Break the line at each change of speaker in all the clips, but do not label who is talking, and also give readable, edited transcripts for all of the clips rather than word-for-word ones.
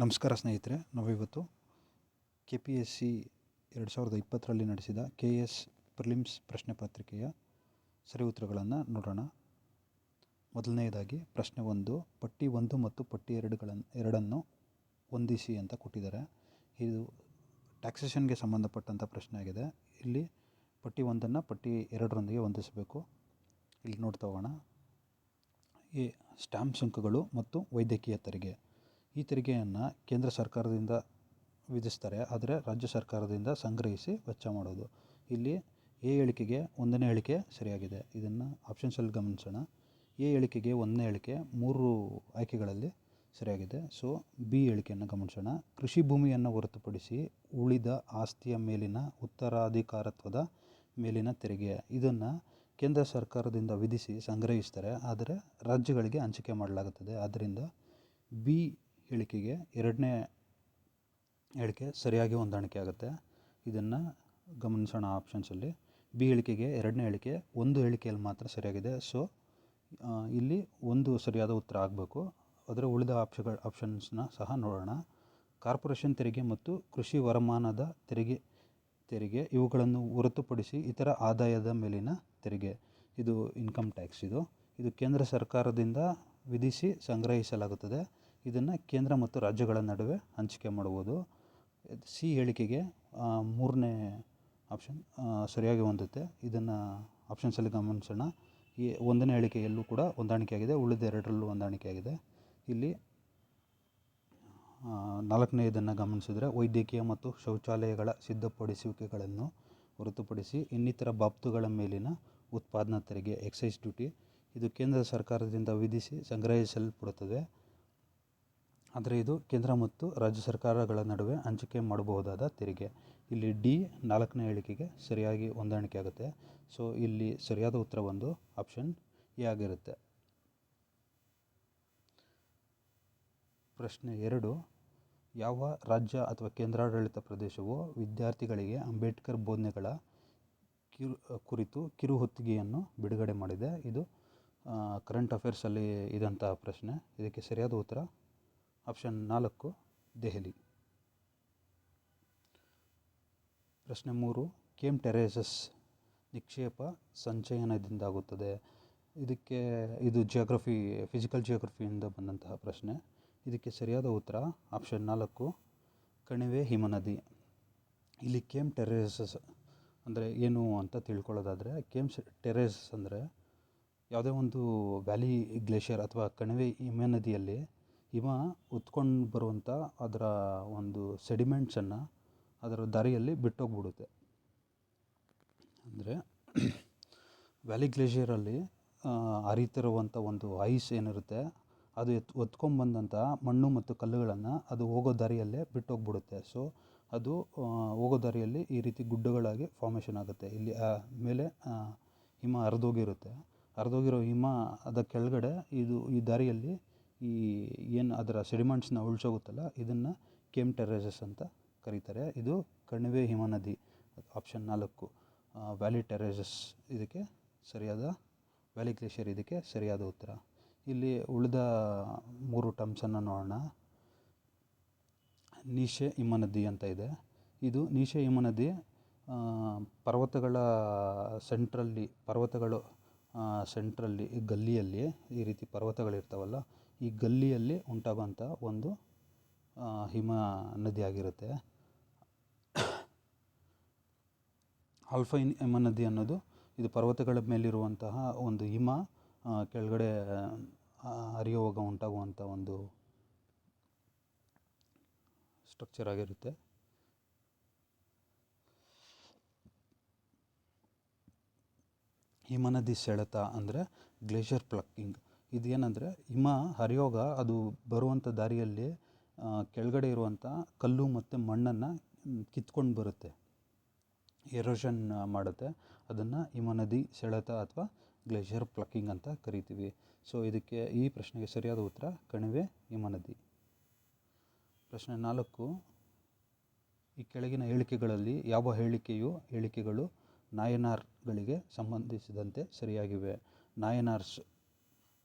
ನಮಸ್ಕಾರ ಸ್ನೇಹಿತರೆ, ನಾವಿವತ್ತು KPSC 2020ರಲ್ಲಿ ನಡೆಸಿದ KS ಪ್ರಿಲಿಮ್ಸ್ ಪ್ರಶ್ನೆ ಪತ್ರಿಕೆಯ ಸರಿ ಉತ್ತರಗಳನ್ನು ನೋಡೋಣ. ಮೊದಲನೆಯದಾಗಿ ಪ್ರಶ್ನೆ 1, ಪಟ್ಟಿ 1 ಮತ್ತು ಪಟ್ಟಿ 2ನ್ನು ಹೊಂದಿಸಿ ಅಂತ ಕೊಟ್ಟಿದ್ದಾರೆ. ಇದು ಟ್ಯಾಕ್ಸೇಷನ್ಗೆ ಸಂಬಂಧಪಟ್ಟಂಥ ಪ್ರಶ್ನೆ ಆಗಿದೆ. ಇಲ್ಲಿ ಪಟ್ಟಿ 1ನ್ನು ಪಟ್ಟಿ 2ರೊಂದಿಗೆ ಹೊಂದಿಸಬೇಕು. ಇಲ್ಲಿ ನೋಡ್ತಾ ಹೋಗೋಣ. ಸ್ಟ್ಯಾಂಪ್ ಸುಂಕಗಳು ಮತ್ತು ವೈದ್ಯಕೀಯ ತೆರಿಗೆ. ಈ ತೆರಿಗೆಯನ್ನು ಕೇಂದ್ರ ಸರ್ಕಾರದಿಂದ ವಿಧಿಸ್ತಾರೆ, ಆದರೆ ರಾಜ್ಯ ಸರ್ಕಾರದಿಂದ ಸಂಗ್ರಹಿಸಿ ವೆಚ್ಚ ಮಾಡೋದು. ಇಲ್ಲಿ ಎ ಹೇಳಿಕೆಗೆ 1ನೇ ಹೇಳಿಕೆ ಸರಿಯಾಗಿದೆ. ಇದನ್ನು ಆಪ್ಷನ್ಸಲ್ಲಿ ಗಮನಿಸೋಣ. ಎ ಹೇಳಿಕೆಗೆ 1ನೇ ಹೇಳಿಕೆ 3 ಆಯ್ಕೆಗಳಲ್ಲಿ ಸರಿಯಾಗಿದೆ. ಸೊ ಬಿ ಹೇಳಿಕೆಯನ್ನು ಗಮನಿಸೋಣ. ಕೃಷಿ ಭೂಮಿಯನ್ನು ಹೊರತುಪಡಿಸಿ ಉಳಿದ ಆಸ್ತಿಯ ಮೇಲಿನ ಉತ್ತರಾಧಿಕಾರತ್ವದ ಮೇಲಿನ ತೆರಿಗೆ. ಇದನ್ನು ಕೇಂದ್ರ ಸರ್ಕಾರದಿಂದ ವಿಧಿಸಿ ಸಂಗ್ರಹಿಸ್ತಾರೆ, ಆದರೆ ರಾಜ್ಯಗಳಿಗೆ ಹಂಚಿಕೆ ಮಾಡಲಾಗುತ್ತದೆ. ಆದ್ದರಿಂದ ಬಿ ಹೇಳಿಕೆಗೆ 2ನೇ ಹೇಳಿಕೆ ಸರಿಯಾಗಿ ಹೊಂದಾಣಿಕೆ ಆಗುತ್ತೆ. ಇದನ್ನು ಗಮನಿಸೋಣ. ಆಪ್ಷನ್ಸಲ್ಲಿ ಬಿ ಹೇಳಿಕೆಗೆ 2ನೇ ಹೇಳಿಕೆ ಒಂದು ಹೇಳಿಕೆಯಲ್ಲಿ ಮಾತ್ರ ಸರಿಯಾಗಿದೆ. ಸೊ ಇಲ್ಲಿ ಒಂದು ಸರಿಯಾದ ಉತ್ತರ ಆಗಬೇಕು. ಅದರ ಉಳಿದ ಆಪ್ಷನ್ಸ್ನ ಸಹ ನೋಡೋಣ. ಕಾರ್ಪೊರೇಷನ್ ತೆರಿಗೆ ಮತ್ತು ಕೃಷಿ ವರಮಾನದ ತೆರಿಗೆ ಇವುಗಳನ್ನು ಹೊರತುಪಡಿಸಿ ಇತರ ಆದಾಯದ ಮೇಲಿನ ತೆರಿಗೆ. ಇದು ಇನ್ಕಮ್ ಟ್ಯಾಕ್ಸ್. ಇದು ಕೇಂದ್ರ ಸರ್ಕಾರದಿಂದ ವಿಧಿಸಿ ಸಂಗ್ರಹಿಸಲಾಗುತ್ತದೆ. ಇದನ್ನು ಕೇಂದ್ರ ಮತ್ತು ರಾಜ್ಯಗಳ ನಡುವೆ ಹಂಚಿಕೆ ಮಾಡುವುದು. ಸಿ ಹೇಳಿಕೆಗೆ 3ನೇ ಆಪ್ಷನ್ ಸರಿಯಾಗಿ ಹೊಂದುತ್ತೆ. ಇದನ್ನು ಆಪ್ಷನ್ಸಲ್ಲಿ ಗಮನಿಸೋಣ. ಈ 1ನೇ ಹೇಳಿಕೆಯಲ್ಲೂ ಕೂಡ ಹೊಂದಾಣಿಕೆಯಾಗಿದೆ, ಉಳಿದ 2ರಲ್ಲೂ ಹೊಂದಾಣಿಕೆಯಾಗಿದೆ. ಇಲ್ಲಿ 4ನೇದನ್ನು ಗಮನಿಸಿದರೆ ವೈದ್ಯಕೀಯ ಮತ್ತು ಶೌಚಾಲಯಗಳ ಸಿದ್ಧಪಡಿಸುವಿಕೆಗಳನ್ನು ಹೊರತುಪಡಿಸಿ ಇನ್ನಿತರ ಬಾಬ್ತುಗಳ ಮೇಲಿನ ಉತ್ಪಾದನಾ ತೆರಿಗೆ, ಎಕ್ಸೈಸ್ ಡ್ಯೂಟಿ. ಇದು ಕೇಂದ್ರ ಸರ್ಕಾರದಿಂದ ವಿಧಿಸಿ ಸಂಗ್ರಹಿಸಲ್ಪಡುತ್ತದೆ, ಆದರೆ ಇದು ಕೇಂದ್ರ ಮತ್ತು ರಾಜ್ಯ ಸರ್ಕಾರಗಳ ನಡುವೆ ಹಂಚಿಕೆ ಮಾಡಬಹುದಾದ ತೆರಿಗೆ. ಇಲ್ಲಿ ಡಿ 4ನೇ ಹೇಳಿಕೆಗೆ ಸರಿಯಾಗಿ ಹೊಂದಾಣಿಕೆ ಆಗುತ್ತೆ. ಸೊ ಇಲ್ಲಿ ಸರಿಯಾದ ಉತ್ತರ ಬಂದು ಆಪ್ಷನ್ ಎ ಆಗಿರುತ್ತೆ. ಪ್ರಶ್ನೆ 2, ಯಾವ ರಾಜ್ಯ ಅಥವಾ ಕೇಂದ್ರಾಡಳಿತ ಪ್ರದೇಶವು ವಿದ್ಯಾರ್ಥಿಗಳಿಗೆ ಅಂಬೇಡ್ಕರ್ ಬೋಧನೆಗಳ ಕುರಿತು ಕಿರುಹೊತ್ತಿಗೆಯನ್ನು ಬಿಡುಗಡೆ ಮಾಡಿದೆ? ಇದು ಕರೆಂಟ್ ಅಫೇರ್ಸಲ್ಲಿ ಇದ್ದಂಥ ಪ್ರಶ್ನೆ. ಇದಕ್ಕೆ ಸರಿಯಾದ ಉತ್ತರ ಆಪ್ಷನ್ 4, ದೆಹಲಿ. ಪ್ರಶ್ನೆ 3, ಕೇಮ್ ಟೆರೇಸಸ್ ನಿಕ್ಷೇಪ ಸಂಚಯನದಿಂದಾಗುತ್ತದೆ. ಇದು ಫಿಸಿಕಲ್ ಜಿಯೋಗ್ರಫಿಯಿಂದ ಬಂದಂತಹ ಪ್ರಶ್ನೆ. ಇದಕ್ಕೆ ಸರಿಯಾದ ಉತ್ತರ ಆಪ್ಷನ್ 4, ಕಣಿವೆ ಹಿಮನದಿ. ಇಲ್ಲಿ ಕೇಮ್ ಟೆರೇಸಸ್ ಅಂದರೆ ಏನು ಅಂತ ತಿಳ್ಕೊಳ್ಳೋದಾದರೆ, ಕೇಮ್ ಟೆರೇಸಸ್ ಅಂದರೆ ಯಾವುದೇ ಒಂದು ವ್ಯಾಲಿ ಗ್ಲೇಷಿಯರ್ ಅಥವಾ ಕಣಿವೆ ಹಿಮನದಿಯಲ್ಲಿ ಹಿಮ ಉತ್ಕೊಂಡು ಬರುವಂಥ ಅದರ ಒಂದು ಸೆಡಿಮೆಂಟ್ಸನ್ನು ಅದರ ದಾರಿಯಲ್ಲಿ ಬಿಟ್ಟೋಗ್ಬಿಡುತ್ತೆ. ಅಂದರೆ ವ್ಯಾಲಿ ಗ್ಲೇಷಿಯರಲ್ಲಿ ಹರಿತಿರುವಂಥ ಒಂದು ಐಸ್ ಏನಿರುತ್ತೆ, ಅದು ಹೊತ್ಕೊಂಡ್ಬಂದಂಥ ಮಣ್ಣು ಮತ್ತು ಕಲ್ಲುಗಳನ್ನು ಅದು ಹೋಗೋ ದಾರಿಯಲ್ಲೇ ಬಿಟ್ಟೋಗ್ಬಿಡುತ್ತೆ. ಸೊ ಅದು ಹೋಗೋ ದಾರಿಯಲ್ಲಿ ಈ ರೀತಿ ಗುಡ್ಡಗಳಾಗಿ ಫಾರ್ಮೇಷನ್ ಆಗುತ್ತೆ. ಇಲ್ಲಿ ಮೇಲೆ ಹಿಮ ಹರಿದೋಗಿರೋ ಹಿಮ ಅದ ಕೆಳಗಡೆ ಈ ದಾರಿಯಲ್ಲಿ ಏನು ಅದರ ಸೆಡಿಮೆಂಟ್ಸ್ನ ಉಳ್ಸೋಗುತ್ತಲ್ಲ, ಇದನ್ನು ಕೇಮ್ ಟೆರೇಸಸ್ ಅಂತ ಕರೀತಾರೆ. ಇದು ಕಣಿವೆ ಹಿಮನದಿ. ಆಪ್ಷನ್ 4, ವ್ಯಾಲಿ ಟೆರೇಸಸ್ ಇದಕ್ಕೆ ಸರಿಯಾದ, ವ್ಯಾಲಿ ಗ್ಲೇಷಿಯರ್ ಇದಕ್ಕೆ ಸರಿಯಾದ ಉತ್ತರ. ಇಲ್ಲಿ ಉಳಿದ 3 ಟರ್ಮ್ಸನ್ನು ನೋಡೋಣ. ನೀಶೆ ಹಿಮನದಿ ಅಂತ ಇದೆ. ಇದು ನೀಶೆ ಹಿಮನದಿ ಪರ್ವತಗಳು ಸೆಂಟ್ರಲ್ಲಿ ಗಲ್ಲಿಯಲ್ಲಿ ಈ ರೀತಿ ಪರ್ವತಗಳಿರ್ತಾವಲ್ಲ, ಈ ಗಲ್ಲಿಯಲ್ಲಿ ಉಂಟಾಗುವಂಥ ಒಂದು ಹಿಮ ನದಿ ಆಗಿರುತ್ತೆ. ಆಲ್ಪೈನ್ ಹಿಮನದಿ ಅನ್ನೋದು ಇದು ಪರ್ವತಗಳ ಮೇಲಿರುವಂತಹ ಒಂದು ಹಿಮ ಕೆಳಗಡೆ ಹರಿಯುವಾಗ ಉಂಟಾಗುವಂಥ ಒಂದು ಸ್ಟ್ರಕ್ಚರ್ ಆಗಿರುತ್ತೆ. ಹಿಮನದಿ ಸೆಳೆತ ಅಂದರೆ ಗ್ಲೇಷಿಯರ್ ಪ್ಲಕ್ಕಿಂಗ್. ಇದೇನೆಂದರೆ ಹಿಮ ಹರಿಯೋಗ ಅದು ಬರುವಂಥ ದಾರಿಯಲ್ಲಿ ಕೆಳಗಡೆ ಇರುವಂಥ ಕಲ್ಲು ಮತ್ತು ಮಣ್ಣನ್ನು ಕಿತ್ಕೊಂಡು ಬರುತ್ತೆ, ಎರೋಷನ್ ಮಾಡುತ್ತೆ. ಅದನ್ನು ಹಿಮನದಿ ಸೆಳೆತ ಅಥವಾ ಗ್ಲೇಷಿಯರ್ ಪ್ಲಕ್ಕಿಂಗ್ ಅಂತ ಕರಿತೀವಿ. ಸೊ ಇದಕ್ಕೆ ಈ ಪ್ರಶ್ನೆಗೆ ಸರಿಯಾದ ಉತ್ತರ ಕಣಿವೆ ಹಿಮನದಿ. ಪ್ರಶ್ನೆ 4, ಈ ಕೆಳಗಿನ ಹೇಳಿಕೆಗಳಲ್ಲಿ ಯಾವ ಹೇಳಿಕೆಗಳು ನಾಯನಾರ್ಗಳಿಗೆ ಸಂಬಂಧಿಸಿದಂತೆ ಸರಿಯಾಗಿವೆ? ನಾಯನಾರ್ಸ್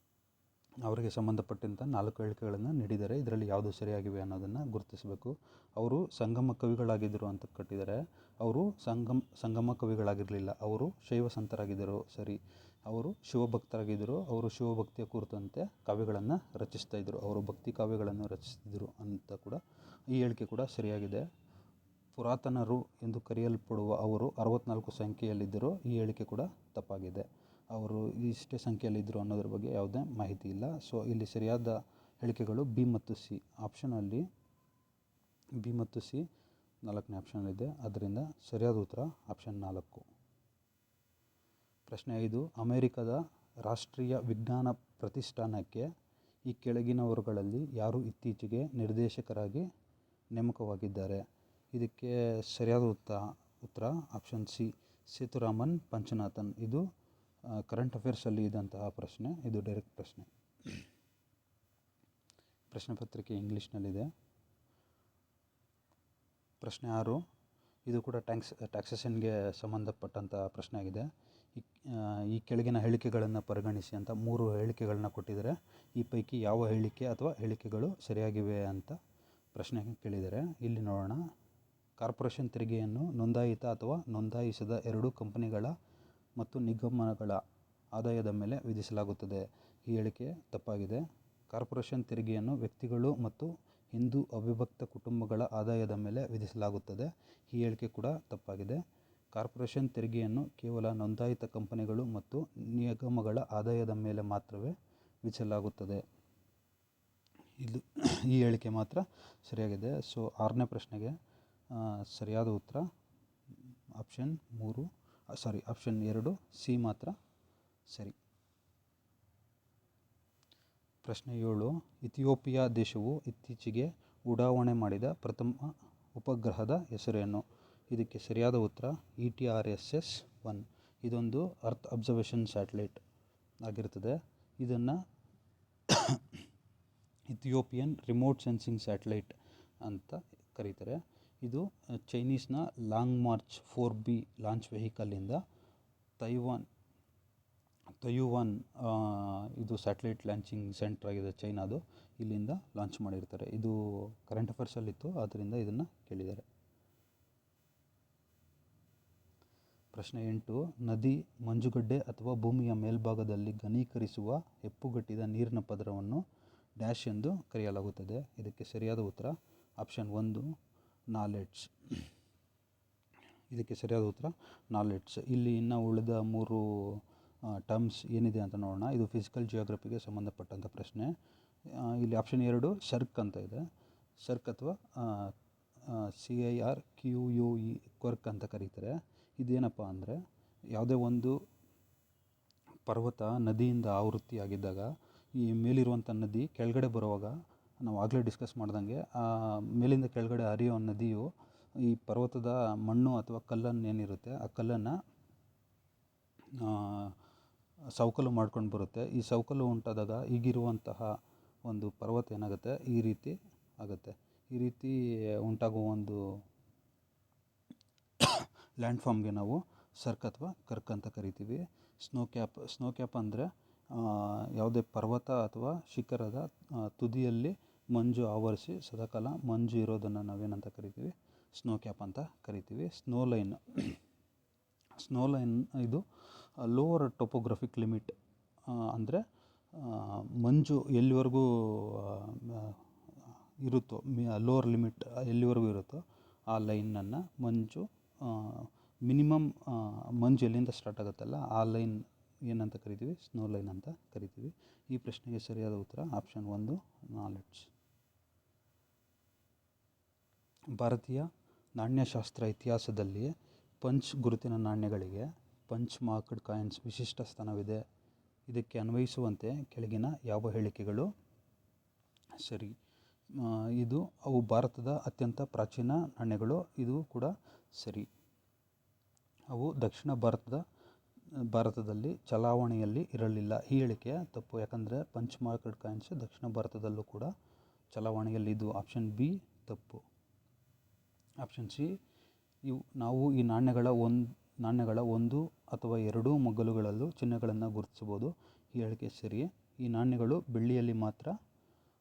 ಅವರಿಗೆ ಸಂಬಂಧಪಟ್ಟಂಥ 4 ಹೇಳಿಕೆಗಳನ್ನು ನೀಡಿದ್ದಾರೆ. ಇದರಲ್ಲಿ ಯಾವುದು ಸರಿಯಾಗಿವೆ ಅನ್ನೋದನ್ನು ಗುರುತಿಸಬೇಕು. ಅವರು ಸಂಗಮ ಕವಿಗಳಾಗಿದ್ದರು ಅಂತ ಕೊಟ್ಟಿದ್ದಾರೆ. ಅವರು ಸಂಗಮ ಕವಿಗಳಾಗಿರಲಿಲ್ಲ. ಅವರು ಶೈವ ಸಂತರಾಗಿದ್ದರು. ಸರಿ. ಅವರು ಶಿವಭಕ್ತರಾಗಿದ್ದರು. ಅವರು ಶಿವಭಕ್ತಿಯ ಕುರಿತಂತೆ ಕಾವ್ಯಗಳನ್ನು ರಚಿಸ್ತಾಯಿದ್ರು. ಅವರು ಭಕ್ತಿ ಕಾವ್ಯಗಳನ್ನು ರಚಿಸ್ತಿದ್ರು ಅಂತ ಕೂಡ ಈ ಹೇಳಿಕೆ ಕೂಡ ಸರಿಯಾಗಿದೆ. ಪುರಾತನರು ಎಂದು ಕರೆಯಲ್ಪಡುವ ಅವರು 64 ಸಂಖ್ಯೆಯಲ್ಲಿದ್ದರು. ಈ ಹೇಳಿಕೆ ಕೂಡ ತಪ್ಪಾಗಿದೆ. ಅವರು ಇಷ್ಟೇ ಸಂಖ್ಯೆಯಲ್ಲಿದ್ದರು ಅನ್ನೋದ್ರ ಬಗ್ಗೆ ಯಾವುದೇ ಮಾಹಿತಿ ಇಲ್ಲ. ಸೊ ಇಲ್ಲಿ ಸರಿಯಾದ ಹೇಳಿಕೆಗಳು ಬಿ ಮತ್ತು ಸಿ. ಆಪ್ಷನಲ್ಲಿ ಬಿ ಮತ್ತು ಸಿ 4ನೇ ಆಪ್ಷನಲ್ಲಿದೆ. ಅದರಿಂದ ಸರಿಯಾದ ಉತ್ತರ ಆಪ್ಷನ್ 4. ಪ್ರಶ್ನೆ 5. ಅಮೆರಿಕದ ರಾಷ್ಟ್ರೀಯ ವಿಜ್ಞಾನ ಪ್ರತಿಷ್ಠಾನಕ್ಕೆ ಈ ಕೆಳಗಿನವರುಗಳಲ್ಲಿ ಯಾರು ಇತ್ತೀಚೆಗೆ ನಿರ್ದೇಶಕರಾಗಿ ನೇಮಕವಾಗಿದ್ದಾರೆ? ಇದಕ್ಕೆ ಸರಿಯಾದ ಉತ್ತರ ಆಪ್ಷನ್ ಸಿ, ಸೇತುರಾಮನ್ ಪಂಚನಾಥನ್. ಇದು ಕರೆಂಟ್ ಅಫೇರ್ಸಲ್ಲಿ ಇದ್ದಂತಹ ಪ್ರಶ್ನೆ. ಇದು ಡೈರೆಕ್ಟ್ ಪ್ರಶ್ನೆ. ಪ್ರಶ್ನೆ ಪತ್ರಿಕೆ ಇಂಗ್ಲೀಷ್ನಲ್ಲಿದೆ. ಪ್ರಶ್ನೆ 6. ಇದು ಕೂಡ ಟ್ಯಾಕ್ಸೇಷನ್ಗೆ ಸಂಬಂಧಪಟ್ಟಂಥ ಪ್ರಶ್ನೆ ಆಗಿದೆ. ಈ ಕೆಳಗಿನ ಹೇಳಿಕೆಗಳನ್ನು ಪರಿಗಣಿಸಿ ಅಂತ 3 ಹೇಳಿಕೆಗಳನ್ನ ಕೊಟ್ಟಿದ್ದಾರೆ. ಈ ಪೈಕಿ ಯಾವ ಹೇಳಿಕೆ ಅಥವಾ ಹೇಳಿಕೆಗಳು ಸರಿಯಾಗಿವೆ ಅಂತ ಪ್ರಶ್ನೆ ಕೇಳಿದ್ದಾರೆ. ಇಲ್ಲಿ ನೋಡೋಣ. ಕಾರ್ಪೊರೇಷನ್ ತೆರಿಗೆಯನ್ನು ನೋಂದಾಯಿತ ಅಥವಾ ನೋಂದಾಯಿಸದ 2 ಕಂಪನಿಗಳ ಮತ್ತು ನಿಗಮಗಳ ಆದಾಯದ ಮೇಲೆ ವಿಧಿಸಲಾಗುತ್ತದೆ. ಈ ಹೇಳಿಕೆ ತಪ್ಪಾಗಿದೆ. ಕಾರ್ಪೊರೇಷನ್ ತೆರಿಗೆಯನ್ನು ವ್ಯಕ್ತಿಗಳು ಮತ್ತು ಹಿಂದೂ ಅವಿಭಕ್ತ ಕುಟುಂಬಗಳ ಆದಾಯದ ಮೇಲೆ ವಿಧಿಸಲಾಗುತ್ತದೆ. ಈ ಹೇಳಿಕೆ ಕೂಡ ತಪ್ಪಾಗಿದೆ. ಕಾರ್ಪೊರೇಷನ್ ತೆರಿಗೆಯನ್ನು ಕೇವಲ ನೋಂದಾಯಿತ ಕಂಪನಿಗಳು ಮತ್ತು ನಿಗಮಗಳ ಆದಾಯದ ಮೇಲೆ ಮಾತ್ರವೇ ವಿಧಿಸಲಾಗುತ್ತದೆ. ಈ ಹೇಳಿಕೆ ಮಾತ್ರ ಸರಿಯಾಗಿದೆ. ಸೊ 6ನೇ ಪ್ರಶ್ನೆಗೆ ಸರಿಯಾದ ಉತ್ತರ ಆಪ್ಷನ್ 2 ಸಿ ಮಾತ್ರ ಸರಿ. ಪ್ರಶ್ನೆ 7. ಇಥಿಯೋಪಿಯಾ ದೇಶವು ಇತ್ತೀಚೆಗೆ ಉಡಾವಣೆ ಮಾಡಿದ ಪ್ರಥಮ ಉಪಗ್ರಹದ ಹೆಸರೇನು? ಇದಕ್ಕೆ ಸರಿಯಾದ ಉತ್ತರ ETRSS-1. ಇದೊಂದು ಅರ್ತ್ ಅಬ್ಸರ್ವೇಷನ್ ಸ್ಯಾಟಲೈಟ್ ಆಗಿರ್ತದೆ. ಇದನ್ನು ಇಥಿಯೋಪಿಯನ್ ರಿಮೋಟ್ ಸೆನ್ಸಿಂಗ್ ಸ್ಯಾಟಲೈಟ್ ಅಂತ ಕರೀತಾರೆ. ಇದು ಚೈನೀಸ್ನ ಲಾಂಗ್ ಮಾರ್ಚ್ 4B ಲಾಂಚ್ ವೆಹಿಕಲಿಂದ ತೈವಾನ್ ಇದು ಸ್ಯಾಟಲೈಟ್ ಲಾಂಚಿಂಗ್ ಸೆಂಟರ್ ಆಗಿದೆ ಚೈನಾದು. ಇಲ್ಲಿಂದ ಲಾಂಚ್ ಮಾಡಿರ್ತಾರೆ. ಇದು ಕರೆಂಟ್ ಅಫೇರ್ಸಲ್ಲಿತ್ತು, ಆದ್ದರಿಂದ ಇದನ್ನು ಕೇಳಿದ್ದಾರೆ. ಪ್ರಶ್ನೆ 8. ನದಿ, ಮಂಜುಗಡ್ಡೆ ಅಥವಾ ಭೂಮಿಯ ಮೇಲ್ಭಾಗದಲ್ಲಿ ಘನೀಕರಿಸುವ ಹೆಪ್ಪುಗಟ್ಟಿದ ನೀರಿನ ಪದರವನ್ನು ಡ್ಯಾಶ್ ಎಂದು ಕರೆಯಲಾಗುತ್ತದೆ. ಇದಕ್ಕೆ ಸರಿಯಾದ ಉತ್ತರ ಆಪ್ಷನ್ 1 ನಾಲೆಡ್ಜ್. ಇದಕ್ಕೆ ಸರಿಯಾದ ಉತ್ತರ ನಾಲೆಡ್ಜ್. ಇಲ್ಲಿ ಇನ್ನು ಉಳಿದ 3 ಟರ್ಮ್ಸ್ ಏನಿದೆ ಅಂತ ನೋಡೋಣ. ಇದು ಫಿಸಿಕಲ್ ಜಿಯೋಗ್ರಫಿಗೆ ಸಂಬಂಧಪಟ್ಟಂಥ ಪ್ರಶ್ನೆ. ಇಲ್ಲಿ ಆಪ್ಷನ್ 2 ಶರ್ಕ್ ಅಂತ ಇದೆ. ಶರ್ಕ್ ಅಥವಾ CIRQUE ಕ್ವರ್ಕ್ ಅಂತ ಕರೀತಾರೆ. ಇದೇನಪ್ಪ ಅಂದರೆ, ಯಾವುದೇ ಒಂದು ಪರ್ವತ ನದಿಯಿಂದ ಆವೃತ್ತಿಯಾಗಿದ್ದಾಗ ಈ ಮೇಲಿರುವಂಥ ನದಿ ಕೆಳಗಡೆ ಬರುವಾಗ, ನಾವು ಆಗಲೇ ಡಿಸ್ಕಸ್ ಮಾಡ್ದಂಗೆ ಮೇಲಿಂದ ಕೆಳಗಡೆ ಹರಿಯೋ ನದಿಯು ಈ ಪರ್ವತದ ಮಣ್ಣು ಅಥವಾ ಕಲ್ಲನ್ನು ಏನಿರುತ್ತೆ ಆ ಕಲ್ಲನ್ನು ಸವಕಲು ಮಾಡ್ಕೊಂಡು ಬರುತ್ತೆ. ಈ ಸವಕಲು ಉಂಟಾದಾಗ ಈಗಿರುವಂತಹ ಒಂದು ಪರ್ವತ ಏನಾಗುತ್ತೆ, ಈ ರೀತಿ ಆಗುತ್ತೆ. ಈ ರೀತಿ ಉಂಟಾಗುವ ಒಂದು ಲ್ಯಾಂಡ್ ಫಾರ್ಮ್ಗೆ ನಾವು ಸರ್ಕ್ ಅಥವಾ ಕರ್ಕ್ ಅಂತ ಕರಿತೀವಿ. ಸ್ನೋ ಕ್ಯಾಪ್ ಅಂದರೆ ಯಾವುದೇ ಪರ್ವತ ಅಥವಾ ಶಿಖರದ ತುದಿಯಲ್ಲಿ ಮಂಜು ಆವರಿಸಿ ಸದಾಕಾಲ ಮಂಜು ಇರೋದನ್ನು ನಾವೇನಂತ ಕರಿತೀವಿ? ಸ್ನೋ ಕ್ಯಾಪ್ ಅಂತ ಕರಿತೀವಿ. ಸ್ನೋ ಲೈನ್ ಇದು ಲೋವರ್ ಟೊಪೋಗ್ರಫಿಕ್ ಲಿಮಿಟ್. ಅಂದರೆ ಮಂಜು ಎಲ್ಲಿವರೆಗೂ ಇರುತ್ತೋ, ಲೋವರ್ ಲಿಮಿಟ್ ಎಲ್ಲಿವರೆಗೂ ಇರುತ್ತೋ ಆ ಲೈನನ್ನು ಮಿನಿಮಮ್ ಮಂಜು ಎಲ್ಲಿಂದ ಸ್ಟಾರ್ಟ್ ಆಗುತ್ತಲ್ಲ ಆ ಲೈನ್ ಏನಂತ ಕರಿತೀವಿ? ಸ್ನೋ ಲೈನ್ ಅಂತ ಕರಿತೀವಿ. ಈ ಪ್ರಶ್ನೆಗೆ ಸರಿಯಾದ ಉತ್ತರ ಆಪ್ಷನ್ 1 ನಾಲೆಡ್ಜ್. ಭಾರತೀಯ ನಾಣ್ಯಶಾಸ್ತ್ರ ಇತಿಹಾಸದಲ್ಲಿ ಪಂಚ್ ಗುರುತಿನ ನಾಣ್ಯಗಳಿಗೆ ಪಂಚ್ ಮಾರ್ಕ್ಡ್ ಕಾಯಿನ್ಸ್ ವಿಶಿಷ್ಟ ಸ್ಥಾನವಿದೆ. ಇದಕ್ಕೆ ಅನ್ವಯಿಸುವಂತೆ ಕೆಳಗಿನ ಯಾವ ಹೇಳಿಕೆಗಳು ಸರಿ? ಅವು ಭಾರತದ ಅತ್ಯಂತ ಪ್ರಾಚೀನ ನಾಣ್ಯಗಳು. ಇದು ಕೂಡ ಸರಿ. ಅವು ದಕ್ಷಿಣ ಭಾರತದಲ್ಲಿ ಚಲಾವಣೆಯಲ್ಲಿ ಇರಲಿಲ್ಲ. ಈ ಹೇಳಿಕೆ ತಪ್ಪು. ಯಾಕಂದರೆ ಪಂಚ್ ಮಾರ್ಕ್ಡ್ ಕಾಯಿನ್ಸ್ ದಕ್ಷಿಣ ಭಾರತದಲ್ಲೂ ಕೂಡ ಚಲಾವಣೆಯಲ್ಲಿದ್ದು. ಆಪ್ಷನ್ ಬಿ ತಪ್ಪು. ಆಪ್ಷನ್ ಸಿ, ನಾವು ಈ ನಾಣ್ಯಗಳ 1 ಅಥವಾ 2 ಮಗ್ಗಲುಗಳಲ್ಲೂ ಚಿಹ್ನೆಗಳನ್ನು ಗುರುತಿಸಬಹುದು. ಈ ಹೇಳಿಕೆ ಸರಿ. ಈ ನಾಣ್ಯಗಳು ಬೆಳ್ಳಿಯಲ್ಲಿ ಮಾತ್ರ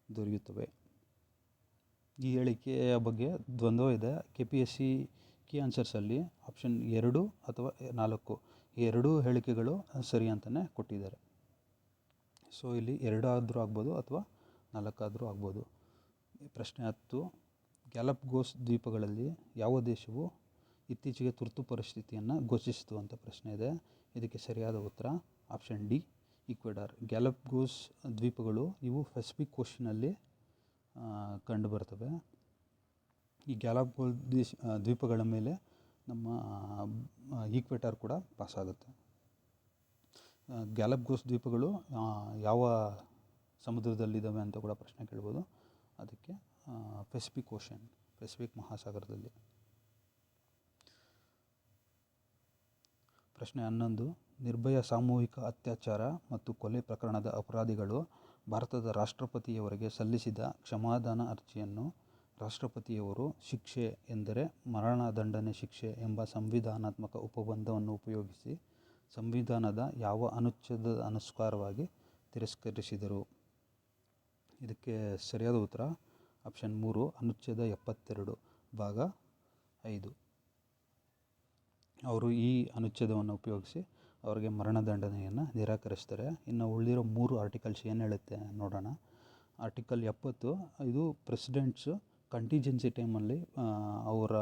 ದೊರೆಯುತ್ತವೆ. ಈ ಹೇಳಿಕೆಯ ಬಗ್ಗೆ ದ್ವಂದ್ವ ಇದೆ. KPSC ಕೀ ಆನ್ಸರ್ಸಲ್ಲಿ ಆಪ್ಷನ್ 2 ಅಥವಾ 4 ಈ ಎರಡೂ ಹೇಳಿಕೆಗಳು ಸರಿ ಅಂತಲೇ ಕೊಟ್ಟಿದ್ದಾರೆ. ಸೊ ಇಲ್ಲಿ 2 ಆದರೂ ಆಗ್ಬೋದು ಅಥವಾ 4 ಆದರೂ ಆಗ್ಬೋದು. ಪ್ರಶ್ನೆ 10, ಗ್ಯಾಲಪಗೋಸ್ ದ್ವೀಪಗಳಲ್ಲಿ ಯಾವ ದೇಶವು ಇತ್ತೀಚೆಗೆ ತುರ್ತು ಪರಿಸ್ಥಿತಿಯನ್ನು ಘೋಷಿಸಿತು ಅಂತ ಪ್ರಶ್ನೆ ಇದೆ. ಇದಕ್ಕೆ ಸರಿಯಾದ ಉತ್ತರ ಆಪ್ಷನ್ ಡಿ, ಈಕ್ವೆಡಾರ್. ಗ್ಯಾಲಪಗೋಸ್ ದ್ವೀಪಗಳು ಇವು ಪೆಸಿಫಿಕ್ ಓಷನಲ್ಲಿ ಕಂಡುಬರ್ತವೆ. ಈ ಗ್ಯಾಲಪಗೋಸ್ ದ್ವೀಪಗಳ ಮೇಲೆ ನಮ್ಮ ಈಕ್ವೆಡಾರ್ ಕೂಡ ಪಾಸ್ ಆಗುತ್ತೆ. ಗ್ಯಾಲಪಗೋಸ್ ದ್ವೀಪಗಳು ಯಾವ ಸಮುದ್ರದಲ್ಲಿದ್ದಾವೆ ಅಂತ ಕೂಡ ಪ್ರಶ್ನೆ ಕೇಳ್ಬೋದು. ಅದಕ್ಕೆ ಪೆಸಿಫಿಕ್ ಓಷನ್, ಪೆಸಿಫಿಕ್ ಮಹಾಸಾಗರದಲ್ಲಿ. ಪ್ರಶ್ನೆ 11, ನಿರ್ಭಯ ಸಾಮೂಹಿಕ ಅತ್ಯಾಚಾರ ಮತ್ತು ಕೊಲೆ ಪ್ರಕರಣದ ಅಪರಾಧಿಗಳು ಭಾರತದ ರಾಷ್ಟ್ರಪತಿಯವರಿಗೆ ಸಲ್ಲಿಸಿದ ಕ್ಷಮಾದಾನ ಅರ್ಜಿಯನ್ನು ರಾಷ್ಟ್ರಪತಿಯವರು ಶಿಕ್ಷೆ ಎಂದರೆ ಮರಣದಂಡನೆ ಶಿಕ್ಷೆ ಎಂಬ ಸಂವಿಧಾನಾತ್ಮಕ ಉಪಬಂಧವನ್ನು ಉಪಯೋಗಿಸಿ ಸಂವಿಧಾನದ ಯಾವ ಅನುಚ್ಛೇದದ ಅನುಸಾರವಾಗಿ ತಿರಸ್ಕರಿಸಿದರು? ಇದಕ್ಕೆ ಸರಿಯಾದ ಉತ್ತರ ಆಪ್ಷನ್ 3, ಅನುಚ್ಛೇದ 72 ಭಾಗ 5. ಅವರು ಈ ಅನುಚ್ಛೇದವನ್ನು ಉಪಯೋಗಿಸಿ ಅವರಿಗೆ ಮರಣದಂಡನೆಯನ್ನು ನಿರಾಕರಿಸ್ತಾರೆ. ಇನ್ನು ಉಳಿದಿರೋ 3 ಆರ್ಟಿಕಲ್ಸ್ ಏನು ಹೇಳುತ್ತೆ ನೋಡೋಣ. ಆರ್ಟಿಕಲ್ 70 ಇದು ಪ್ರೆಸಿಡೆಂಟ್ಸು ಕಂಟಿಜೆನ್ಸಿ ಟೈಮಲ್ಲಿ ಅವರ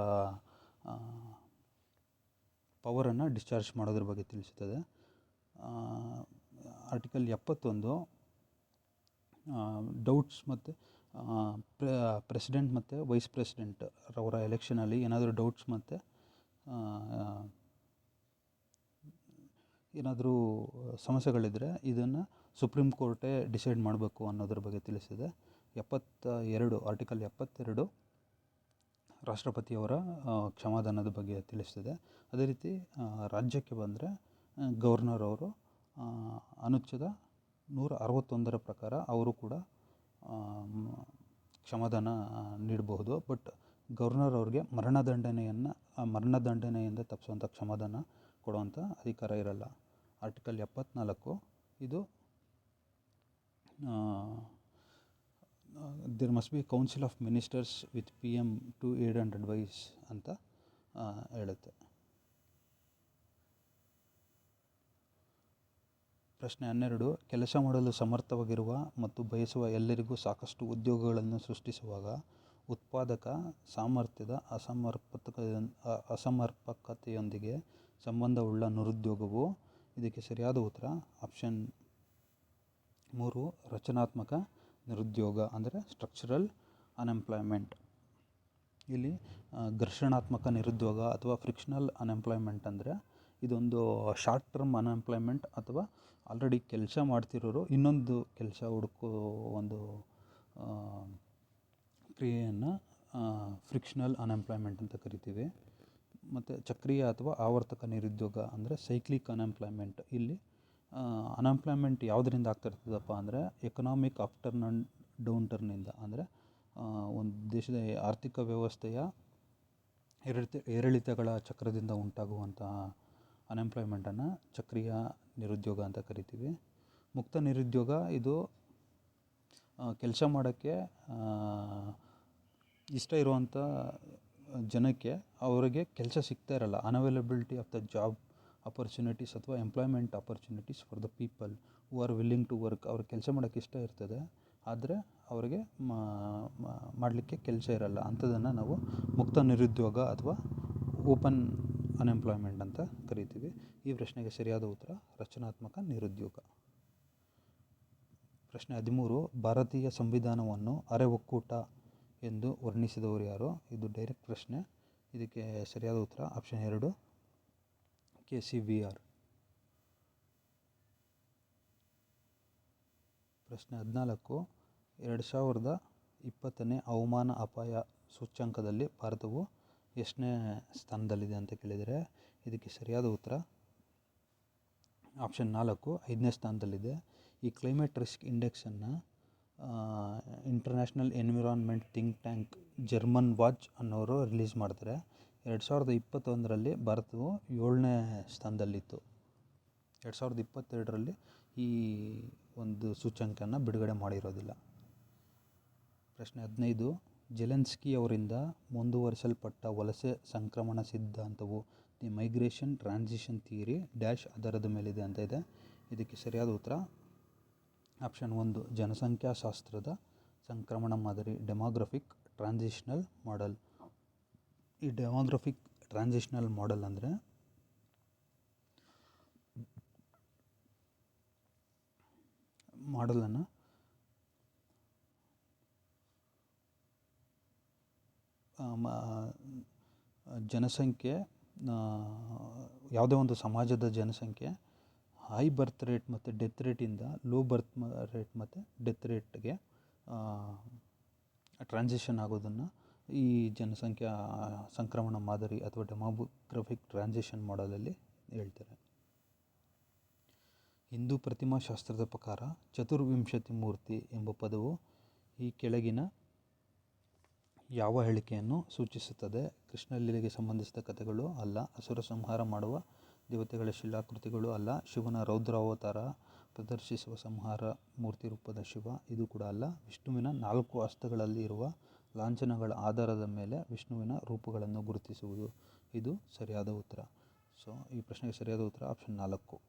ಪವರನ್ನು ಡಿಸ್ಚಾರ್ಜ್ ಮಾಡೋದ್ರ ಬಗ್ಗೆ ತಿಳಿಸುತ್ತದೆ. ಆರ್ಟಿಕಲ್ 71 ಡೌಟ್ಸ್ ಮತ್ತು ಪ್ರೆಸಿಡೆಂಟ್ ಮತ್ತು ವೈಸ್ ಪ್ರೆಸಿಡೆಂಟ್ ಅವರ ಎಲೆಕ್ಷನಲ್ಲಿ ಏನಾದರೂ ಡೌಟ್ಸ್ ಮತ್ತು ಏನಾದರೂ ಸಮಸ್ಯೆಗಳಿದ್ದರೆ ಇದನ್ನು ಸುಪ್ರೀಂ ಕೋರ್ಟೇ ಡಿಸೈಡ್ ಮಾಡಬೇಕು ಅನ್ನೋದ್ರ ಬಗ್ಗೆ ತಿಳಿಸಿದೆ. ಆರ್ಟಿಕಲ್ 72 ರಾಷ್ಟ್ರಪತಿಯವರ ಕ್ಷಮಾದಾನದ ಬಗ್ಗೆ ತಿಳಿಸ್ತದೆ. ಅದೇ ರೀತಿ ರಾಜ್ಯಕ್ಕೆ ಬಂದರೆ ಗವರ್ನರ್ ಅವರು ಅನುಚ್ಛೇದ 161 ಪ್ರಕಾರ ಅವರು ಕೂಡ ಕ್ಷಮಾದಾನ ನೀಡಬಹುದು. ಬಟ್ ಗವರ್ನರ್ ಅವ್ರಿಗೆ ಮರಣದಂಡನೆಯಿಂದ ತಪ್ಪಿಸುವಂಥ ಕ್ಷಮಾದಾನ ಕೊಡುವಂಥ ಅಧಿಕಾರ ಇರಲ್ಲ. ಆರ್ಟಿಕಲ್ 74 ಇದು there must be council of ministers with PM to aid and advise ಅಂತ ಹೇಳುತ್ತೆ. ಪ್ರಶ್ನೆ 12, ಕೆಲಸ ಮಾಡಲು ಸಮರ್ಥವಾಗಿರುವ ಮತ್ತು ಬಯಸುವ ಎಲ್ಲರಿಗೂ ಸಾಕಷ್ಟು ಉದ್ಯೋಗಗಳನ್ನು ಸೃಷ್ಟಿಸುವಾಗ ಉತ್ಪಾದಕ ಸಾಮರ್ಥ್ಯದ ಅಸಮರ್ಪಕತೆಯೊಂದಿಗೆ ಸಂಬಂಧವುಳ್ಳ ನಿರುದ್ಯೋಗವು. ಇದಕ್ಕೆ ಸರಿಯಾದ ಉತ್ತರ ಆಪ್ಷನ್ 3, ರಚನಾತ್ಮಕ ನಿರುದ್ಯೋಗ ಅಂದರೆ ಸ್ಟ್ರಕ್ಚರಲ್ ಅನ್ಎಂಪ್ಲಾಯ್ಮೆಂಟ್. ಇಲ್ಲಿ ಘರ್ಷಣಾತ್ಮಕ ನಿರುದ್ಯೋಗ ಅಥವಾ ಫ್ರಿಕ್ಷನಲ್ ಅನ್ಎಂಪ್ಲಾಯ್ಮೆಂಟ್ ಅಂದರೆ ಇದೊಂದು ಶಾರ್ಟ್ ಟರ್ಮ್ ಅನ್ಎಂಪ್ಲಾಯ್ಮೆಂಟ್ ಅಥವಾ ಆಲ್ರೆಡಿ ಕೆಲಸ ಮಾಡ್ತಿರೋರು ಇನ್ನೊಂದು ಕೆಲಸ ಹುಡುಕೋ ಒಂದು ಕ್ರಿಯೆಯನ್ನು ಫ್ರಿಕ್ಷನಲ್ ಅನ್ಎಂಪ್ಲಾಯ್ಮೆಂಟ್ ಅಂತ ಕರಿತೀವಿ. ಮತ್ತು ಚಕ್ರೀಯ ಅಥವಾ ಆವರ್ತಕ ನಿರುದ್ಯೋಗ ಅಂದರೆ ಸೈಕ್ಲಿಕ್ ಅನ್ಎಂಪ್ಲಾಯ್ಮೆಂಟ್. ಇಲ್ಲಿ ಅನ್ಎಂಪ್ಲಾಯ್ಮೆಂಟ್ ಯಾವುದರಿಂದ ಆಗ್ತಿರ್ತದಪ್ಪ ಅಂದರೆ ಎಕನಾಮಿಕ್ ಅಪ್ಟರ್ನ್ ಆ್ಯಂಡ್ ಡೌನ್ಟರ್ನಿಂದ, ಅಂದರೆ ಒಂದು ದೇಶದ ಆರ್ಥಿಕ ವ್ಯವಸ್ಥೆಯ ಏರಿಳಿತಗಳ ಚಕ್ರದಿಂದ ಉಂಟಾಗುವಂಥ ಅನ್ಎಂಪ್ಲಾಯ್ಮೆಂಟನ್ನು ಚಕ್ರೀಯ ನಿರುದ್ಯೋಗ ಅಂತ ಕರಿತೀವಿ. ಮುಕ್ತ ನಿರುದ್ಯೋಗ ಇದು ಕೆಲಸ ಮಾಡೋಕ್ಕೆ ಇಷ್ಟ ಇರುವಂಥ ಜನಕ್ಕೆ ಅವರಿಗೆ ಕೆಲಸ ಸಿಗ್ತಾ ಇರಲ್ಲ. Unavailability of the job opportunities ಅಥವಾ employment opportunities for the people who are willing to work. ಅವ್ರಿಗೆ ಕೆಲಸ ಮಾಡೋಕ್ಕೆ ಇಷ್ಟ ಇರ್ತದೆ, ಆದರೆ ಅವರಿಗೆ ಮಾಡಲಿಕ್ಕೆ ಕೆಲಸ ಇರಲ್ಲ. ಅಂಥದ್ದನ್ನು ನಾವು ಮುಕ್ತ ನಿರುದ್ಯೋಗ ಅಥವಾ ಓಪನ್ ಅನ್ಎಂಪ್ಲಾಯ್ಮೆಂಟ್ ಅಂತ ಕರಿತೀವಿ. ಈ ಪ್ರಶ್ನೆಗೆ ಸರಿಯಾದ ಉತ್ತರ ರಚನಾತ್ಮಕ ನಿರುದ್ಯೋಗ. ಪ್ರಶ್ನೆ 13, ಭಾರತೀಯ ಸಂವಿಧಾನವನ್ನು ಅರೆ ಒಕ್ಕೂಟ ಎಂದು ವರ್ಣಿಸಿದವರು ಯಾರು? ಇದು ಡೈರೆಕ್ಟ್ ಪ್ರಶ್ನೆ. ಇದಕ್ಕೆ ಸರಿಯಾದ ಉತ್ತರ ಆಪ್ಷನ್ 2, KCVR. ಪ್ರಶ್ನೆ 14, 2020ನೇ ಹವಾಮಾನ ಅಪಾಯ ಸೂಚ್ಯಂಕದಲ್ಲಿ ಭಾರತವು ಎಷ್ಟನೇ ಸ್ಥಾನದಲ್ಲಿದೆ ಅಂತ ಕೇಳಿದರೆ ಇದಕ್ಕೆ ಸರಿಯಾದ ಉತ್ತರ ಆಪ್ಷನ್ 4, 5ನೇ ಸ್ಥಾನದಲ್ಲಿದೆ. ಈ ಕ್ಲೈಮೇಟ್ ರಿಸ್ಕ್ ಇಂಡೆಕ್ಸನ್ನು international environment think tank German watch ಅನ್ನೋರು ರಿಲೀಸ್ ಮಾಡ್ತಾರೆ. 2021ರಲ್ಲಿ ಭಾರತವು 7ನೇ ಸ್ಥಾನದಲ್ಲಿತ್ತು. 2022ರಲ್ಲಿ ಈ ಒಂದು ಸೂಚ್ಯಂಕನ ಬಿಡುಗಡೆ ಮಾಡಿರೋದಿಲ್ಲ. ಪ್ರಶ್ನೆ 15, ಜೆಲೆನ್ಸ್ಕಿ ಅವರಿಂದ ಮುಂದುವರಿಸಲ್ಪಟ್ಟ ವಲಸೆ ಸಂಕ್ರಮಣ ಸಿದ್ಧಾಂತವು the migration transition theory dash ಆಧಾರದ ಮೇಲಿದೆ ಅಂತ ಇದೆ. ಇದಕ್ಕೆ ಸರಿಯಾದ ಉತ್ತರ ಆಪ್ಷನ್ 1, ಜನಸಂಖ್ಯಾಶಾಸ್ತ್ರದ ಸಂಕ್ರಮಣ ಮಾದರಿ, ಡೆಮೋಗ್ರಫಿಕ್ ಟ್ರಾನ್ಸಿಷನಲ್ ಮಾಡೆಲ್. ಈ ಡೆಮೋಗ್ರಫಿಕ್ ಟ್ರಾನ್ಸಿಷನಲ್ ಮಾಡೆಲ್ ಅಂದರೆ ಮಾಡಲನ್ನು ಜನಸಂಖ್ಯೆ, ಯಾವುದೇ ಒಂದು ಸಮಾಜದ ಜನಸಂಖ್ಯೆ ಹೈ ಬರ್ತ್ ರೇಟ್ ಮತ್ತು ಡೆತ್ ರೇಟಿಂದ ಲೋ ಬರ್ತ್ ರೇಟ್ ಮತ್ತು ಡೆತ್ ರೇಟ್ಗೆ ಟ್ರಾನ್ಸಿಷನ್ ಆಗೋದನ್ನು ಈ ಜನಸಂಖ್ಯಾ ಸಂಕ್ರಮಣ ಮಾದರಿ ಅಥವಾ ಡೆಮೋಗ್ರಫಿಕ್ ಟ್ರಾನ್ಸಿಷನ್ ಮಾಡೆಲಲ್ಲಿ ಹೇಳ್ತಾರೆ. ಹಿಂದೂ ಪ್ರತಿಮಾಶಾಸ್ತ್ರದ ಪ್ರಕಾರ ಚತುರ್ವಿಂಶತಿ ಮೂರ್ತಿ ಎಂಬ ಪದವು ಈ ಕೆಳಗಿನ ಯಾವ ಹೇಳಿಕೆಯನ್ನು ಸೂಚಿಸುತ್ತದೆ? ಕೃಷ್ಣಲೀಲೆಗೆ ಸಂಬಂಧಿಸಿದ ಕಥೆಗಳು ಅಲ್ಲ, ಅಸುರ ಸಂಹಾರ ಮಾಡುವ ದೇವತೆಗಳ ಶಿಲಾಕೃತಿಗಳು ಅಲ್ಲ, ಶಿವನ ರೌದ್ರಾವತಾರ ಪ್ರದರ್ಶಿಸುವ ಸಂಹಾರ ಮೂರ್ತಿ ರೂಪದ ಶಿವ ಇದು ಕೂಡ ಅಲ್ಲ, ವಿಷ್ಣುವಿನ 4 ಹಸ್ತಗಳಲ್ಲಿ ಇರುವ ಲಾಂಛನಗಳ ಆಧಾರದ ಮೇಲೆ ವಿಷ್ಣುವಿನ ರೂಪಗಳನ್ನು ಗುರುತಿಸುವುದು ಇದು ಸರಿಯಾದ ಉತ್ತರ. ಸೊ ಈ ಪ್ರಶ್ನೆಗೆ ಸರಿಯಾದ ಉತ್ತರ ಆಪ್ಷನ್ 4.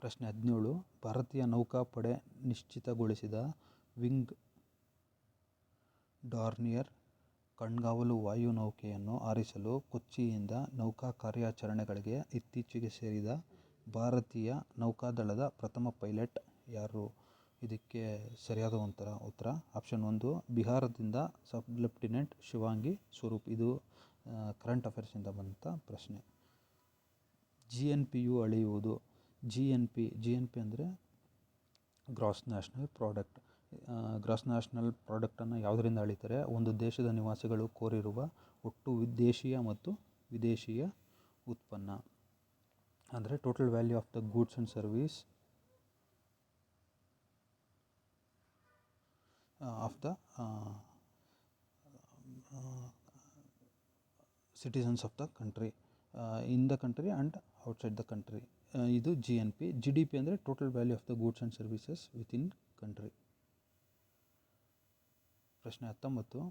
ಪ್ರಶ್ನೆ 17, ಭಾರತೀಯ ನೌಕಾಪಡೆ ನಿಶ್ಚಿತಗೊಳಿಸಿದ ವಿಂಗ್ ಡಾರ್ನಿಯರ್ ಕಣ್ಗಾವಲು ವಾಯುನೌಕೆಯನ್ನು ಹಾರಿಸಲು ಕೊಚ್ಚಿಯಿಂದ ನೌಕಾ ಕಾರ್ಯಾಚರಣೆಗಳಿಗೆ ಇತ್ತೀಚೆಗೆ ಸೇರಿದ ಭಾರತೀಯ ನೌಕಾದಳದ ಪ್ರಥಮ ಪೈಲಟ್ ಯಾರು? ಇದಕ್ಕೆ ಸರಿಯಾದ ಉತ್ತರ ಆಪ್ಷನ್ 1, ಬಿಹಾರದಿಂದ ಸಬ್ ಲೆಫ್ಟಿನೆಂಟ್ ಶಿವಾಂಗಿ ಸ್ವರೂಪ್. ಇದು ಕರೆಂಟ್ ಅಫೇರ್ಸಿಂದ ಬಂದಂಥ ಪ್ರಶ್ನೆ. GNPಯು ಅಳೆಯುವುದು. GNP ಅಂದರೆ gross national product. Gross national ಪ್ರಾಡಕ್ಟನ್ನು ಯಾವುದರಿಂದ ಅಳೀತಾರೆ? ಒಂದು ದೇಶದ ನಿವಾಸಿಗಳು ಕೋರಿರುವ ಒಟ್ಟು ದೇಶೀಯ ಮತ್ತು ವಿದೇಶಿಯ ಉತ್ಪನ್ನ ಅಂದರೆ total value of the goods and service of the citizens of the country in the country and outside the country. ಇದು GNP. GDP ಅಂದರೆ total value of the goods and services within country. ಪ್ರಶ್ನೆ 19,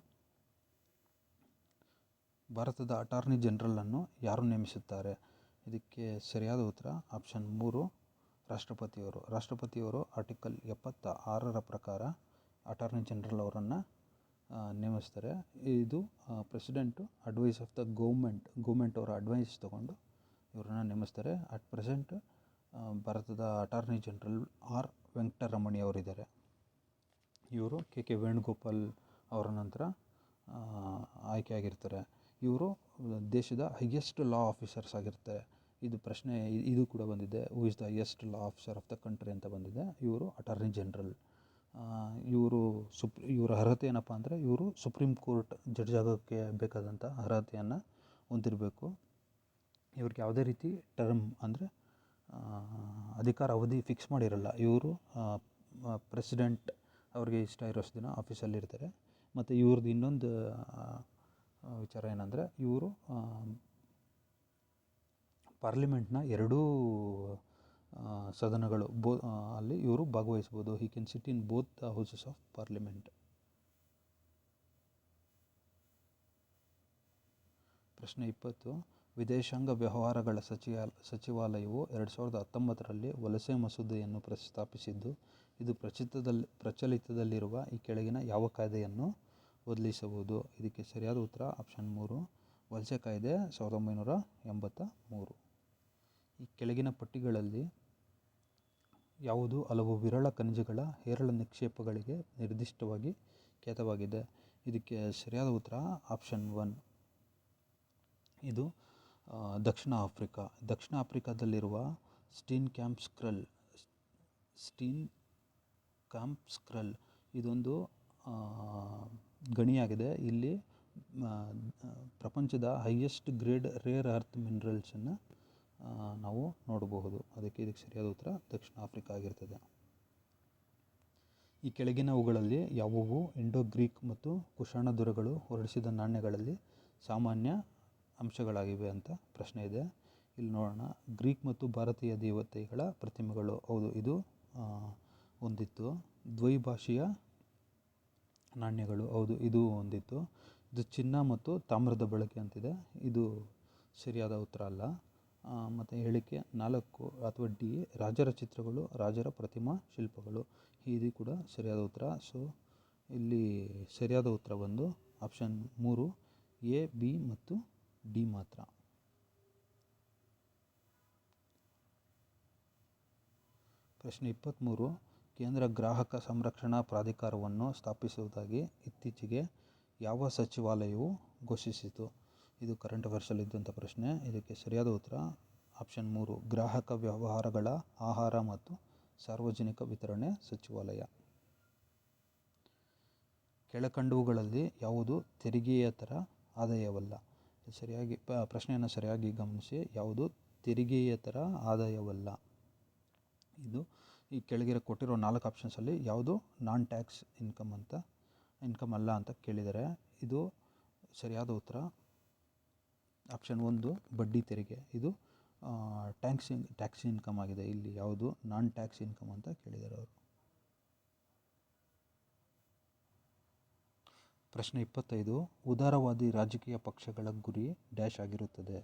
ಭಾರತದ attorney ಜನರಲನ್ನು ಯಾರು ನೇಮಿಸುತ್ತಾರೆ? ಇದಕ್ಕೆ ಸರಿಯಾದ ಉತ್ತರ option 3, ರಾಷ್ಟ್ರಪತಿಯವರು. ರಾಷ್ಟ್ರಪತಿಯವರು article 76ರ ಪ್ರಕಾರ attorney general ಅವರನ್ನು ನೇಮಿಸ್ತಾರೆ. ಇದು president advise of the government ಅವರ ಅಡ್ವೈಸ್ ತಗೊಂಡು ಇವರನ್ನು ನೇಮಿಸ್ತಾರೆ. ಅಟ್ ಪ್ರೆಸೆಂಟ್ ಭಾರತದ ಅಟಾರ್ನಿ ಜನರಲ್ ಆರ್ ವೆಂಕಟರಮಣಿ ಅವರಿದ್ದಾರೆ. ಇವರು KK ವೇಣುಗೋಪಾಲ್ ಅವರ ನಂತರ ಆಯ್ಕೆಯಾಗಿರ್ತಾರೆ. ಇವರು ದೇಶದ ಹೈಯೆಸ್ಟ್ ಲಾ ಆಫೀಸರ್ಸ್ ಆಗಿರ್ತಾರೆ. ಇದು ಪ್ರಶ್ನೆ ಇದು ಕೂಡ ಬಂದಿದೆ, who is the highest law officer of the country ಅಂತ ಬಂದಿದೆ. ಇವರು ಅಟಾರ್ನಿ ಜನರಲ್. ಇವರ ಅರ್ಹತೆ ಏನಪ್ಪ ಅಂದರೆ ಇವರು ಸುಪ್ರೀಂ ಕೋರ್ಟ್ ಜಡ್ಜ್ ಆಗೋಕ್ಕೆ ಬೇಕಾದಂಥ ಅರ್ಹತೆಯನ್ನು ಹೊಂದಿರಬೇಕು. ಇವ್ರಿಗೆ ಯಾವುದೇ ರೀತಿ ಟರ್ಮ್ ಅಂದರೆ ಅಧಿಕಾರ ಅವಧಿ ಫಿಕ್ಸ್ ಮಾಡಿರಲ್ಲ. ಇವರು ಪ್ರೆಸಿಡೆಂಟ್ ಅವ್ರಿಗೆ ಇಷ್ಟ ಇರೋಷ್ಟು ದಿನ ಆಫೀಸಲ್ಲಿ ಇರ್ತಾರೆ. ಮತ್ತು ಇವ್ರದ್ದು ಇನ್ನೊಂದು ವಿಚಾರ ಏನಂದರೆ ಇವರು ಪಾರ್ಲಿಮೆಂಟ್ನ 2 ಸದನಗಳು ಅಲ್ಲಿ ಇವರು ಭಾಗವಹಿಸ್ಬೋದು. He can sit in both the houses of parliament. ಪ್ರಶ್ನೆ 20, ವಿದೇಶಾಂಗ ವ್ಯವಹಾರಗಳ ಸಚಿವಾಲಯವು 2019ರಲ್ಲಿ ವಲಸೆ ಮಸೂದೆಯನ್ನು ಪ್ರಸ್ತಾಪಿಸಿದ್ದು ಇದು ಪ್ರಚಲಿತದಲ್ಲಿರುವ ಈ ಕೆಳಗಿನ ಯಾವ ಕಾಯ್ದೆಯನ್ನು ಬದಲಿಸಬಹುದು? ಇದಕ್ಕೆ ಸರಿಯಾದ ಉತ್ತರ ಆಪ್ಷನ್ 3, ವಲಸೆ ಕಾಯ್ದೆ 1983. ಈ ಕೆಳಗಿನ ಪಟ್ಟಿಗಳಲ್ಲಿ ಯಾವುದು ಹಲವು ವಿರಳ ಖನಿಜಗಳ ಹೇರಳ ನಿಕ್ಷೇಪಗಳಿಗೆ ನಿರ್ದಿಷ್ಟವಾಗಿ ಖ್ಯಾತವಾಗಿದೆ? ಇದಕ್ಕೆ ಸರಿಯಾದ ಉತ್ತರ ಆಪ್ಷನ್ 1, ಇದು ದಕ್ಷಿಣ ಆಫ್ರಿಕಾದಲ್ಲಿರುವ ಸ್ಟೀನ್ ಕ್ಯಾಂಪ್ ಸ್ಕ್ರಲ್ ಇದೊಂದು ಗಣಿಯಾಗಿದೆ. ಇಲ್ಲಿ ಪ್ರಪಂಚದ ಹೈಯೆಸ್ಟ್ ಗ್ರೇಡ್ ರೇರ್ ಅರ್ತ್ ಮಿನರಲ್ಸನ್ನು ನಾವು ನೋಡಬಹುದು. ಇದಕ್ಕೆ ಸರಿಯಾದ ಉತ್ತರ ದಕ್ಷಿಣ ಆಫ್ರಿಕಾ ಆಗಿರ್ತದೆ. ಈ ಕೆಳಗಿನವುಗಳಲ್ಲಿ ಯಾವುವು ಇಂಡೋ ಗ್ರೀಕ್ ಮತ್ತು ಕುಶಾಣ ದೊರೆಗಳು ಹೊರಡಿಸಿದ ನಾಣ್ಯಗಳಲ್ಲಿ ಸಾಮಾನ್ಯ ಅಂಶಗಳಾಗಿವೆ ಅಂತ ಪ್ರಶ್ನೆ ಇದೆ. ಇಲ್ಲಿ ನೋಡೋಣ. ಗ್ರೀಕ್ ಮತ್ತು ಭಾರತೀಯ ದೇವತೆಗಳ ಪ್ರತಿಮೆಗಳು, ಹೌದು ಇದು ಹೊಂದಿತ್ತು. ದ್ವೈಭಾಷೀಯ ನಾಣ್ಯಗಳು, ಹೌದು ಇದು ಹೊಂದಿತ್ತು. ಇದು ಚಿನ್ನ ಮತ್ತು ತಾಮ್ರದ ಬಳಕೆ ಅಂತಿದೆ, ಇದು ಸರಿಯಾದ ಉತ್ತರ ಅಲ್ಲ. ಮತ್ತು ಹೇಳಿಕೆ 4 ಅಥವಾ ಡಿ, ರಾಜರ ಚಿತ್ರಗಳು, ರಾಜರ ಪ್ರತಿಮಾ ಶಿಲ್ಪಗಳು, ಇದು ಕೂಡ ಸರಿಯಾದ ಉತ್ತರ. ಸೊ ಇಲ್ಲಿ ಸರಿಯಾದ ಉತ್ತರ ಬಂದು ಆಪ್ಷನ್ 3 ಎ, ಬಿ ಮತ್ತು ಡಿ ಮಾತ್ರ. ಪ್ರಶ್ನೆ 23, ಕೇಂದ್ರ ಗ್ರಾಹಕ ಸಂರಕ್ಷಣಾ ಪ್ರಾಧಿಕಾರವನ್ನು ಸ್ಥಾಪಿಸುವುದಾಗಿ ಇತ್ತೀಚೆಗೆ ಯಾವ ಸಚಿವಾಲಯವು ಘೋಷಿಸಿತು? ಇದು ಕರೆಂಟ್ ಅಫೇರ್ಸಲ್ಲಿ ಇದ್ದಂಥ ಪ್ರಶ್ನೆ. ಇದಕ್ಕೆ ಸರಿಯಾದ ಉತ್ತರ ಆಪ್ಷನ್ 3 ಗ್ರಾಹಕ ವ್ಯವಹಾರಗಳ, ಆಹಾರ ಮತ್ತು ಸಾರ್ವಜನಿಕ ವಿತರಣೆ ಸಚಿವಾಲಯ. ಕೆಳಕಂಡವುಗಳಲ್ಲಿ ಯಾವುದು ತೆರಿಗೆಯೇತರ ಆದಾಯವಲ್ಲ? ಸರಿಯಾಗಿ ಪ್ರಶ್ನೆಯನ್ನು ಸರಿಯಾಗಿ ಗಮನಿಸಿ. ಯಾವುದು ತೆರಿಗೆಯೇತರ ಆದಾಯವಲ್ಲ? ಇದು ಈ ಕೆಳಗಿರೋ ಕೊಟ್ಟಿರೋ 4 ಆಪ್ಷನ್ಸಲ್ಲಿ ಯಾವುದು ನಾನ್ ಟ್ಯಾಕ್ಸ್ ಇನ್ಕಮ್ ಅಲ್ಲ ಅಂತ ಕೇಳಿದ್ದಾರೆ. ಇದು ಸರಿಯಾದ ಉತ್ತರ ಆಪ್ಷನ್ 1 ಬಡ್ಡಿ ತೆರಿಗೆ. ಇದು ಟ್ಯಾಕ್ಸ್ ಇನ್ಕಮ್ ಆಗಿದೆ. ಇಲ್ಲಿ ಯಾವುದು ನಾನ್ ಟ್ಯಾಕ್ಸ್ ಇನ್ಕಮ್ ಅಂತ ಕೇಳಿದ್ದಾರೆ ಅವರು. ಪ್ರಶ್ನೆ 25, ಉದಾರವಾದಿ ರಾಜಕೀಯ ಪಕ್ಷಗಳ ಗುರಿ ಡ್ಯಾಶ್ ಆಗಿರುತ್ತದೆ?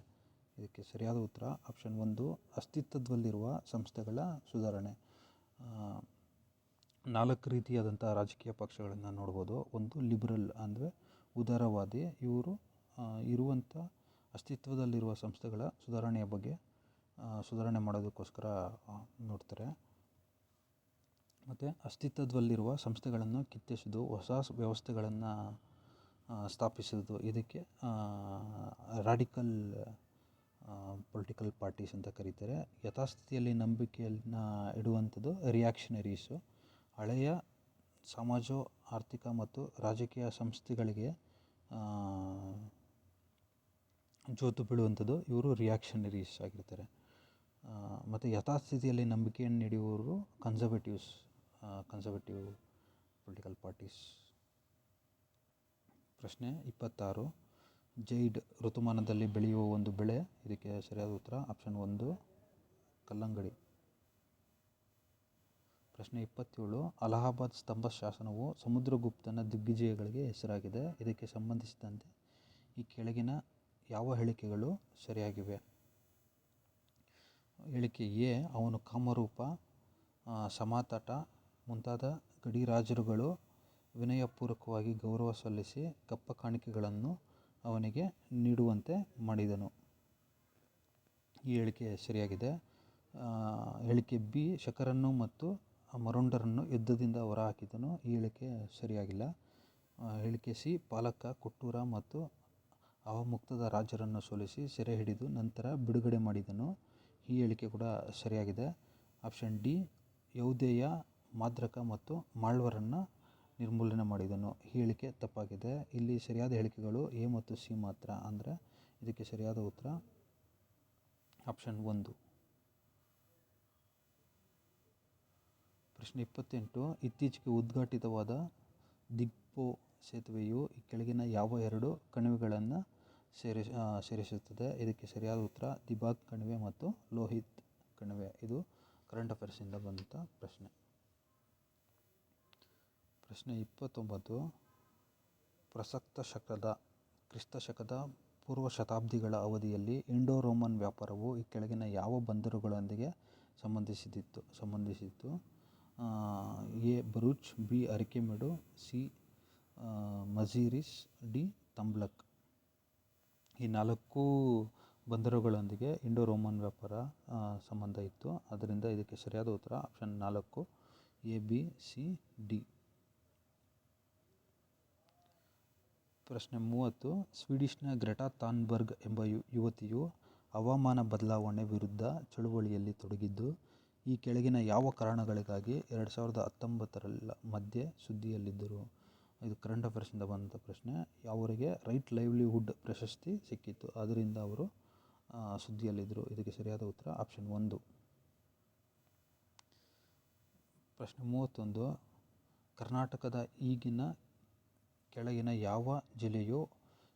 ಇದಕ್ಕೆ ಸರಿಯಾದ ಉತ್ತರ ಆಪ್ಷನ್ 1 ಅಸ್ತಿತ್ವದಲ್ಲಿರುವ ಸಂಸ್ಥೆಗಳ ಸುಧಾರಣೆ. 4 ರೀತಿಯಾದಂಥ ರಾಜಕೀಯ ಪಕ್ಷಗಳನ್ನು ನೋಡ್ಬೋದು. ಒಂದು ಲಿಬರಲ್ ಅಂದರೆ ಉದಾರವಾದಿ, ಇವರು ಇರುವಂಥ ಅಸ್ತಿತ್ವದಲ್ಲಿರುವ ಸಂಸ್ಥೆಗಳ ಸುಧಾರಣೆಯ ಬಗ್ಗೆ ಸುಧಾರಣೆ ಮಾಡೋದಕ್ಕೋಸ್ಕರ ನೋಡ್ತಾರೆ. ಮತ್ತು ಅಸ್ತಿತ್ವದಲ್ಲಿರುವ ಸಂಸ್ಥೆಗಳನ್ನು ಕಿತ್ತೆಸೆದು ಹೊಸ ವ್ಯವಸ್ಥೆಗಳನ್ನು ಸ್ಥಾಪಿಸೋದು, ಇದಕ್ಕೆ ರಾಡಿಕಲ್ ಪೊಲಿಟಿಕಲ್ ಪಾರ್ಟೀಸ್ ಅಂತ ಕರೀತಾರೆ. ಯಥಾಸ್ಥಿತಿಯಲ್ಲಿ ನಂಬಿಕೆಯನ್ನು ಇಡುವಂಥದ್ದು ರಿಯಾಕ್ಷನರೀಸು. ಹಳೆಯ ಸಮಾಜೋ ಆರ್ಥಿಕ ಮತ್ತು ರಾಜಕೀಯ ಸಂಸ್ಥೆಗಳಿಗೆ ಜೋತು ಬೀಳುವಂಥದ್ದು ಇವರು ರಿಯಾಕ್ಷನರೀಸ್ ಆಗಿರ್ತಾರೆ. ಮತ್ತು ಯಥಾಸ್ಥಿತಿಯಲ್ಲಿ ನಂಬಿಕೆಯನ್ನು ನೀಡುವವರು ಕನ್ಸರ್ವೇಟಿವ್ ಪೊಲಿಟಿಕಲ್ ಪಾರ್ಟೀಸ್. ಪ್ರಶ್ನೆ 26, ಜೈಡ್ ಋತುಮಾನದಲ್ಲಿ ಬೆಳೆಯುವ ಒಂದು ಬೆಳೆ. ಇದಕ್ಕೆ ಸರಿಯಾದ ಉತ್ತರ ಆಪ್ಷನ್ 1 ಕಲ್ಲಂಗಡಿ. ಪ್ರಶ್ನೆ 27, ಅಲಹಾಬಾದ್ ಸ್ತಂಭ ಶಾಸನವು ಸಮುದ್ರಗುಪ್ತನ ದಿಗ್ವಿಜಯಗಳಿಗೆ ಹೆಸರಾಗಿದೆ. ಇದಕ್ಕೆ ಸಂಬಂಧಿಸಿದಂತೆ ಈ ಕೆಳಗಿನ ಯಾವ ಹೇಳಿಕೆಗಳು ಸರಿಯಾಗಿವೆ? ಹೇಳಿಕೆ ಎ, ಅವನು ಕಾಮರೂಪ, ಸಮಾತಟ ಮುಂತಾದ ಗಡಿರಾಜರುಗಳು ವಿನಯಪೂರ್ವಕವಾಗಿ ಗೌರವ ಸಲ್ಲಿಸಿ ಕಪ್ಪ ಕಾಣಿಕೆಗಳನ್ನು ಅವನಿಗೆ ನೀಡುವಂತೆ ಮಾಡಿದನು. ಈ ಹೇಳಿಕೆ ಸರಿಯಾಗಿದೆ. ಹೇಳಿಕೆ ಬಿ, ಶಕರನ್ನು ಮತ್ತು ಮರುಂಡರನ್ನು ಯುದ್ಧದಿಂದ ಹೊರಹಾಕಿದನು. ಈ ಹೇಳಿಕೆ ಸರಿಯಾಗಿಲ್ಲ. ಹೇಳಿಕೆ ಸಿ, ಪಾಲಕ, ಕೊಟ್ಟೂರ ಮತ್ತು ಅವಮುಕ್ತದ ರಾಜರನ್ನು ಸೋಲಿಸಿ ಸೆರೆ ಹಿಡಿದು ನಂತರ ಬಿಡುಗಡೆ ಮಾಡಿದನು. ಈ ಹೇಳಿಕೆ ಕೂಡ ಸರಿಯಾಗಿದೆ. ಆಪ್ಷನ್ ಡಿ, ಯೌಧೇಯ, ಮಾದ್ರಕ ಮತ್ತು ಮಾಳ್ವರನ್ನು ನಿರ್ಮೂಲನೆ ಮಾಡಿದನು. ಈ ಹೇಳಿಕೆ ತಪ್ಪಾಗಿದೆ. ಇಲ್ಲಿ ಸರಿಯಾದ ಹೇಳಿಕೆಗಳು ಎ ಮತ್ತು ಸಿ ಮಾತ್ರ. ಅಂದರೆ ಇದಕ್ಕೆ ಸರಿಯಾದ ಉತ್ತರ ಆಪ್ಷನ್ 1. ಪ್ರಶ್ನೆ 28, ಇತ್ತೀಚೆಗೆ ಉದ್ಘಾಟಿತವಾದ ದಿಗ್ಪೋ ಸೇತುವೆಯು ಈ ಕೆಳಗಿನ ಯಾವ 2 ಕಣಿವೆಗಳನ್ನು ಸೇರಿಸುತ್ತದೆ? ಇದಕ್ಕೆ ಸರಿಯಾದ ಉತ್ತರ ದಿಬಾಗ್ ಕಣಿವೆ ಮತ್ತು ಲೋಹಿತ್ ಕಣಿವೆ. ಇದು ಕರೆಂಟ್ ಅಫೇರ್ಸಿಂದ ಬಂದಂಥ ಪ್ರಶ್ನೆ. ಪ್ರಶ್ನೆ 29, ಪ್ರಸಕ್ತ ಶಕದ ಕ್ರಿಸ್ತಶಕದ ಪೂರ್ವ ಶತಾಬ್ದಿಗಳ ಅವಧಿಯಲ್ಲಿ ಇಂಡೋ ರೋಮನ್ ವ್ಯಾಪಾರವು ಈ ಕೆಳಗಿನ ಯಾವ ಬಂದರುಗಳೊಂದಿಗೆ ಸಂಬಂಧಿಸಿತ್ತು? A, Bharuch, B, Arikamedu, C, Muziris, D, Tamluk. ಈ 4 ಬಂದರುಗಳೊಂದಿಗೆ ಇಂಡೋ ರೋಮನ್ ವ್ಯಾಪಾರ ಸಂಬಂಧ ಇತ್ತು. ಆದ್ದರಿಂದ ಇದಕ್ಕೆ ಸರಿಯಾದ ಉತ್ತರ option 4 A, B, C, D. ಪ್ರಶ್ನೆ 30, ಸ್ವೀಡಿಷ್ನ ಗ್ರೆಟಾ ಥಾನ್ಬರ್ಗ್ ಎಂಬ ಯುವತಿಯು ಹವಾಮಾನ ಬದಲಾವಣೆ ವಿರುದ್ಧ ಚಳುವಳಿಯಲ್ಲಿ ತೊಡಗಿದ್ದು ಈ ಕೆಳಗಿನ ಯಾವ ಕಾರಣಗಳಿಗಾಗಿ 2019 ಮಧ್ಯೆ ಸುದ್ದಿಯಲ್ಲಿದ್ದರು? ಇದು ಕರೆಂಟ್ ಅಫೇರ್ಸಿಂದ ಬಂದಂಥ ಪ್ರಶ್ನೆ. ಅವರಿಗೆ ರೈಟ್ ಲೈವ್ಲಿಹುಡ್ ಪ್ರಶಸ್ತಿ ಸಿಕ್ಕಿತ್ತು, ಅದರಿಂದ ಅವರು ಸುದ್ದಿಯಲ್ಲಿದ್ದರು. ಇದಕ್ಕೆ ಸರಿಯಾದ ಉತ್ತರ ಆಪ್ಷನ್ 1. ಪ್ರಶ್ನೆ 31, ಕರ್ನಾಟಕದ ಈಗಿನ ಕೆಳಗಿನ ಯಾವ ಜಿಲ್ಲೆಯು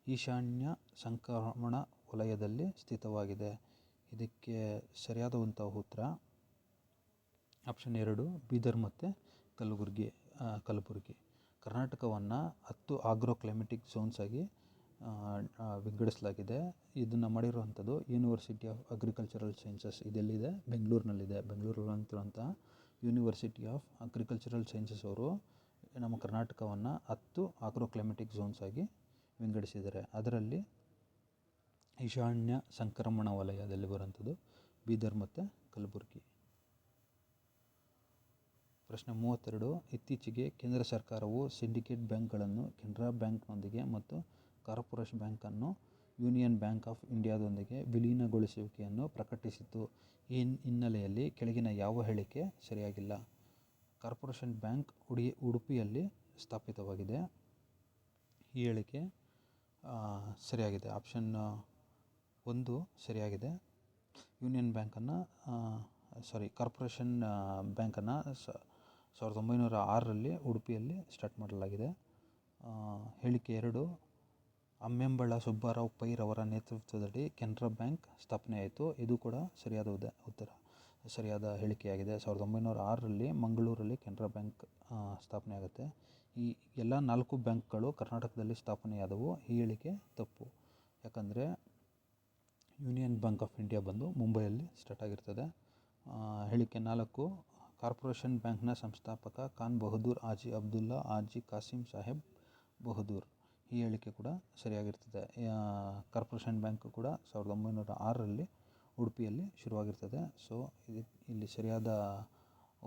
ಈಶಾನ್ಯ ಸಂಕ್ರಮಣ ವಲಯದಲ್ಲಿ ಸ್ಥಿತವಾಗಿದೆ? ಇದಕ್ಕೆ ಸರಿಯಾದಂಥ ಉತ್ತರ ಆಪ್ಷನ್ 2 ಬೀದರ್ ಮತ್ತು ಕಲಬುರಗಿ. ಕರ್ನಾಟಕವನ್ನು 10 ಆಗ್ರೋ ಕ್ಲೈಮೆಟಿಕ್ ಝೋನ್ಸ್ ಆಗಿ ವಿಂಗಡಿಸಲಾಗಿದೆ. ಇದನ್ನು ಮಾಡಿರುವಂಥದ್ದು ಯೂನಿವರ್ಸಿಟಿ ಆಫ್ ಅಗ್ರಿಕಲ್ಚರಲ್ ಸೈನ್ಸಸ್. ಇದೆಲ್ಲಿದೆ? ಬೆಂಗಳೂರಿನಲ್ಲಿದೆ. ಬೆಂಗಳೂರಲ್ಲಿರುವಂಥ ಯೂನಿವರ್ಸಿಟಿ ಆಫ್ ಅಗ್ರಿಕಲ್ಚರಲ್ ಸೈನ್ಸಸ್ ಅವರು ನಮ್ಮ ಕರ್ನಾಟಕವನ್ನು 10 ಆಗ್ರೋ ಕ್ಲೈಮೆಟಿಕ್ ಝೋನ್ಸ್ ಆಗಿ ವಿಂಗಡಿಸಿದ್ದಾರೆ. ಅದರಲ್ಲಿ ಈಶಾನ್ಯ ಸಂಕ್ರಮಣ ವಲಯದಲ್ಲಿ ಬರುವಂಥದ್ದು ಬೀದರ್ ಮತ್ತು ಕಲಬುರಗಿ. ಪ್ರಶ್ನೆ 32. ಇತ್ತೀಚೆಗೆ ಕೇಂದ್ರ ಸರ್ಕಾರವು ಸಿಂಡಿಕೇಟ್ ಬ್ಯಾಂಕ್ಗಳನ್ನು ಕೆನರಾ ಬ್ಯಾಂಕ್ನೊಂದಿಗೆ ಮತ್ತು ಕಾರ್ಪೊರೇಷನ್ ಬ್ಯಾಂಕನ್ನು ಯೂನಿಯನ್ ಬ್ಯಾಂಕ್ ಆಫ್ ಇಂಡಿಯಾದೊಂದಿಗೆ ವಿಲೀನಗೊಳಿಸುವಿಕೆಯನ್ನು ಪ್ರಕಟಿಸಿತು. ಈ ಹಿನ್ನೆಲೆಯಲ್ಲಿ ಕೆಳಗಿನ ಯಾವ ಹೇಳಿಕೆ ಸರಿಯಾಗಿಲ್ಲ? ಕಾರ್ಪೊರೇಷನ್ ಬ್ಯಾಂಕ್ ಉಡುಪಿಯಲ್ಲಿ ಸ್ಥಾಪಿತವಾಗಿದೆ. ಈ ಹೇಳಿಕೆ ಸರಿಯಾಗಿದೆ. ಆಪ್ಷನ್ 1 ಸರಿಯಾಗಿದೆ. ಯೂನಿಯನ್ ಬ್ಯಾಂಕನ್ನು ಕಾರ್ಪೊರೇಷನ್ ಬ್ಯಾಂಕನ್ನು 1906ರಲ್ಲಿ ಉಡುಪಿಯಲ್ಲಿ ಸ್ಟಾರ್ಟ್ ಮಾಡಲಾಗಿದೆ. ಹೇಳಿಕೆ 2 ಅಮ್ಮೆಂಬಳ ಸುಬ್ಬರಾವ್ ಪೈರ್ ಅವರ ನೇತೃತ್ವದಲ್ಲಿ ಕೆನರಾ ಬ್ಯಾಂಕ್ ಸ್ಥಾಪನೆಯಾಯಿತು. ಇದು ಕೂಡ ಸರಿಯಾದ ಹೇಳಿಕೆಯಾಗಿದೆ. 1906ರಲ್ಲಿ ಮಂಗಳೂರಲ್ಲಿ ಕೆನರಾ ಬ್ಯಾಂಕ್ ಸ್ಥಾಪನೆ ಆಗುತ್ತೆ. ಈ ಎಲ್ಲ 4 ಬ್ಯಾಂಕ್ಗಳು ಕರ್ನಾಟಕದಲ್ಲಿ ಸ್ಥಾಪನೆಯಾದವು. ಈ ಹೇಳಿಕೆ ತಪ್ಪು. ಯಾಕಂದರೆ ಯೂನಿಯನ್ ಬ್ಯಾಂಕ್ ಆಫ್ ಇಂಡಿಯಾ ಬಂದು ಮುಂಬೈಯಲ್ಲಿ ಸ್ಟಾರ್ಟ್ ಆಗಿರ್ತದೆ. ಹೇಳಿಕೆ 4 ಕಾರ್ಪೊರೇಷನ್ ಬ್ಯಾಂಕ್ನ ಸಂಸ್ಥಾಪಕ ಖಾನ್ ಬಹದ್ದೂರ್ ಹಾಜಿ ಅಬ್ದುಲ್ಲಾ ಹಾಜಿ ಕಾಸಿಂ ಸಾಹೇಬ್ ಬಹದ್ದೂರ್. ಈ ಹೇಳಿಕೆ ಕೂಡ ಸರಿಯಾಗಿರ್ತದೆ. ಕಾರ್ಪೊರೇಷನ್ ಬ್ಯಾಂಕ್ ಕೂಡ 1906ರಲ್ಲಿ ಉಡುಪಿಯಲ್ಲಿ ಶುರುವಾಗಿರ್ತದೆ. ಸೊ ಇಲ್ಲಿ ಸರಿಯಾದ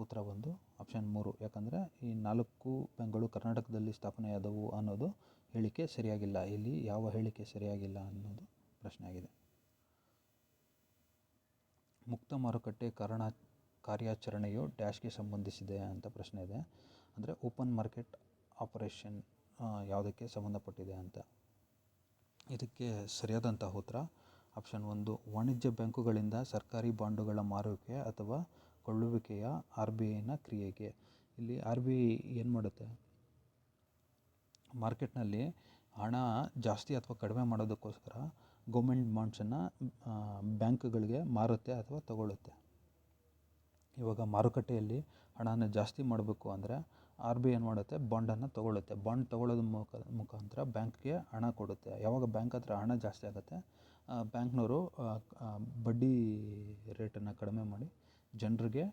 ಉತ್ತರ ಬಂದು ಆಪ್ಷನ್ 3. ಯಾಕಂದರೆ ಈ 4 ಬ್ಯಾಂಕ್ಗಳು ಕರ್ನಾಟಕದಲ್ಲಿ ಸ್ಥಾಪನೆಯಾದವು ಅನ್ನೋದು ಹೇಳಿಕೆ ಸರಿಯಾಗಿಲ್ಲ. ಇಲ್ಲಿ ಯಾವ ಹೇಳಿಕೆ ಸರಿಯಾಗಿಲ್ಲ ಅನ್ನೋದು ಪ್ರಶ್ನೆ ಆಗಿದೆ. ಮುಕ್ತ ಮಾರುಕಟ್ಟೆ ಕಾರ್ಯಾಚರಣೆಯು ಡ್ಯಾಶ್ಗೆ ಸಂಬಂಧಿಸಿದೆ ಅಂತ ಪ್ರಶ್ನೆ ಇದೆ. ಅಂದರೆ ಓಪನ್ ಮಾರ್ಕೆಟ್ ಆಪರೇಷನ್ ಯಾವುದಕ್ಕೆ ಸಂಬಂಧಪಟ್ಟಿದೆ ಅಂತ. ಇದಕ್ಕೆ ಸರಿಯಾದಂಥ ಉತ್ತರ ಆಪ್ಷನ್ 1 ವಾಣಿಜ್ಯ ಬ್ಯಾಂಕುಗಳಿಂದ ಸರ್ಕಾರಿ ಬಾಂಡುಗಳ ಮಾರುವಿಕೆ ಅಥವಾ ಕೊಳ್ಳುವಿಕೆಯ RBIನ ಕ್ರಿಯೆಗೆ. ಇಲ್ಲಿ RBI ಏನು ಮಾಡುತ್ತೆ? ಮಾರ್ಕೆಟ್ನಲ್ಲಿ ಹಣ ಜಾಸ್ತಿ ಅಥವಾ ಕಡಿಮೆ ಮಾಡೋದಕ್ಕೋಸ್ಕರ ಗೌರ್ಮೆಂಟ್ ಬಾಂಡ್ಸನ್ನು ಬ್ಯಾಂಕ್ಗಳಿಗೆ ಮಾರುತ್ತೆ ಅಥವಾ ತಗೊಳ್ಳುತ್ತೆ. ಇವಾಗ ಮಾರುಕಟ್ಟೆಯಲ್ಲಿ ಹಣನ ಜಾಸ್ತಿ ಮಾಡಬೇಕು ಅಂದರೆ RBI ಏನು ಮಾಡುತ್ತೆ? ಬಾಂಡನ್ನು ತಗೊಳ್ಳುತ್ತೆ. ಬಾಂಡ್ ತಗೊಳ್ಳೋದ್ರ ಮುಖಾಂತರ ಬ್ಯಾಂಕ್ಗೆ ಹಣ ಕೊಡುತ್ತೆ. ಯಾವಾಗ ಬ್ಯಾಂಕ್ ಹತ್ರ ಹಣ ಜಾಸ್ತಿ ಆಗುತ್ತೆ, ಬ್ಯಾಂಕ್ನವರು ಬಡ್ಡಿ ರೇಟನ್ನು ಕಡಿಮೆ ಮಾಡಿ ಜನರಿಗೆ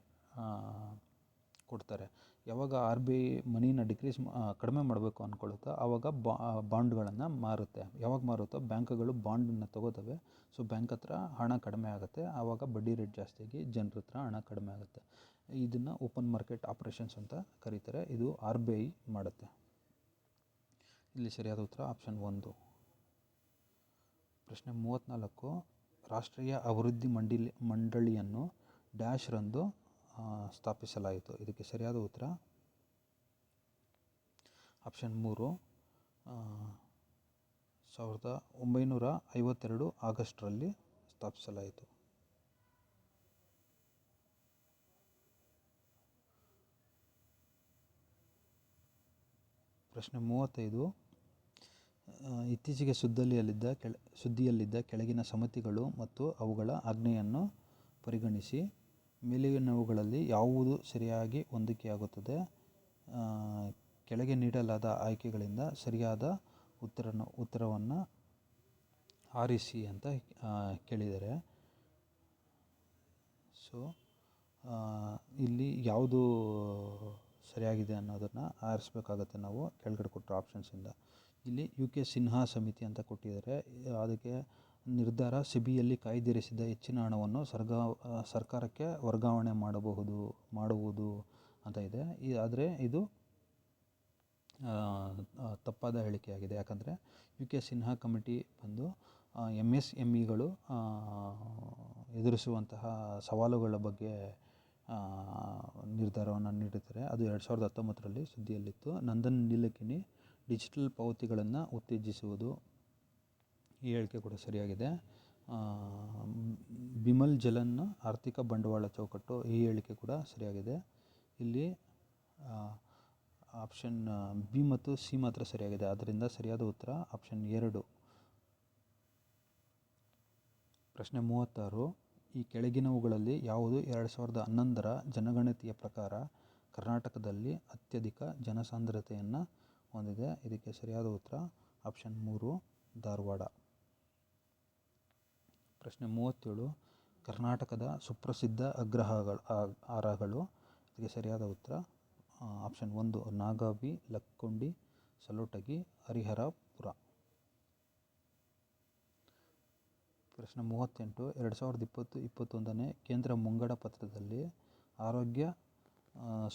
ಕೊಡ್ತಾರೆ. ಯಾವಾಗ RBI ಮನಿನ ಕಡಿಮೆ ಮಾಡಬೇಕು ಅಂದ್ಕೊಳ್ಳುತ್ತೋ ಆವಾಗ ಬಾಂಡ್ಗಳನ್ನು ಮಾರುತ್ತೆ. ಯಾವಾಗ ಮಾರುತ್ತೋ ಬ್ಯಾಂಕ್ಗಳು ಬಾಂಡನ್ನು ತಗೋತವೆ. ಸೊ ಬ್ಯಾಂಕ್ ಹತ್ರ ಹಣ ಕಡಿಮೆ ಆಗುತ್ತೆ. ಆವಾಗ ಬಡ್ಡಿ ರೇಟ್ ಜಾಸ್ತಿಯಾಗಿ ಜನರ ಹತ್ರ ಹಣ ಕಡಿಮೆ ಆಗುತ್ತೆ. ಇದನ್ನು ಓಪನ್ ಮಾರ್ಕೆಟ್ ಆಪರೇಷನ್ಸ್ ಅಂತ ಕರೀತಾರೆ. ಇದು RBI ಮಾಡುತ್ತೆ. ಇಲ್ಲಿ ಸರಿಯಾದ ಉತ್ತರ ಆಪ್ಷನ್ 1. ಪ್ರಶ್ನೆ 34. ರಾಷ್ಟ್ರೀಯ ಅಭಿವೃದ್ಧಿ ಮಂಡಳಿಯನ್ನು ಡ್ಯಾಶ್ ರಂದು ಸ್ಥಾಪಿಸಲಾಯಿತು. ಇದಕ್ಕೆ ಸರಿಯಾದ ಉತ್ತರ ಆಪ್ಷನ್ 3. 1952 ಆಗಸ್ಟ್ರಲ್ಲಿ ಸ್ಥಾಪಿಸಲಾಯಿತು. ಪ್ರಶ್ನೆ 35. ಇತ್ತೀಚೆಗೆ ಸುದ್ದಿಯಲ್ಲಿದ್ದ ಕೆಳಗಿನ ಸಮಿತಿಗಳು ಮತ್ತು ಅವುಗಳ ಆಜ್ಞೆಯನ್ನು ಪರಿಗಣಿಸಿ ಮೇಲಿನವುಗಳಲ್ಲಿ ಯಾವುದು ಸರಿಯಾಗಿ ಹೊಂದಿಕೆಯಾಗುತ್ತದೆ? ಕೆಳಗೆ ನೀಡಲಾದ ಆಯ್ಕೆಗಳಿಂದ ಸರಿಯಾದ ಉತ್ತರವನ್ನು ಆರಿಸಿ ಅಂತ ಕೇಳಿದ್ದಾರೆ. ಸೊ ಇಲ್ಲಿ ಯಾವುದು ಸರಿಯಾಗಿದೆ ಅನ್ನೋದನ್ನು ಆರಿಸ್ಬೇಕಾಗತ್ತೆ ನಾವು ಕೆಳಗಡೆ ಕೊಟ್ಟರು ಆಪ್ಷನ್ಸಿಂದ. ಇಲ್ಲಿ UK ಸಿನ್ಹಾ ಸಮಿತಿ ಅಂತ ಕೊಟ್ಟಿದ್ದಾರೆ. ಅದಕ್ಕೆ ನಿರ್ಧಾರ ಸೆಬಿಯಲ್ಲಿ ಕಾಯ್ದಿರಿಸಿದ ಹೆಚ್ಚಿನ ಹಣವನ್ನು ಸರ್ಕಾರಕ್ಕೆ ವರ್ಗಾವಣೆ ಮಾಡುವುದು ಅಂತ ಇದೆ. ಆದರೆ ಇದು ತಪ್ಪಾದ ಹೇಳಿಕೆಯಾಗಿದೆ. ಯಾಕಂದರೆ UK ಸಿನ್ಹಾ ಕಮಿಟಿ ಬಂದು MSMEಗಳು ಎದುರಿಸುವಂತಹ ಸವಾಲುಗಳ ಬಗ್ಗೆ ನಿರ್ಧಾರವನ್ನು ನೀಡುತ್ತಾರೆ. ಅದು 2019ರಲ್ಲಿ ಸುದ್ದಿಯಲ್ಲಿತ್ತು. ನಂದನ್ ನೀಲಕೇಣಿ ಡಿಜಿಟಲ್ ಪಾವತಿಗಳನ್ನು ಉತ್ತೇಜಿಸುವುದು. ಈ ಹೇಳಿಕೆ ಕೂಡ ಸರಿಯಾಗಿದೆ. ಬಿಮಲ್ ಜಲನ್ ಆರ್ಥಿಕ ಬಂಡವಾಳ ಚೌಕಟ್ಟು. ಈ ಹೇಳಿಕೆ ಕೂಡ ಸರಿಯಾಗಿದೆ. ಇಲ್ಲಿ ಆಪ್ಷನ್ B ಮತ್ತು C ಮಾತ್ರ ಸರಿಯಾಗಿದೆ. ಆದ್ದರಿಂದ ಸರಿಯಾದ ಉತ್ತರ ಆಪ್ಷನ್ 2. ಪ್ರಶ್ನೆ 36. ಈ ಕೆಳಗಿನವುಗಳಲ್ಲಿ ಯಾವುದು 2011ರ ಜನಗಣತಿಯ ಪ್ರಕಾರ ಕರ್ನಾಟಕದಲ್ಲಿ ಅತ್ಯಧಿಕ ಜನಸಾಂದ್ರತೆಯನ್ನು ಹೊಂದಿದೆ? ಇದಕ್ಕೆ ಸರಿಯಾದ ಉತ್ತರ ಆಪ್ಷನ್ 3 ಧಾರವಾಡ. ಪ್ರಶ್ನೆ 37, ಕರ್ನಾಟಕದ ಸುಪ್ರಸಿದ್ಧ ಅಗ್ರಹಾರಗಳು. ಇದಕ್ಕೆ ಸರಿಯಾದ ಉತ್ತರ ಆಪ್ಷನ್ 1 ನಾಗಾವಿ, ಲಕ್ಕುಂಡಿ, ಸಲೋಟಗಿ, ಹರಿಹರಪುರ. ಪ್ರಶ್ನೆ 38, 2020-21ನೇ ಕೇಂದ್ರ ಮುಂಗಡ ಪತ್ರದಲ್ಲಿ ಆರೋಗ್ಯ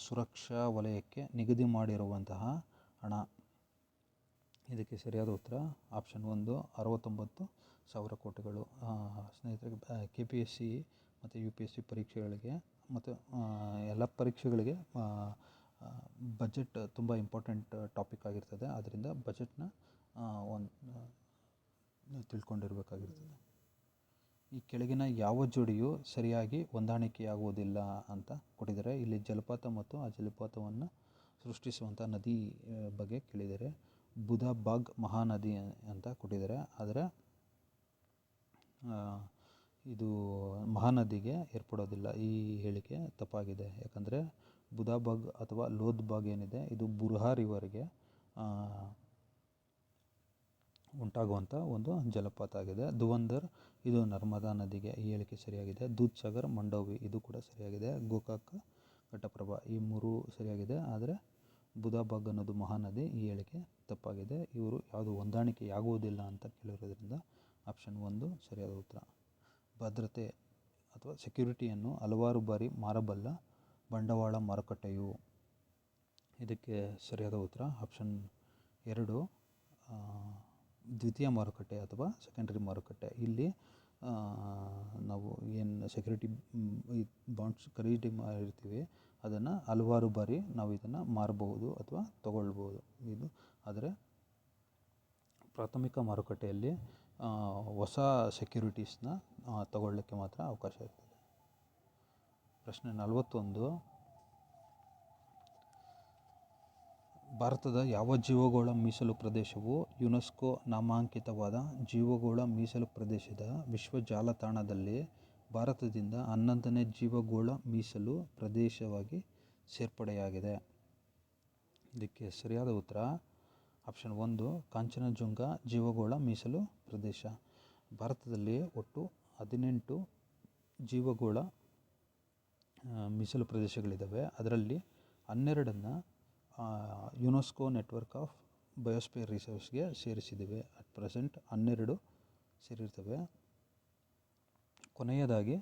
ಸುರಕ್ಷಾ ವಲಯಕ್ಕೆ ನಿಗದಿ ಮಾಡಿರುವಂತಹ ಹಣ. ಇದಕ್ಕೆ ಸರಿಯಾದ ಉತ್ತರ ಆಪ್ಷನ್ 1 69,000 ಕೋಟಿಗಳು. ಸ್ನೇಹಿತರೆ, KPSC ಮತ್ತು UPSC ಪರೀಕ್ಷೆಗಳಿಗೆ ಮತ್ತು ಎಲ್ಲ ಪರೀಕ್ಷೆಗಳಿಗೆ ಬಜೆಟ್ ತುಂಬ ಇಂಪಾರ್ಟೆಂಟ್ ಟಾಪಿಕ್ ಆಗಿರ್ತದೆ. ಆದ್ದರಿಂದ ಬಜೆಟ್ನ ತಿಳ್ಕೊಂಡಿರಬೇಕಾಗಿರ್ತದೆ. ಈ ಕೆಳಗಿನ ಯಾವ ಜೋಡಿಯು ಸರಿಯಾಗಿ ಹೊಂದಾಣಿಕೆಯಾಗುವುದಿಲ್ಲ ಅಂತ ಕೊಟ್ಟಿದ್ದಾರೆ. ಇಲ್ಲಿ ಜಲಪಾತ ಮತ್ತು ಆ ಜಲಪಾತವನ್ನು ಸೃಷ್ಟಿಸುವಂಥ ನದಿ ಬಗ್ಗೆ ಕೇಳಿದ್ದಾರೆ. ಬುಧಾಬಾಗ್ ಮಹಾನದಿ ಅಂತ ಕೊಟ್ಟಿದ್ದಾರೆ. ಆದರೆ ಇದು ಮಹಾನದಿಗೆ ಏರ್ಪಡೋದಿಲ್ಲ. ಈ ಹೇಳಿಕೆ ತಪ್ಪಾಗಿದೆ. ಯಾಕಂದರೆ ಬುಧಾಬಾಗ್ ಅಥವಾ ಲೋದ್ಬಾಗ್ ಏನಿದೆ ಇದು ಬುರ್ಹಾ ರಿವರ್ಗೆ ಉಂಟಾಗುವಂಥ ಒಂದು ಜಲಪಾತ ಆಗಿದೆ. ಧುವಂಧರ್ ಇದು ನರ್ಮದಾ ನದಿಗೆ. ಈ ಹೇಳಿಕೆ ಸರಿಯಾಗಿದೆ. ದೂಧ್ ಸಾಗರ್, ಮಂಡೋವಿ ಇದು ಕೂಡ ಸರಿಯಾಗಿದೆ. ಗೋಕಾಕ್, ಘಟಪ್ರಭಾ ಈ 3 ಸರಿಯಾಗಿದೆ. ಆದರೆ ಬುಧಾಬಾಗ್ ಅನ್ನೋದು ಮಹಾನದಿ. ಈ ಹೇಳಿಕೆ ತಪ್ಪಾಗಿದೆ. ಇವರು ಯಾವುದು ಹೊಂದಾಣಿಕೆಯಾಗುವುದಿಲ್ಲ ಅಂತ ಕೇಳಿರೋದ್ರಿಂದ ಆಪ್ಷನ್ 1 ಸರಿಯಾದ ಉತ್ತರ. ಭದ್ರತೆ ಅಥವಾ ಸೆಕ್ಯುರಿಟಿಯನ್ನು ಹಲವಾರು ಬಾರಿ ಮಾರಬಲ್ಲ ಬಂಡವಾಳ ಮಾರುಕಟ್ಟೆಯು. ಇದಕ್ಕೆ ಸರಿಯಾದ ಉತ್ತರ ಆಪ್ಷನ್ 2 ದ್ವಿತೀಯ ಮಾರುಕಟ್ಟೆ ಅಥವಾ ಸೆಕೆಂಡರಿ ಮಾರುಕಟ್ಟೆ. ಇಲ್ಲಿ ನಾವು ಏನು ಸೆಕ್ಯೂರಿಟಿ ಬಾಂಡ್ಸ್ ಖರೀದಿ ಮಾಡಿರ್ತೀವಿ ಅದನ್ನು ಹಲವಾರು ಬಾರಿ ನಾವು ಇದನ್ನು ಮಾರಬಹುದು ಅಥವಾ ತಗೊಳ್ಬೋದು. ಇದು ಆದರೆ ಪ್ರಾಥಮಿಕ ಮಾರುಕಟ್ಟೆಯಲ್ಲಿ ಹೊಸ ಸೆಕ್ಯೂರಿಟೀಸ್ನ ತಗೊಳ್ಳಲಿಕ್ಕೆ ಮಾತ್ರ ಅವಕಾಶ ಇರ್ತದೆ. ಪ್ರಶ್ನೆ 41, ಭಾರತದ ಯಾವ ಜೀವಗೋಳ ಮೀಸಲು ಪ್ರದೇಶವು ಯುನೆಸ್ಕೋ ನಾಮಾಂಕಿತವಾದ ಜೀವಗೋಳ ಮೀಸಲು ಪ್ರದೇಶದ ವಿಶ್ವ ಜಾಲತಾಣದಲ್ಲಿ ಭಾರತದಿಂದ 11ನೇ ಜೀವಗೋಳ ಮೀಸಲು ಪ್ರದೇಶವಾಗಿ ಸೇರ್ಪಡೆಯಾಗಿದೆ? ಇದಕ್ಕೆ ಸರಿಯಾದ ಉತ್ತರ ಆಪ್ಷನ್ 1 ಕಾಂಚನಜುಂಗ ಜೀವಗೋಳ ಮೀಸಲು ಪ್ರದೇಶ. ಭಾರತದಲ್ಲಿ ಒಟ್ಟು 18 ಜೀವಗೋಳ ಮೀಸಲು ಪ್ರದೇಶಗಳಿದ್ದಾವೆ. ಅದರಲ್ಲಿ 12ನ್ನು ಯುನೆಸ್ಕೋ ನೆಟ್ವರ್ಕ್ ಆಫ್ ಬಯೋಸ್ಫಿಯರ್ ರಿಸರ್ವ್ಸ್ಗೆ ಸೇರಿಸಿದ್ದೇವೆ. ಅಟ್ ಪ್ರೆಸೆಂಟ್ 12 ಸೇರಿರ್ತವೆ. ಕೊನೆಯದಾಗಿ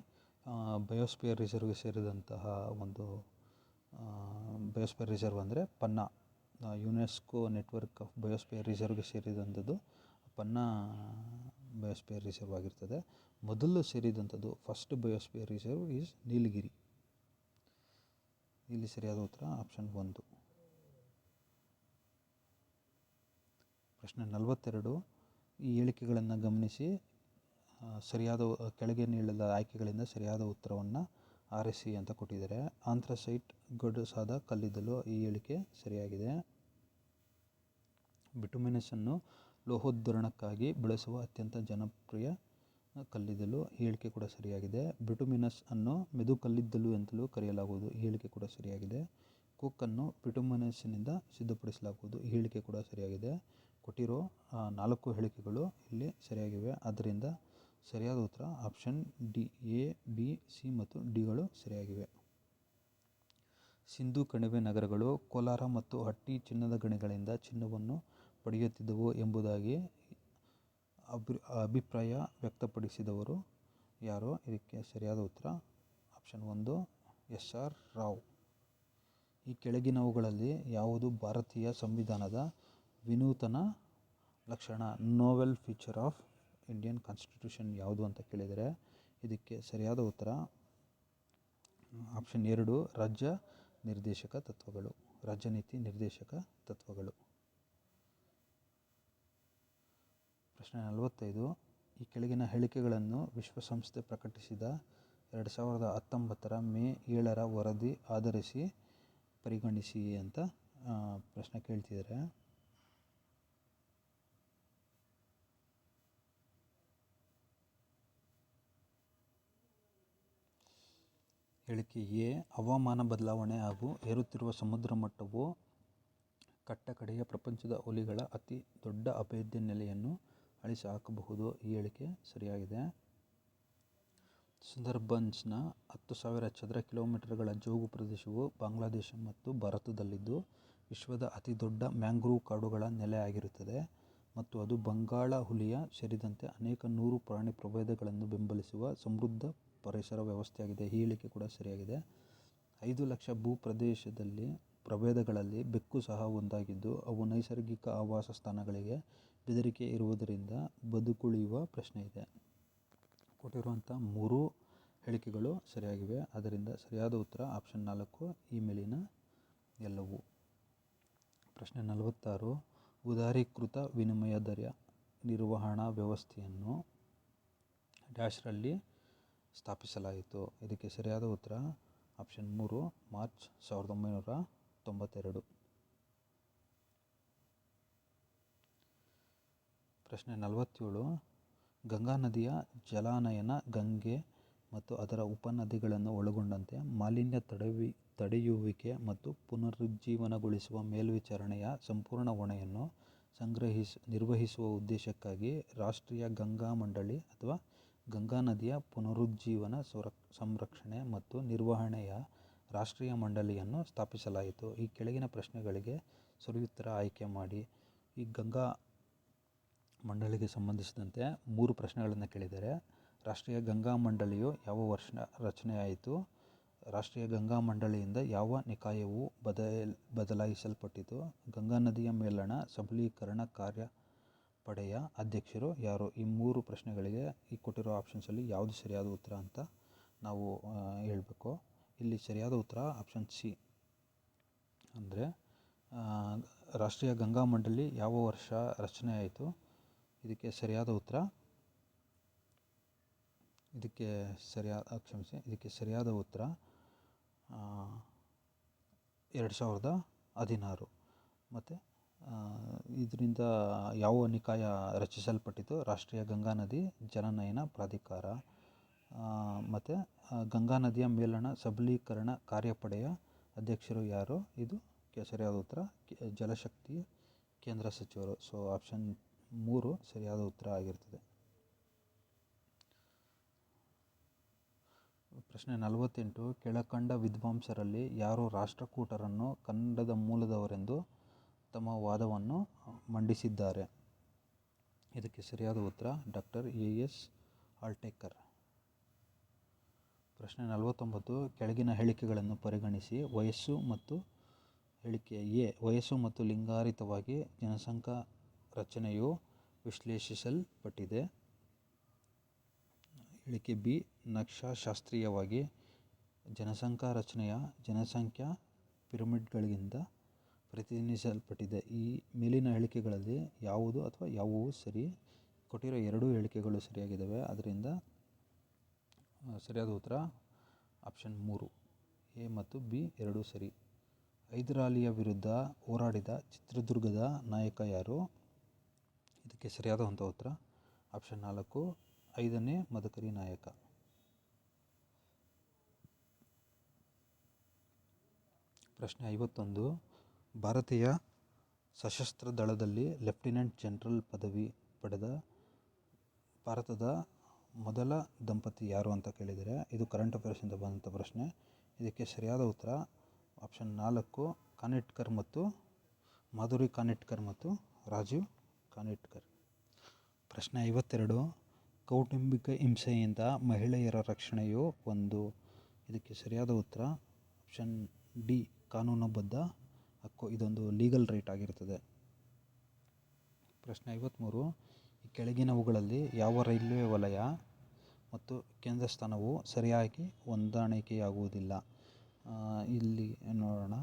ಬಯೋಸ್ಫಿಯರ್ ರಿಸರ್ವ್ಗೆ ಸೇರಿದಂತಹ ಒಂದು ಬಯೋಸ್ಫಿಯರ್ ರಿಸರ್ವ್ ಅಂದರೆ Panna. UNESCO network of biosphere ರಿಸರ್ವ್ಗೆ ಸೇರಿದಂಥದ್ದು ಪನ್ನಾ ಬಯೋಸ್ಫಿಯರ್ ರಿಸರ್ವ್ ಆಗಿರ್ತದೆ. ಮೊದಲು ಸೇರಿದಂಥದ್ದು first biosphere reserve is Nilgiri. ಇಲ್ಲಿ ಸರಿಯಾದ ಉತ್ತರ ಆಪ್ಷನ್ 1. ಪ್ರಶ್ನೆ 42, ಈ ಹೇಳಿಕೆಗಳನ್ನು ಗಮನಿಸಿ ಸರಿಯಾದ ಕೆಳಗೆ ನೀಡಲಾದ ಆಯ್ಕೆಗಳಿಂದ ಸರಿಯಾದ ಉತ್ತರವನ್ನು ಆರಿಸಿ ಅಂತ ಕೊಟ್ಟಿದ್ದಾರೆ. ಆಂಥ್ರಸೈಟ್ ಗಡುಸಾದ ಕಲ್ಲಿದ್ದಲು. ಈ ಹೇಳಿಕೆ ಸರಿಯಾಗಿದೆ. ಬಿಟುಮಿನಸನ್ನು ಲೋಹೋದ್ಧರಣಕ್ಕಾಗಿ ಬಳಸುವ ಅತ್ಯಂತ ಜನಪ್ರಿಯ ಕಲ್ಲಿದ್ದಲು. ಈ ಹೇಳಿಕೆ ಕೂಡ ಸರಿಯಾಗಿದೆ. ಬಿಟುಮಿನಸ್ ಅನ್ನು ಮೆದು ಕಲ್ಲಿದ್ದಲು ಅಂತಲೂ ಕರೆಯಲಾಗುವುದು. ಈ ಹೇಳಿಕೆ ಕೂಡ ಸರಿಯಾಗಿದೆ. ಕೋಕನ್ನು ಬಿಟುಮಿನಸ್ನಿಂದ ಸಿದ್ಧಪಡಿಸಲಾಗುವುದು. ಈ ಹೇಳಿಕೆ ಕೂಡ ಸರಿಯಾಗಿದೆ. ಕೊಟ್ಟಿರೋ 4 ಹೇಳಿಕೆಗಳು ಇಲ್ಲಿ ಸರಿಯಾಗಿವೆ. ಆದ್ದರಿಂದ ಸರಿಯಾದ ಉತ್ತರ option D. A, B, C ಮತ್ತು ಡಿಗಳು ಸರಿಯಾಗಿವೆ. ಸಿಂಧೂ ಕಣಿವೆ ನಗರಗಳು ಕೋಲಾರ ಮತ್ತು ಹಟ್ಟಿ ಚಿನ್ನದ ಗಣಿಗಳಿಂದ ಚಿನ್ನವನ್ನು ಪಡೆಯುತ್ತಿದ್ದವು ಎಂಬುದಾಗಿ ಅಭಿಪ್ರಾಯ ವ್ಯಕ್ತಪಡಿಸಿದವರು ಯಾರು? ಇದಕ್ಕೆ ಸರಿಯಾದ ಉತ್ತರ ಆಪ್ಷನ್ 1 SR ರಾವ್. ಈ ಕೆಳಗಿನವುಗಳಲ್ಲಿ ಯಾವುದು ಭಾರತೀಯ ಸಂವಿಧಾನದ ವಿನೂತನ ಲಕ್ಷಣ? Novel feature of Indian constitution ಯಾವುದು ಅಂತ ಕೇಳಿದರೆ ಇದಕ್ಕೆ ಸರಿಯಾದ ಉತ್ತರ ಆಪ್ಷನ್ 2 ರಾಜ್ಯ ನಿರ್ದೇಶಕ ತತ್ವಗಳು, ರಾಜ್ಯ ನೀತಿ ನಿರ್ದೇಶಕ ತತ್ವಗಳು. ಪ್ರಶ್ನೆ 45, ಈ ಕೆಳಗಿನ ಹೇಳಿಕೆಗಳನ್ನು ವಿಶ್ವಸಂಸ್ಥೆ ಪ್ರಕಟಿಸಿದ 2019ರ ಮೇ 7ರ ವರದಿ ಆಧರಿಸಿ ಪರಿಗಣಿಸಿ ಅಂತ ಪ್ರಶ್ನೆ ಕೇಳ್ತಿದ್ದಾರೆ. ಹೇಳಿಕೆ ಎ, ಹವಾಮಾನ ಬದಲಾವಣೆ ಹಾಗೂ ಏರುತ್ತಿರುವ ಸಮುದ್ರ ಮಟ್ಟವು ಕಟ್ಟಕಡೆಯ ಪ್ರಪಂಚದ ಹುಲಿಗಳ ಅತಿ ದೊಡ್ಡ ಅಭೇದ್ಯ ನೆಲೆಯನ್ನು ಅಳಿಸಿಹಾಕಬಹುದು. ಈ ಹೇಳಿಕೆ ಸರಿಯಾಗಿದೆ. ಸುಂದರ್ಬನ್ಸ್ನ 10,000 ಚದರ ಕಿಲೋಮೀಟರ್ಗಳ ಜೌಗು ಪ್ರದೇಶವು ಬಾಂಗ್ಲಾದೇಶ ಮತ್ತು ಭಾರತದಲ್ಲಿದ್ದು ವಿಶ್ವದ ಅತಿ ದೊಡ್ಡ ಮ್ಯಾಂಗ್ರೋವ್ ಕಾಡುಗಳ ನೆಲೆಯಾಗಿರುತ್ತದೆ ಮತ್ತು ಅದು ಬಂಗಾಳ ಹುಲಿಯ ಸೇರಿದಂತೆ ಅನೇಕ 100 ಪ್ರಾಣಿ ಪ್ರಭೇದಗಳನ್ನು ಬೆಂಬಲಿಸುವ ಸಮೃದ್ಧ ಪರಿಸರ ವ್ಯವಸ್ಥೆಯಾಗಿದೆ. ಈ ಹೇಳಿಕೆ ಕೂಡ ಸರಿಯಾಗಿದೆ. 5 ಲಕ್ಷ ಪ್ರಭೇದಗಳಲ್ಲಿ ಬೆಕ್ಕು ಸಹ ಒಂದಾಗಿದ್ದು ಅವು ನೈಸರ್ಗಿಕ ಆವಾಸ ಸ್ಥಾನಗಳಿಗೆ ಬೆದರಿಕೆ ಇರುವುದರಿಂದ ಬದುಕುಳಿಯುವ ಪ್ರಶ್ನೆ ಇದೆ. ಕೊಟ್ಟಿರುವಂಥ 3 ಹೇಳಿಕೆಗಳು ಸರಿಯಾಗಿವೆ. ಆದ್ದರಿಂದ ಸರಿಯಾದ ಉತ್ತರ ಆಪ್ಷನ್ 4, ಈ ಮೇಲಿನ ಎಲ್ಲವೂ. ಪ್ರಶ್ನೆ 46, ಉದಾರೀಕೃತ ವಿನಿಮಯ ದರ ನಿರ್ವಹಣಾ ವ್ಯವಸ್ಥೆಯನ್ನು ಡ್ಯಾಶ್ರಲ್ಲಿ ಸ್ಥಾಪಿಸಲಾಯಿತು. ಇದಕ್ಕೆ ಸರಿಯಾದ ಉತ್ತರ ಆಪ್ಷನ್ 3, ಮಾರ್ಚ್ 1992. ಪ್ರಶ್ನೆ 47, ಗಂಗಾ ನದಿಯ ಜಲಾನಯನ ಗಂಗೆ ಮತ್ತು ಅದರ ಉಪನದಿಗಳನ್ನು ಒಳಗೊಂಡಂತೆ ಮಾಲಿನ್ಯ ತಡೆಯುವಿಕೆ ಮತ್ತು ಪುನರುಜ್ಜೀವನಗೊಳಿಸುವ ಮೇಲ್ವಿಚಾರಣೆಯ ಸಂಪೂರ್ಣ ಹೊಣೆಯನ್ನು ನಿರ್ವಹಿಸುವ ಉದ್ದೇಶಕ್ಕಾಗಿ ರಾಷ್ಟ್ರೀಯ ಗಂಗಾ ಮಂಡಳಿ ಅಥವಾ ಗಂಗಾ ನದಿಯ ಪುನರುಜ್ಜೀವನ ಸಂರಕ್ಷಣೆ ಮತ್ತು ನಿರ್ವಹಣೆಯ ರಾಷ್ಟ್ರೀಯ ಮಂಡಳಿಯನ್ನು ಸ್ಥಾಪಿಸಲಾಯಿತು. ಈ ಕೆಳಗಿನ ಪ್ರಶ್ನೆಗಳಿಗೆ ಸರಿಯುತ್ತರ ಆಯ್ಕೆ ಮಾಡಿ. ಈ ಗಂಗಾ ಮಂಡಳಿಗೆ ಸಂಬಂಧಿಸಿದಂತೆ 3 ಪ್ರಶ್ನೆಗಳನ್ನು ಕೇಳಿದ್ದಾರೆ. ರಾಷ್ಟ್ರೀಯ ಗಂಗಾ ಮಂಡಳಿಯು ಯಾವ ವರ್ಷ ರಚನೆಯಾಯಿತು? ರಾಷ್ಟ್ರೀಯ ಗಂಗಾ ಮಂಡಳಿಯಿಂದ ಯಾವ ನಿಕಾಯವು ಬದಲಾಯಿಸಲ್ಪಟ್ಟಿತು? ಗಂಗಾ ನದಿಯ ಮೇಲಣ ಸಬಲೀಕರಣ ಕಾರ್ಯಪಡೆಯ ಅಧ್ಯಕ್ಷರು ಯಾರು? ಈ 3 ಪ್ರಶ್ನೆಗಳಿಗೆ ಈ ಕೊಟ್ಟಿರೋ ಆಪ್ಷನ್ಸಲ್ಲಿ ಯಾವುದು ಸರಿಯಾದ ಉತ್ತರ ಅಂತ ನಾವು ಹೇಳಬೇಕು. ಇಲ್ಲಿ ಸರಿಯಾದ ಉತ್ತರ ಆಪ್ಷನ್ ಸಿ. ಅಂದರೆ ರಾಷ್ಟ್ರೀಯ ಗಂಗಾ ಮಂಡಳಿ ಯಾವ ವರ್ಷ ರಚನೆ ಆಯಿತು? ಇದಕ್ಕೆ ಸರಿಯಾದ ಉತ್ತರ 2016. ಮತ್ತು ಇದರಿಂದ ಯಾವ ನಿಕಾಯ ರಚಿಸಲ್ಪಟ್ಟಿತು? ರಾಷ್ಟ್ರೀಯ ಗಂಗಾ ನದಿ ಜಲಾನಯನ ಪ್ರಾಧಿಕಾರ. ಮತ್ತು ಗಂಗಾ ನದಿಯ ಮೇಲಣ ಸಬಲೀಕರಣ ಕಾರ್ಯಪಡೆಯ ಅಧ್ಯಕ್ಷರು ಯಾರು? ಇದಕ್ಕೆ ಸರಿಯಾದ ಉತ್ತರ ಜಲಶಕ್ತಿ ಕೇಂದ್ರ ಸಚಿವರು. ಸೊ ಆಪ್ಷನ್ 3 ಸರಿಯಾದ ಉತ್ತರ ಆಗಿರ್ತದೆ. ಪ್ರಶ್ನೆ 48, ಕೆಳಕಂಡ ವಿದ್ವಾಂಸರಲ್ಲಿ ಯಾರು ರಾಷ್ಟ್ರಕೂಟರನ್ನು ಕನ್ನಡದ ಮೂಲದವರೆಂದು ತಮ್ಮ ವಾದವನ್ನು ಮಂಡಿಸಿದ್ದಾರೆ? ಇದಕ್ಕೆ ಸರಿಯಾದ ಉತ್ತರ ಡಾಕ್ಟರ್ ಎ.ಎಸ್. ಆಲ್ಟೇಕರ್. ಪ್ರಶ್ನೆ 49, ಕೆಳಗಿನ ಹೇಳಿಕೆಗಳನ್ನು ಪರಿಗಣಿಸಿ ಹೇಳಿಕೆ ಎ, ವಯಸ್ಸು ಮತ್ತು ಲಿಂಗಾಧಾರಿತವಾಗಿ ಜನಸಂಖ್ಯಾ ರಚನೆಯು ವಿಶ್ಲೇಷಿಸಲ್ಪಟ್ಟಿದೆ. ಹೇಳಿಕೆ ಬಿ, ನಕ್ಷಾಶಾಸ್ತ್ರೀಯವಾಗಿ ಜನಸಂಖ್ಯಾ ರಚನೆಯ ಜನಸಂಖ್ಯಾ ಪಿರಮಿಡ್ಗಳಿಂದ ಪ್ರತಿನಿಧಿಸಲ್ಪಟ್ಟಿದೆ. ಈ ಮೇಲಿನ ಹೇಳಿಕೆಗಳಲ್ಲಿ ಯಾವುದು ಅಥವಾ ಯಾವುವು ಸರಿ? ಕೊಟ್ಟಿರೋ 2 ಹೇಳಿಕೆಗಳು ಸರಿಯಾಗಿದ್ದಾವೆ. ಅದರಿಂದ ಸರಿಯಾದ ಉತ್ತರ ಆಪ್ಷನ್ 3, ಎ ಮತ್ತು ಬಿ ಎರಡೂ ಸರಿ. ಹೈದರಾಲಿಯ ವಿರುದ್ಧ ಹೋರಾಡಿದ ಚಿತ್ರದುರ್ಗದ ನಾಯಕ ಯಾರು? ಇದಕ್ಕೆ ಸರಿಯಾದಂಥ ಉತ್ತರ ಆಪ್ಷನ್ 4, 5ನೇ ಮದಕರಿ ನಾಯಕ. ಪ್ರಶ್ನೆ 51, ಭಾರತೀಯ ಸಶಸ್ತ್ರ ದಳದಲ್ಲಿ ಲೆಫ್ಟಿನೆಂಟ್ ಜನರಲ್ ಪದವಿ ಪಡೆದ ಭಾರತದ ಮೊದಲ ದಂಪತಿ ಯಾರು ಅಂತ ಕೇಳಿದರೆ, ಇದು ಕರೆಂಟ್ ಅಫೇರ್ಸಿಂದ ಬಂದಂಥ ಪ್ರಶ್ನೆ. ಇದಕ್ಕೆ ಸರಿಯಾದ ಉತ್ತರ ಆಪ್ಷನ್ 4, ಕಾನಿಟ್ಕರ್ ಮತ್ತು ಮಾಧುರಿ ಕಾನಿಟ್ಕರ್ ಮತ್ತು ರಾಜೀವ್ ಕಾನಿಟ್ಕರ್. ಪ್ರಶ್ನೆ 52, ಕೌಟುಂಬಿಕ ಹಿಂಸೆಯಿಂದ ಮಹಿಳೆಯರ ರಕ್ಷಣೆಯು ಒಂದು. ಇದಕ್ಕೆ ಸರಿಯಾದ ಉತ್ತರ ಆಪ್ಷನ್ ಡಿ, ಕಾನೂನುಬದ್ಧ ಹಕ್ಕು. ಇದೊಂದು ಲೀಗಲ್ ರೈಟ್ ಆಗಿರ್ತದೆ. ಪ್ರಶ್ನೆ 53, ಈ ಕೆಳಗಿನವುಗಳಲ್ಲಿ ಯಾವ ರೈಲ್ವೆ ವಲಯ ಮತ್ತು ಕೇಂದ್ರ ಸ್ಥಾನವು ಸರಿಯಾಗಿ ಹೊಂದಾಣಿಕೆಯಾಗುವುದಿಲ್ಲ? ಇಲ್ಲಿ ನೋಡೋಣ.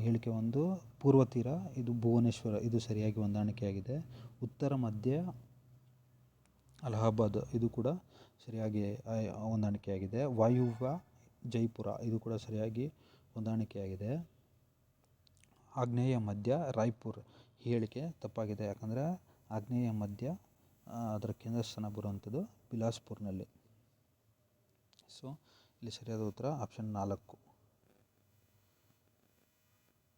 ಹೇಳಿಕೆ 1, ಪೂರ್ವ ತೀರ, ಇದು ಭುವನೇಶ್ವರ, ಇದು ಸರಿಯಾಗಿ ಹೊಂದಾಣಿಕೆಯಾಗಿದೆ. ಉತ್ತರ ಮಧ್ಯ ಅಲಹಾಬಾದ್, ಇದು ಕೂಡ ಸರಿಯಾಗಿ ಹೊಂದಾಣಿಕೆಯಾಗಿದೆ. ವಾಯುವ್ಯ ಜೈಪುರ, ಇದು ಕೂಡ ಸರಿಯಾಗಿ ಹೊಂದಾಣಿಕೆಯಾಗಿದೆ. ಆಗ್ನೇಯ ಮಧ್ಯ ರಾಯ್ಪುರ್, ಈ ಹೇಳಿಕೆ ತಪ್ಪಾಗಿದೆ. ಯಾಕಂದರೆ ಆಗ್ನೇಯ ಮಧ್ಯ ಅದರ ಕೇಂದ್ರ ಸ್ಥಾನ ಬರುವಂಥದ್ದು ಬಿಲಾಸ್ಪುರ್ನಲ್ಲಿ. ಸೊ ಇಲ್ಲಿ ಸರಿಯಾದ ಉತ್ತರ ಆಪ್ಷನ್ 4.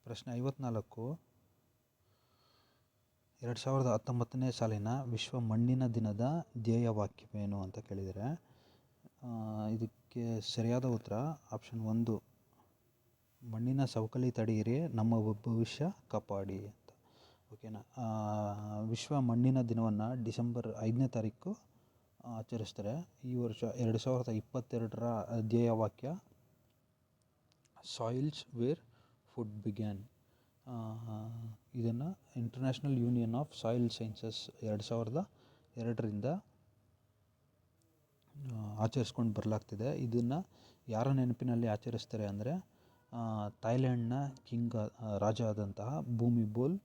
ಪ್ರಶ್ನೆ 54. 2019ನೇ ಸಾಲಿನ ವಿಶ್ವ ಮಣ್ಣಿನ ದಿನದ ಧ್ಯೇಯವಾಕ್ಯವೇನು ಅಂತ ಕೇಳಿದರೆ, ಇದಕ್ಕೆ ಸರಿಯಾದ ಉತ್ತರ ಆಪ್ಷನ್ 1, ಮಣ್ಣಿನ ಸವಕಳಿ ತಡೆಯಿರಿ, ನಮ್ಮ ಭವಿಷ್ಯ ಕಾಪಾಡಿ ಅಂತ. ಓಕೆನಾ. ವಿಶ್ವ ಮಣ್ಣಿನ ದಿನವನ್ನು ಡಿಸೆಂಬರ್ 5ನೇ ತಾರೀಕು ಆಚರಿಸ್ತಾರೆ. ಈ ವರ್ಷ 2022ರ ಧ್ಯೇಯವಾಕ್ಯ ಸಾಯಿಲ್ಸ್ ವೇರ್ ಫುಡ್ ಬಿಗ್ಯಾನ್. ಇದನ್ನು international union of soil sciences 2002ರಿಂದ ಆಚರಿಸ್ಕೊಂಡು ಬರಲಾಗ್ತಿದೆ. ಇದನ್ನು ಯಾರ ನೆನಪಿನಲ್ಲಿ ಆಚರಿಸ್ತಾರೆ ಅಂದರೆ, ಥಾಯ್ಲ್ಯಾಂಡ್ನ ರಾಜ ಆದಂತಹ ಭೂಮಿಬೋಲ್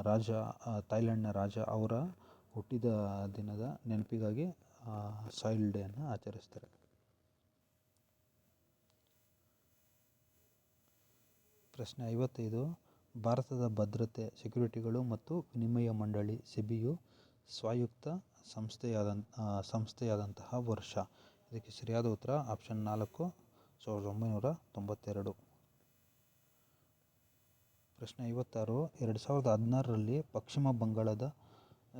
ರಾಜ, ಥಾಯ್ಲ್ಯಾಂಡ್ನ ರಾಜ ಅವರ ಹುಟ್ಟಿದ ದಿನದ ನೆನಪಿಗಾಗಿ ಸಾಯಿಲ್ ಡೇಯನ್ನು ಆಚರಿಸ್ತಾರೆ. ಪ್ರಶ್ನೆ 55. ಭಾರತದ ಭದ್ರತೆ, ಸೆಕ್ಯುರಿಟಿಗಳು ಮತ್ತು ವಿನಿಮಯ ಮಂಡಳಿ ಸೆಬಿಯು ಸ್ವಾಯತ್ತ ಸಂಸ್ಥೆಯಾದಂತಹ ವರ್ಷ. ಇದಕ್ಕೆ ಸರಿಯಾದ ಉತ್ತರ ಆಪ್ಷನ್ 4, 1992. ಪ್ರಶ್ನೆ 56. 2016ರಲ್ಲಿ ಪಶ್ಚಿಮ ಬಂಗಾಳದ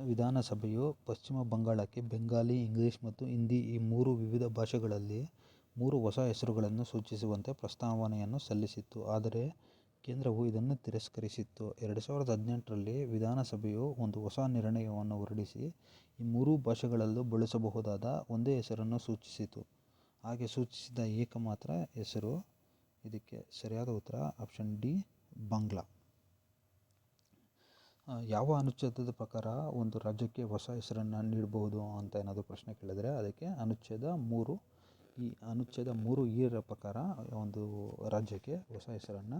ವಿಧಾನಸಭೆಯು ಪಶ್ಚಿಮ ಬಂಗಾಳಕ್ಕೆ ಬೆಂಗಾಲಿ, ಇಂಗ್ಲಿಷ್ ಮತ್ತು ಹಿಂದಿ ಈ 3 ವಿವಿಧ ಭಾಷೆಗಳಲ್ಲಿ 3 ಹೊಸ ಹೆಸರುಗಳನ್ನು ಸೂಚಿಸುವಂತೆ ಪ್ರಸ್ತಾವನೆಯನ್ನು ಸಲ್ಲಿಸಿತ್ತು. ಆದರೆ ಕೇಂದ್ರವು ಇದನ್ನು ತಿರಸ್ಕರಿಸಿತ್ತು. 2018ರಲ್ಲಿ ವಿಧಾನಸಭೆಯು ಒಂದು ಹೊಸ ನಿರ್ಣಯವನ್ನು ಹೊರಡಿಸಿ ಈ 3 ಭಾಷೆಗಳಲ್ಲೂ ಬಳಸಬಹುದಾದ ಒಂದೇ ಹೆಸರನ್ನು ಸೂಚಿಸಿತು. ಹಾಗೆ ಸೂಚಿಸಿದ ಏಕಮಾತ್ರ ಹೆಸರು. ಇದಕ್ಕೆ ಸರಿಯಾದ ಉತ್ತರ ಆಪ್ಷನ್ ಡಿ, ಬಾಂಗ್ಲಾ. ಯಾವ ಅನುಚ್ಛೇದದ ಪ್ರಕಾರ ಒಂದು ರಾಜ್ಯಕ್ಕೆ ಹೊಸ ಹೆಸರನ್ನು ನೀಡಬಹುದು ಅಂತ ಏನಾದರೂ ಪ್ರಶ್ನೆ ಕೇಳಿದರೆ, ಅದಕ್ಕೆ ಅನುಚ್ಛೇದ 3. ಈ ಅನುಚ್ಛೇದ 3 ಪ್ರಕಾರ ಒಂದು ರಾಜ್ಯಕ್ಕೆ ಹೊಸ ಹೆಸರನ್ನು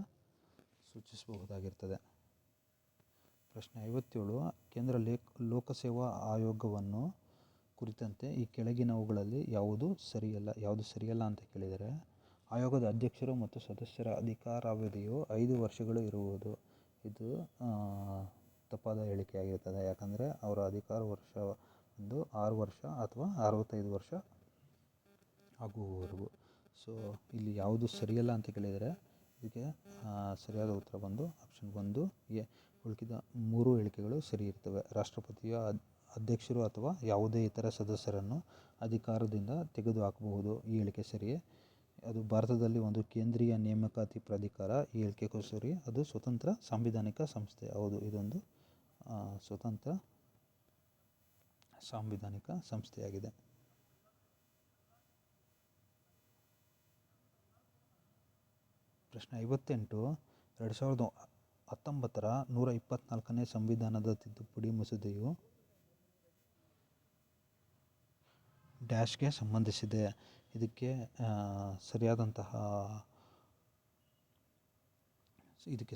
ಸೂಚಿಸಬಹುದಾಗಿರ್ತದೆ. ಪ್ರಶ್ನೆ 57. ಕೇಂದ್ರ ಲೋಕಸೇವಾ ಆಯೋಗವನ್ನು ಕುರಿತಂತೆ ಈ ಕೆಳಗಿನವುಗಳಲ್ಲಿ ಯಾವುದು ಸರಿಯಲ್ಲ ಅಂತ ಕೇಳಿದರೆ, ಆಯೋಗದ ಅಧ್ಯಕ್ಷರು ಮತ್ತು ಸದಸ್ಯರ ಅಧಿಕಾರಾವಧಿಯು 5 ವರ್ಷಗಳು ಇರುವುದು. ಇದು ತಪ್ಪಾದ ಹೇಳಿಕೆಯಾಗಿರ್ತದೆ. ಯಾಕಂದರೆ ಅವರ ಅಧಿಕಾರ ವರ್ಷ ಒಂದು 6 ವರ್ಷ ಅಥವಾ 65 ವರ್ಷ ಆಗುವವರೆಗೂ. ಸೊ ಇಲ್ಲಿ ಯಾವುದು ಸರಿಯಲ್ಲ ಅಂತ ಕೇಳಿದರೆ, ಇದಕ್ಕೆ ಸರಿಯಾದ ಉತ್ತರ ಬಂದು ಆಪ್ಷನ್ 1 ಎ. ಉಳಿದ 3 ಹೇಳಿಕೆಗಳು ಸರಿ ಇರ್ತವೆ. ರಾಷ್ಟ್ರಪತಿಯ ಅಧ್ಯಕ್ಷರು ಅಥವಾ ಯಾವುದೇ ಇತರ ಸದಸ್ಯರನ್ನು ಅಧಿಕಾರದಿಂದ ತೆಗೆದುಹಾಕಬಹುದು. ಈ ಹೇಳಿಕೆ ಸರಿಯೇ. ಅದು ಭಾರತದಲ್ಲಿ ಒಂದು ಕೇಂದ್ರೀಯ ನೇಮಕಾತಿ ಪ್ರಾಧಿಕಾರ. ಈ ಹೇಳಿಕೆಗೂ ಸರಿ. ಅದು ಸ್ವತಂತ್ರ ಸಾಂವಿಧಾನಿಕ ಸಂಸ್ಥೆ. ಹೌದು, ಇದೊಂದು ಸ್ವತಂತ್ರ ಸಾಂವಿಧಾನಿಕ ಸಂಸ್ಥೆಯಾಗಿದೆ. ಪ್ರಶ್ನೆ 58. 2019ರ 124ನೇ ಸಂವಿಧಾನದ ತಿದ್ದುಪಡಿ ಮಸೂದೆಯು ಡ್ಯಾಶ್ಗೆ ಸಂಬಂಧಿಸಿದೆ. ಇದಕ್ಕೆ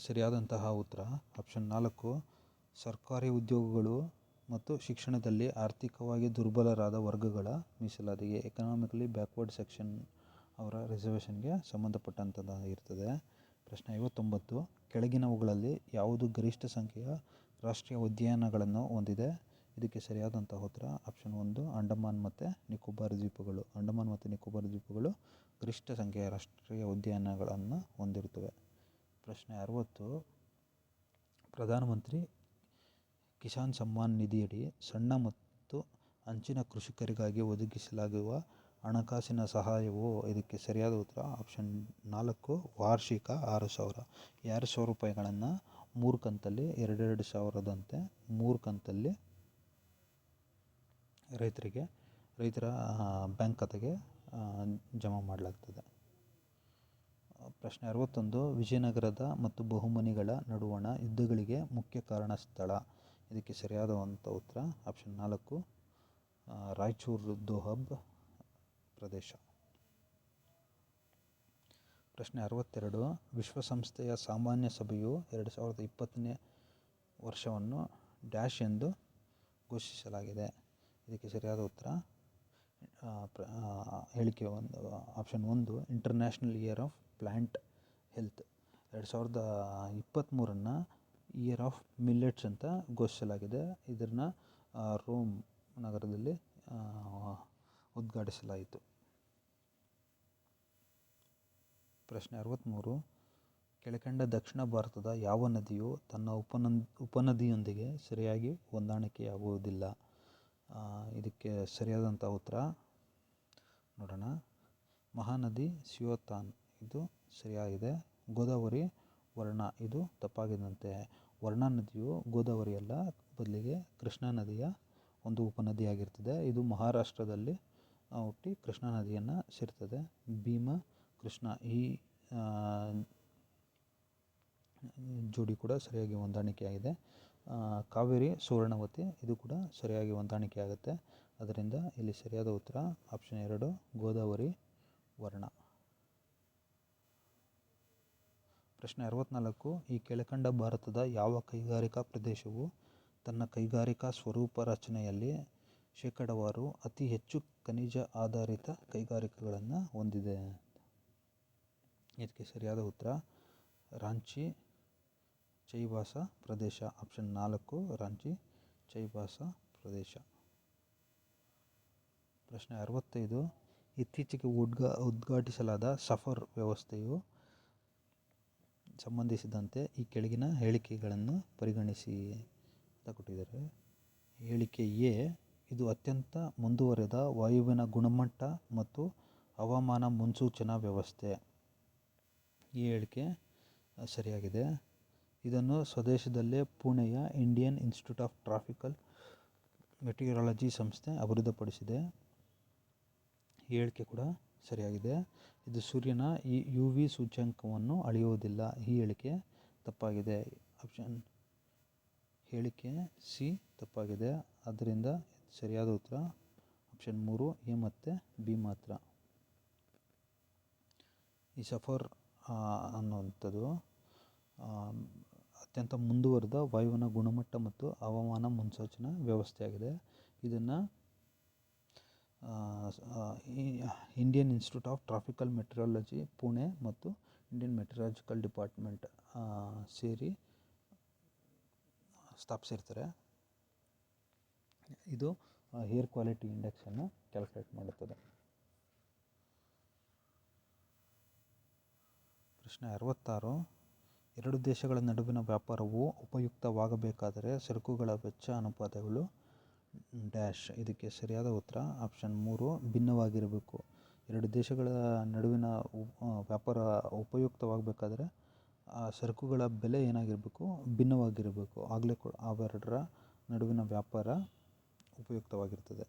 ಸರಿಯಾದಂತಹ ಉತ್ತರ ಆಪ್ಷನ್ 4, ಸರ್ಕಾರಿ ಉದ್ಯೋಗಗಳು ಮತ್ತು ಶಿಕ್ಷಣದಲ್ಲಿ ಆರ್ಥಿಕವಾಗಿ ದುರ್ಬಲರಾದ ವರ್ಗಗಳ ಮೀಸಲಾತಿಗೆ, ಎಕನಾಮಿಕಲಿ ಬ್ಯಾಕ್ವರ್ಡ್ ಸೆಕ್ಷನ್ ಅವರ ರಿಸರ್ವೇಷನ್ಗೆ ಸಂಬಂಧಪಟ್ಟಂಥದ್ದಾಗಿರ್ತದೆ. ಪ್ರಶ್ನೆ 59. ಕೆಳಗಿನವುಗಳಲ್ಲಿ ಯಾವುದು ಗರಿಷ್ಠ ಸಂಖ್ಯೆಯ ರಾಷ್ಟ್ರೀಯ ಉದ್ಯಾನಗಳನ್ನು ಹೊಂದಿದೆ? ಇದಕ್ಕೆ ಸರಿಯಾದಂತಹ ಉತ್ತರ ಆಪ್ಷನ್ 1, ಅಂಡಮಾನ್ ಮತ್ತು ನಿಕೋಬಾರ್ ದ್ವೀಪಗಳು. ಅಂಡಮಾನ್ ಮತ್ತು ನಿಕೋಬಾರ್ ದ್ವೀಪಗಳು ಗರಿಷ್ಠ ಸಂಖ್ಯೆಯ ರಾಷ್ಟ್ರೀಯ ಉದ್ಯಾನಗಳನ್ನು ಹೊಂದಿರುತ್ತವೆ. ಪ್ರಶ್ನೆ 60. ಪ್ರಧಾನಮಂತ್ರಿ ಕಿಸಾನ್ ಸಮ್ಮಾನ್ ನಿಧಿಯಡಿ ಸಣ್ಣ ಮತ್ತು ಅಂಚಿನ ಕೃಷಿಕರಿಗಾಗಿ ಒದಗಿಸಲಾಗುವ ಹಣಕಾಸಿನ ಸಹಾಯವು. ಇದಕ್ಕೆ ಸರಿಯಾದ ಉತ್ತರ ಆಪ್ಷನ್ 4, ವಾರ್ಷಿಕ 6,000. 2,000 ರೂಪಾಯಿಗಳನ್ನು 3 ಕಂತಲ್ಲಿ 2,200ದಂತೆ 3 ಕಂತಲ್ಲಿ ರೈತರ ಬ್ಯಾಂಕ್ ಖಾತೆಗೆ ಜಮಾ ಮಾಡಲಾಗ್ತದೆ. ಪ್ರಶ್ನೆ 61. ವಿಜಯನಗರದ ಮತ್ತು ಬಹುಮನಿಗಳ ನಡುವಣ ಯುದ್ಧಗಳಿಗೆ ಮುಖ್ಯ ಕಾರಣ ಸ್ಥಳ. ಇದಕ್ಕೆ ಸರಿಯಾದಂಥ ಉತ್ತರ ಆಪ್ಷನ್ 4, ರಾಯಚೂರು ದೋಹಬ್ ಪ್ರದೇಶ. ಪ್ರಶ್ನೆ 62. ವಿಶ್ವಸಂಸ್ಥೆಯ ಸಾಮಾನ್ಯ ಸಭೆಯು 2020ನೇ ವರ್ಷವನ್ನು ಡ್ಯಾಶ್ ಎಂದು ಘೋಷಿಸಲಾಗಿದೆ. ಇದಕ್ಕೆ ಸರಿಯಾದ ಉತ್ತರ ಹೇಳಿಕೆ 1, option 1, international year of plant health. 2023ನ್ನು ಇಯರ್ ಆಫ್ ಮಿಲ್ಲೆಟ್ಸ್ ಅಂತ ಘೋಷಿಸಲಾಗಿದೆ. ಇದನ್ನು ರೋಮ್ ನಗರದಲ್ಲಿ ಉದ್ಘಾಟಿಸಲಾಯಿತು. ಪ್ರಶ್ನೆ 63. ಕೆಳಕಂಡ ದಕ್ಷಿಣ ಭಾರತದ ಯಾವ ನದಿಯು ತನ್ನ ಉಪನದಿಯೊಂದಿಗೆ ಸರಿಯಾಗಿ ಹೊಂದಾಣಿಕೆಯಾಗುವುದಿಲ್ಲ? ಇದಕ್ಕೆ ಸರಿಯಾದಂಥ ಉತ್ತರ ನೋಡೋಣ. ಮಹಾನದಿ ಸಿಯೋತಾನ್, ಇದು ಸರಿಯಾಗಿದೆ. ಗೋದಾವರಿ ವರ್ಣ, ಇದು ತಪ್ಪಾಗಿದಂತೆ. ವರ್ಣಾ ನದಿಯು ಗೋದಾವರಿ ಅಲ್ಲ, ಬದಲಿಗೆ ಕೃಷ್ಣಾ ನದಿಯ ಒಂದು ಉಪನದಿಯಾಗಿರ್ತದೆ. ಇದು ಮಹಾರಾಷ್ಟ್ರದಲ್ಲಿ ಹುಟ್ಟಿ ಕೃಷ್ಣಾ ನದಿಯನ್ನು ಸೇರ್ತದೆ. ಭೀಮ ಕೃಷ್ಣ, ಈ ಜೋಡಿ ಕೂಡ ಸರಿಯಾಗಿ ಹೊಂದಾಣಿಕೆಯಾಗಿದೆ. ಕಾವೇರಿ ಸುವರ್ಣವತಿ, ಇದು ಕೂಡ ಸರಿಯಾಗಿ ಹೊಂದಾಣಿಕೆ ಆಗುತ್ತೆ. ಅದರಿಂದ ಇಲ್ಲಿ ಸರಿಯಾದ ಉತ್ತರ ಆಪ್ಷನ್ 2, ಗೋದಾವರಿ ವರ್ಣ. ಪ್ರಶ್ನೆ 64. ಈ ಕೆಳಕಂಡ ಭಾರತದ ಯಾವ ಕೈಗಾರಿಕಾ ಪ್ರದೇಶವು ತನ್ನ ಕೈಗಾರಿಕಾ ಸ್ವರೂಪ ರಚನೆಯಲ್ಲಿ ಶೇಕಡಾವಾರು ಅತಿ ಹೆಚ್ಚು ಖನಿಜ ಆಧಾರಿತ ಕೈಗಾರಿಕೆಗಳನ್ನು ಹೊಂದಿದೆ? ಇದಕ್ಕೆ ಸರಿಯಾದ ಉತ್ತರ ರಾಂಚಿ ಚೈಬಾಸ ಪ್ರದೇಶ. ಆಪ್ಷನ್ 4, ರಾಂಚಿ ಚೈಬಾಸ ಪ್ರದೇಶ. ಪ್ರಶ್ನೆ 65. ಇತ್ತೀಚೆಗೆ ಉದ್ಘಾಟಿಸಲಾದ ಸಫರ್ ವ್ಯವಸ್ಥೆಯು ಸಂಬಂಧಿಸಿದಂತೆ ಈ ಕೆಳಗಿನ ಹೇಳಿಕೆಗಳನ್ನು ಪರಿಗಣಿಸಿ ಅಂತ ಕೊಟ್ಟಿದ್ದಾರೆ. ಹೇಳಿಕೆ ಎ, ಇದು ಅತ್ಯಂತ ಮುಂದುವರೆದ ವಾಯುವಿನ ಗುಣಮಟ್ಟ ಮತ್ತು ಹವಾಮಾನ ಮುನ್ಸೂಚನಾ ವ್ಯವಸ್ಥೆ. ಈ ಹೇಳಿಕೆ ಸರಿಯಾಗಿದೆ. ಇದನ್ನು ಸ್ವದೇಶದಲ್ಲೇ ಪುಣೆಯ ಇಂಡಿಯನ್ ಇನ್ಸ್ಟಿಟ್ಯೂಟ್ ಆಫ್ ಟ್ರಾಪಿಕಲ್ ಮೆಟೀರಿಯಾಲಜಿ ಸಂಸ್ಥೆ ಅಭಿವೃದ್ಧಿಪಡಿಸಿದೆ. ಈ ಹೇಳಿಕೆ ಕೂಡ ಸರಿಯಾಗಿದೆ. ಇದು ಸೂರ್ಯನ UV ಸೂಚ್ಯಂಕವನ್ನು ಅಳೆಯುವುದಿಲ್ಲ. ಈ ಹೇಳಿಕೆ ತಪ್ಪಾಗಿದೆ. ಹೇಳಿಕೆ ಸಿ ತಪ್ಪಾಗಿದೆ. ಆದ್ದರಿಂದ ಸರಿಯಾದ ಉತ್ತರ ಆಪ್ಷನ್ 3, ಎ ಮತ್ತು ಬಿ ಮಾತ್ರ. ಈ ಸಫರ್ ಅನ್ನುವಂಥದ್ದು ಅತ್ಯಂತ ಮುಂದುವರೆದ ವಾಯುವಿನ ಗುಣಮಟ್ಟ ಮತ್ತು ಹವಾಮಾನ ಮುನ್ಸೂಚನಾ ವ್ಯವಸ್ಥೆಯಾಗಿದೆ. ಇದನ್ನು Indian institute of tropical meteorology Pune ಮತ್ತು ಇಂಡಿಯನ್ ಮೆಟೀರಿಯಾಲಜಿಕಲ್ ಡಿಪಾರ್ಟ್ಮೆಂಟ್ ಸೇರಿ ಸ್ಥಾಪಿಸಿರ್ತಾರೆ. ಇದು ಏರ್ ಕ್ವಾಲಿಟಿ ಇಂಡೆಕ್ಸನ್ನು ಕ್ಯಾಲ್ಕುಲೇಟ್ ಮಾಡುತ್ತದೆ. ಪ್ರಶ್ನೆ 66. ಎರಡು ದೇಶಗಳ ನಡುವಿನ ವ್ಯಾಪಾರವು ಉಪಯುಕ್ತವಾಗಬೇಕಾದರೆ ಸರಕುಗಳ ವೆಚ್ಚ ಅನುಪಾತಗಳು ಡ್ಯಾಶ್. ಇದಕ್ಕೆ ಸರಿಯಾದ ಉತ್ತರ ಆಪ್ಷನ್ 3, ಭಿನ್ನವಾಗಿರಬೇಕು. ಎರಡು ದೇಶಗಳ ನಡುವಿನ ವ್ಯಾಪಾರ ಉಪಯುಕ್ತವಾಗಬೇಕಾದ್ರೆ ಸರಕುಗಳ ಬೆಲೆ ಏನಾಗಿರಬೇಕು? ಭಿನ್ನವಾಗಿರಬೇಕು. ಆಗಲೇ ಅವೆರಡರ ನಡುವಿನ ವ್ಯಾಪಾರ ಉಪಯುಕ್ತವಾಗಿರ್ತದೆ.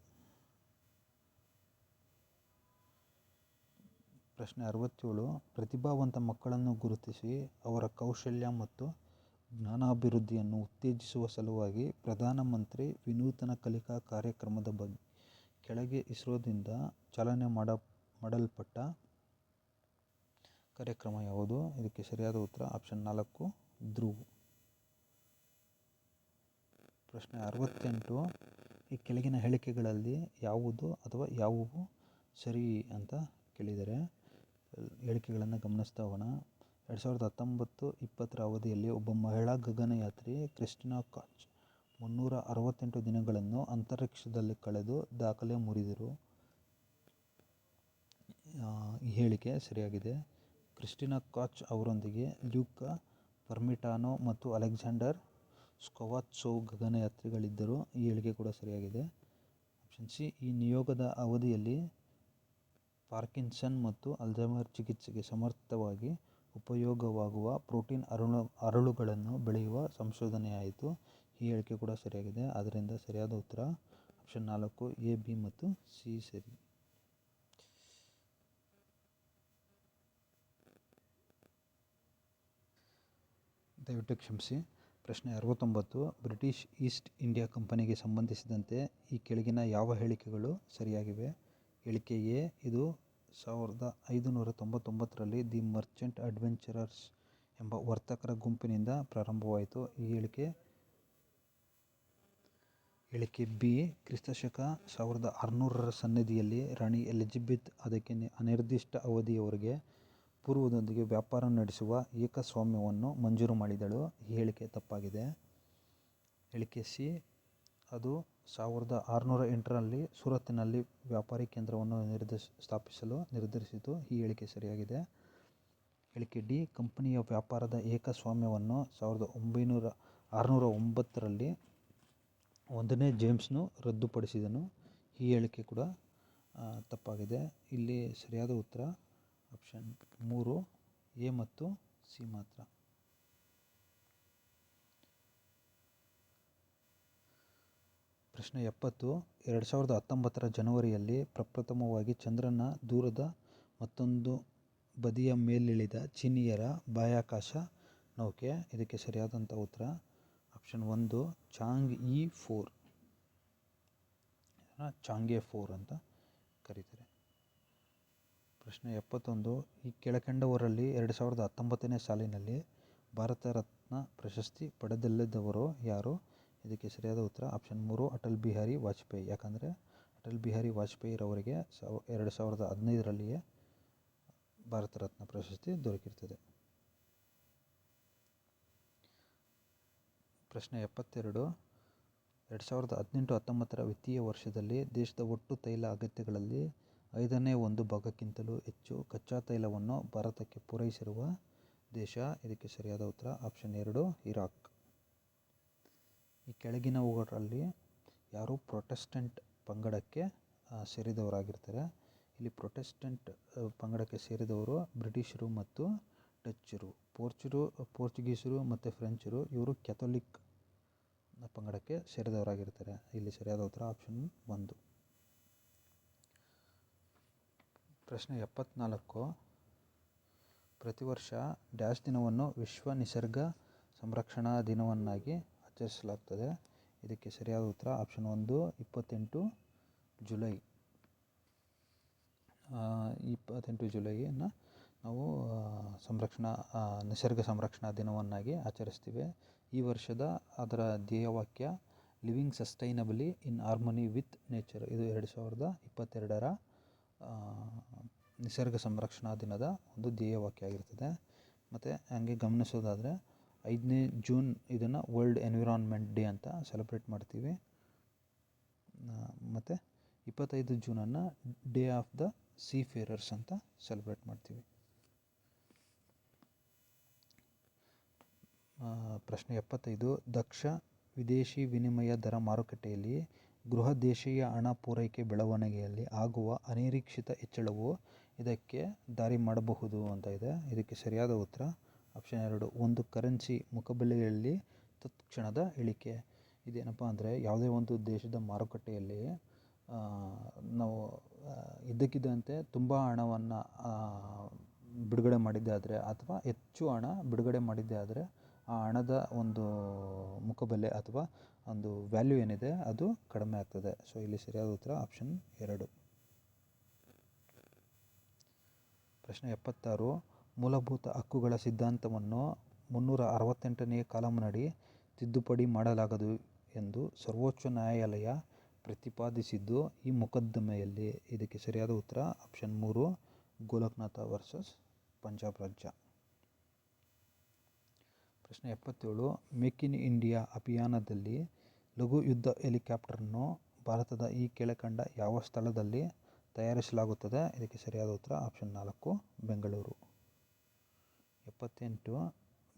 ಪ್ರಶ್ನೆ 67. ಪ್ರತಿಭಾವಂತ ಮಕ್ಕಳನ್ನು ಗುರುತಿಸಿ ಅವರ ಕೌಶಲ್ಯ ಮತ್ತು ಜ್ಞಾನಾಭಿವೃದ್ಧಿಯನ್ನು ಉತ್ತೇಜಿಸುವ ಸಲುವಾಗಿ ಪ್ರಧಾನಮಂತ್ರಿ ವಿನೂತನ ಕಲಿಕಾ ಕಾರ್ಯಕ್ರಮದ ಬಗ್ಗೆ ಕೆಳಗೆ ಇಸ್ರೋದಿಂದ ಚಾಲನೆ ಮಾಡಲ್ಪಟ್ಟ ಕಾರ್ಯಕ್ರಮ ಯಾವುದು? ಇದಕ್ಕೆ ಸರಿಯಾದ ಉತ್ತರ ಆಪ್ಷನ್ 4, ಧ್ರುವ್. ಪ್ರಶ್ನೆ 68. ಈ ಕೆಳಗಿನ ಹೇಳಿಕೆಗಳಲ್ಲಿ ಯಾವುದು ಅಥವಾ ಯಾವುವು ಸರಿ ಅಂತ ಕೇಳಿದರೆ ಹೇಳಿಕೆಗಳನ್ನು ಗಮನಿಸ್ತಾ ಹೋಗೋಣ. 2019-20 ಅವಧಿಯಲ್ಲಿ ಒಬ್ಬ ಮಹಿಳಾ ಗಗನಯಾತ್ರಿ ಕ್ರಿಸ್ಟಿನಾ ಕಾಚ್ 368 ದಿನಗಳನ್ನು ಅಂತರಿಕ್ಷದಲ್ಲಿ ಕಳೆದು ದಾಖಲೆ ಮುರಿದರು. ಈ ಹೇಳಿಕೆ ಸರಿಯಾಗಿದೆ. ಕ್ರಿಸ್ಟಿನಾ ಕಾಚ್ ಅವರೊಂದಿಗೆ ಲ್ಯೂಕಾ ಪರ್ಮಿಟಾನೋ ಮತ್ತು ಅಲೆಕ್ಸಾಂಡರ್ ಸ್ಕೊವಾತ್ಸೋವ್ ಗಗನಯಾತ್ರಿಗಳಿದ್ದರು. ಈ ಹೇಳಿಕೆ ಕೂಡ ಸರಿಯಾಗಿದೆ. ಆಪ್ಷನ್ ಸಿ, ಈ ನಿಯೋಗದ ಅವಧಿಯಲ್ಲಿ ಪಾರ್ಕಿನ್ಸನ್ ಮತ್ತು ಅಲ್ಝೈಮರ್ ಚಿಕಿತ್ಸೆಗೆ ಸಮರ್ಥವಾಗಿ ಉಪಯೋಗವಾಗುವ ಪ್ರೋಟೀನ್ ಅರಳುಗಳನ್ನು ಬೆಳೆಯುವ ಸಂಶೋಧನೆಯಾಯಿತು. ಈ ಹೇಳಿಕೆ ಕೂಡ ಸರಿಯಾಗಿದೆ. ಆದ್ದರಿಂದ ಸರಿಯಾದ ಉತ್ತರ ಆಪ್ಷನ್ 4, ಎ, ಬಿ ಮತ್ತು ಸಿ ಸರಿ. ದಯವಿಟ್ಟು ಕ್ಷಮಿಸಿ. ಪ್ರಶ್ನೆ 69. ಬ್ರಿಟಿಷ್ ಈಸ್ಟ್ ಇಂಡಿಯಾ ಕಂಪನಿಗೆ ಸಂಬಂಧಿಸಿದಂತೆ ಈ ಕೆಳಗಿನ ಯಾವ ಹೇಳಿಕೆಗಳು ಸರಿಯಾಗಿವೆ? ಹೇಳಿಕೆ ಎ, ಇದು 1599ರಲ್ಲಿ ದಿ ಮರ್ಚೆಂಟ್ ಅಡ್ವೆಂಚರರ್ಸ್ ಎಂಬ ವರ್ತಕರ ಗುಂಪಿನಿಂದ ಪ್ರಾರಂಭವಾಯಿತು. ಈ ಹೇಳಿಕೆ ಬಿ, ಕ್ರಿಸ್ತಶಕ 1600ರ ಸನ್ನಿಧಿಯಲ್ಲಿ ರಾಣಿ ಎಲಿಜಬೆತ್ ಅದಕ್ಕೆ ಅನಿರ್ದಿಷ್ಟ ಅವಧಿಯವರೆಗೆ ಪೂರ್ವದೊಂದಿಗೆ ವ್ಯಾಪಾರ ನಡೆಸುವ ಏಕಸ್ವಾಮ್ಯವನ್ನು ಮಂಜೂರು ಮಾಡಿದಳು. ಈ ಹೇಳಿಕೆ ತಪ್ಪಾಗಿದೆ. ಹೇಳಿಕೆ ಸಿ, ಅದು 1608ರಲ್ಲಿ ಸೂರತ್ತಿನಲ್ಲಿ ವ್ಯಾಪಾರಿ ಕೇಂದ್ರವನ್ನು ಸ್ಥಾಪಿಸಲು ನಿರ್ಧರಿಸಿತು. ಈ ಹೇಳಿಕೆ ಸರಿಯಾಗಿದೆ. ಹೇಳಿಕೆ ಡಿ, ಕಂಪನಿಯ ವ್ಯಾಪಾರದ ಏಕಸ್ವಾಮ್ಯವನ್ನು 1609ರಲ್ಲಿ 1ನೇ ಜೇಮ್ಸ್ನು ರದ್ದುಪಡಿಸಿದನು. ಈ ಹೇಳಿಕೆ ಕೂಡ ತಪ್ಪಾಗಿದೆ. ಇಲ್ಲಿ ಸರಿಯಾದ ಉತ್ತರ ಆಪ್ಷನ್ 3 ಎ ಮತ್ತು ಸಿ ಮಾತ್ರ. ಪ್ರಶ್ನೆ 70. 2019ರ ಜನವರಿಯಲ್ಲಿ ಪ್ರಪ್ರಥಮವಾಗಿ ಚಂದ್ರನ ದೂರದ ಮತ್ತೊಂದು ಬದಿಯ ಮೇಲಿಳಿದ ಚೀನೀಯರ ಬಾಹ್ಯಾಕಾಶ ನೌಕೆ. ಇದಕ್ಕೆ ಸರಿಯಾದಂಥ ಉತ್ತರ ಆಪ್ಷನ್ 1 ಚಾಂಗ್ಇ 4. ಚಾಂಗ್ಗೆ 4 ಅಂತ ಕರೀತಾರೆ. ಪ್ರಶ್ನೆ 71. ಈ ಕೆಳಕಂಡವರಲ್ಲಿ 2019ನೇ ಸಾಲಿನಲ್ಲಿ ಭಾರತ ರತ್ನ ಪ್ರಶಸ್ತಿ ಪಡೆದಿಲ್ಲದವರು ಯಾರು? ಇದಕ್ಕೆ ಸರಿಯಾದ ಉತ್ತರ ಆಪ್ಷನ್ 3 ಅಟಲ್ ಬಿಹಾರಿ ವಾಜಪೇಯಿ. ಯಾಕಂದರೆ ಅಟಲ್ ಬಿಹಾರಿ ವಾಜಪೇಯಿರವರಿಗೆ 2015ರಲ್ಲಿಯೇ ಭಾರತ ರತ್ನ ಪ್ರಶಸ್ತಿ ದೊರಕಿರ್ತದೆ. ಪ್ರಶ್ನೆ 72. 2018-19ರ ವಿತ್ತೀಯ ವರ್ಷದಲ್ಲಿ ದೇಶದ ಒಟ್ಟು ತೈಲ ಅಗತ್ಯಗಳಲ್ಲಿ 5ನೇ ಒಂದು ಭಾಗಕ್ಕಿಂತಲೂ ಹೆಚ್ಚು ಕಚ್ಚಾ ತೈಲವನ್ನು ಭಾರತಕ್ಕೆ ಪೂರೈಸಿರುವ ದೇಶ. ಇದಕ್ಕೆ ಸರಿಯಾದ ಉತ್ತರ ಆಪ್ಷನ್ 2 ಇರಾಕ್. ಈ ಕೆಳಗಿನವುಗಳಲ್ಲಿ ಯಾರು ಪ್ರೊಟೆಸ್ಟೆಂಟ್ ಪಂಗಡಕ್ಕೆ ಸೇರಿದವರಾಗಿರ್ತಾರೆ? ಇಲ್ಲಿ ಪ್ರೊಟೆಸ್ಟೆಂಟ್ ಪಂಗಡಕ್ಕೆ ಸೇರಿದವರು ಬ್ರಿಟಿಷರು ಮತ್ತು ಡಚ್ಚರು. ಪೋರ್ಚುಗೀಸರು ಮತ್ತು ಫ್ರೆಂಚರು ಇವರು ಕ್ಯಾಥೋಲಿಕ್ ಪಂಗಡಕ್ಕೆ ಸೇರಿದವರಾಗಿರ್ತಾರೆ. ಇಲ್ಲಿ ಸರಿಯಾದ ಉತ್ತರ ಆಪ್ಷನ್ 1. ಪ್ರಶ್ನೆ 74. ಪ್ರತಿ ವರ್ಷ ಡ್ಯಾಶ್ ದಿನವನ್ನು ವಿಶ್ವ ನಿಸರ್ಗ ಸಂರಕ್ಷಣಾ ದಿನವನ್ನಾಗಿ ಆಚರಿಸಲಾಗುತ್ತದೆ. ಇದಕ್ಕೆ ಸರಿಯಾದ ಉತ್ತರ ಆಪ್ಷನ್ 1 28 ಜುಲೈ. 28 ಜುಲೈಯನ್ನು ನಾವು ನಿಸರ್ಗ ಸಂರಕ್ಷಣಾ ದಿನವನ್ನಾಗಿ ಆಚರಿಸ್ತೀವಿ. ಈ ವರ್ಷದ ಅದರ ಧ್ಯೇಯವಾಕ್ಯ living sustainably in harmony with nature. ಇದು 2022ರ ನಿಸರ್ಗ ಸಂರಕ್ಷಣಾ ದಿನದ ಒಂದು ಧ್ಯೇಯವಾಕ್ಯ ಆಗಿರ್ತದೆ. ಮತ್ತು ಹಂಗೆ ಗಮನಿಸೋದಾದರೆ 5ನೇ ಜೂನ್ ಇದನ್ನು ವರ್ಲ್ಡ್ ಎನ್ವಿರಾನ್ಮೆಂಟ್ ಡೇ ಅಂತ ಸೆಲೆಬ್ರೇಟ್ ಮಾಡ್ತೀವಿ. ಮತ್ತು 25 ಜೂನನ್ನು ಡೇ ಆಫ್ ದ ಸೀ ಫೇರರ್ಸ್ ಅಂತ ಸೆಲೆಬ್ರೇಟ್ ಮಾಡ್ತೀವಿ. ಪ್ರಶ್ನೆ 75. ದಕ್ಷ ವಿದೇಶಿ ವಿನಿಮಯ ದರ ಮಾರುಕಟ್ಟೆಯಲ್ಲಿ ಗೃಹ ದೇಶೀಯ ಹಣ ಪೂರೈಕೆ ಬೆಳವಣಿಗೆಯಲ್ಲಿ ಆಗುವ ಅನಿರೀಕ್ಷಿತ ಹೆಚ್ಚಳವು ಇದಕ್ಕೆ ದಾರಿ ಮಾಡಬಹುದು ಅಂತ ಇದೆ. ಇದಕ್ಕೆ ಸರಿಯಾದ ಉತ್ತರ ಆಪ್ಷನ್ 2 ಒಂದು ಕರೆನ್ಸಿ ಮುಖಬೆಲೆಯಲ್ಲಿ ತತ್ಕ್ಷಣದ ಇಳಿಕೆ. ಇದೇನಪ್ಪ ಅಂದರೆ ಯಾವುದೇ ಒಂದು ದೇಶದ ಮಾರುಕಟ್ಟೆಯಲ್ಲಿ ನಾವು ಇದ್ದಕ್ಕಿದ್ದಂತೆ ತುಂಬ ಹಣವನ್ನು ಬಿಡುಗಡೆ ಮಾಡಿದ್ದೇ ಆದರೆ ಅಥವಾ ಹೆಚ್ಚು ಹಣ ಬಿಡುಗಡೆ ಮಾಡಿದ್ದೇ ಆದರೆ ಆ ಹಣದ ಒಂದು ಮುಖಬೆಲೆ ಅಥವಾ ಒಂದು ವ್ಯಾಲ್ಯೂ ಏನಿದೆ ಅದು ಕಡಿಮೆ ಆಗ್ತದೆ. ಸೊ ಇಲ್ಲಿ ಸರಿಯಾದ ಉತ್ತರ ಆಪ್ಷನ್ 2. ಪ್ರಶ್ನೆ 76. ಮೂಲಭೂತ ಹಕ್ಕುಗಳ ಸಿದ್ಧಾಂತವನ್ನು 368ನೇ ಕಾಲಂನಡಿ ತಿದ್ದುಪಡಿ ಮಾಡಲಾಗದು ಎಂದು ಸರ್ವೋಚ್ಚ ನ್ಯಾಯಾಲಯ ಪ್ರತಿಪಾದಿಸಿದ್ದು ಈ ಮೊಕದ್ದಮೆಯಲ್ಲಿ. ಇದಕ್ಕೆ ಸರಿಯಾದ ಉತ್ತರ ಆಪ್ಷನ್ 3 ಗೋಲಕ್ನಾಥ ವರ್ಸಸ್ ಪಂಜಾಬ್ ರಾಜ್ಯ. ಪ್ರಶ್ನೆ 77. ಮೇಕ್ ಇನ್ ಇಂಡಿಯಾ ಅಭಿಯಾನದಲ್ಲಿ ಲಘು ಯುದ್ಧ ಹೆಲಿಕಾಪ್ಟರನ್ನು ಭಾರತದ ಈ ಕೆಳಕಂಡ ಯಾವ ಸ್ಥಳದಲ್ಲಿ ತಯಾರಿಸಲಾಗುತ್ತದೆ? ಇದಕ್ಕೆ ಸರಿಯಾದ ಉತ್ತರ ಆಪ್ಷನ್ 4 ಬೆಂಗಳೂರು. 78.